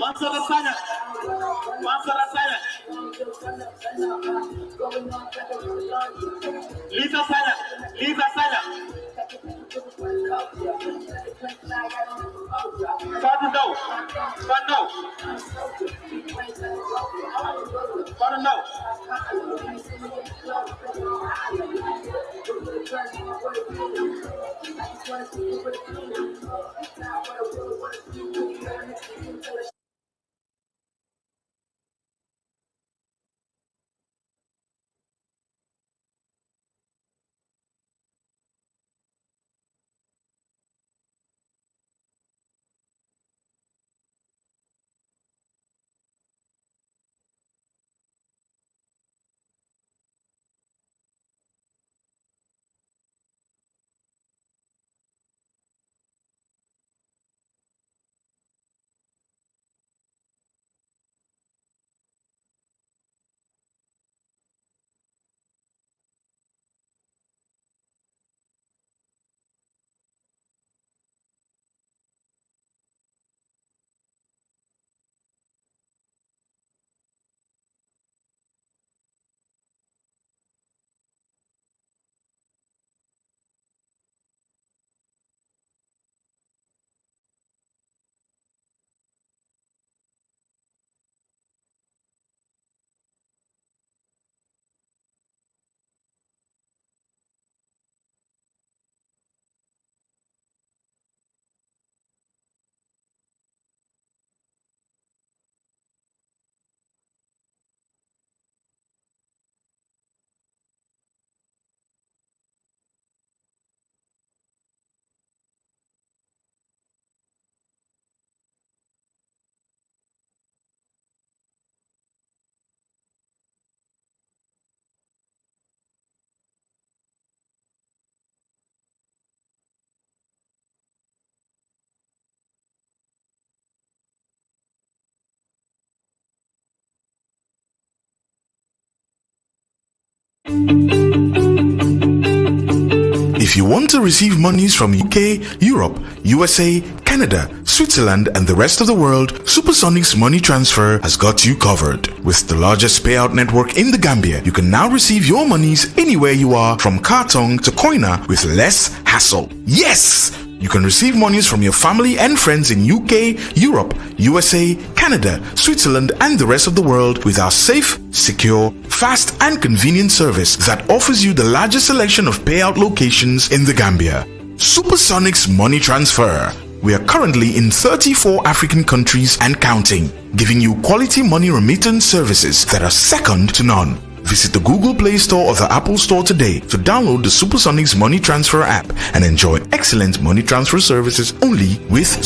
Bensouda silent. Bensouda silent. Lisa silent. Lisa silent. Pardon no. Pardon no. Pardon no. If you want to receive monies from UK, Europe, USA, Canada, Switzerland, and the rest of the world, Supersonics Money Transfer has got you covered. With the largest payout network in the Gambia, you can now receive your monies anywhere you are, from Kartong to Koina, with less hassle. Yes! You can receive monies from your family and friends in UK, Europe, USA, Canada, Switzerland, and the rest of the world with our safe, secure, fast, and convenient service that offers you the largest selection of payout locations in the Gambia. Supersonics Money Transfer. We are currently in 34 African countries and counting, giving you quality money remittance services that are second to none. Visit the Google Play Store or the Apple Store today to download the Supersonics Money Transfer app and enjoy excellent money transfer services only with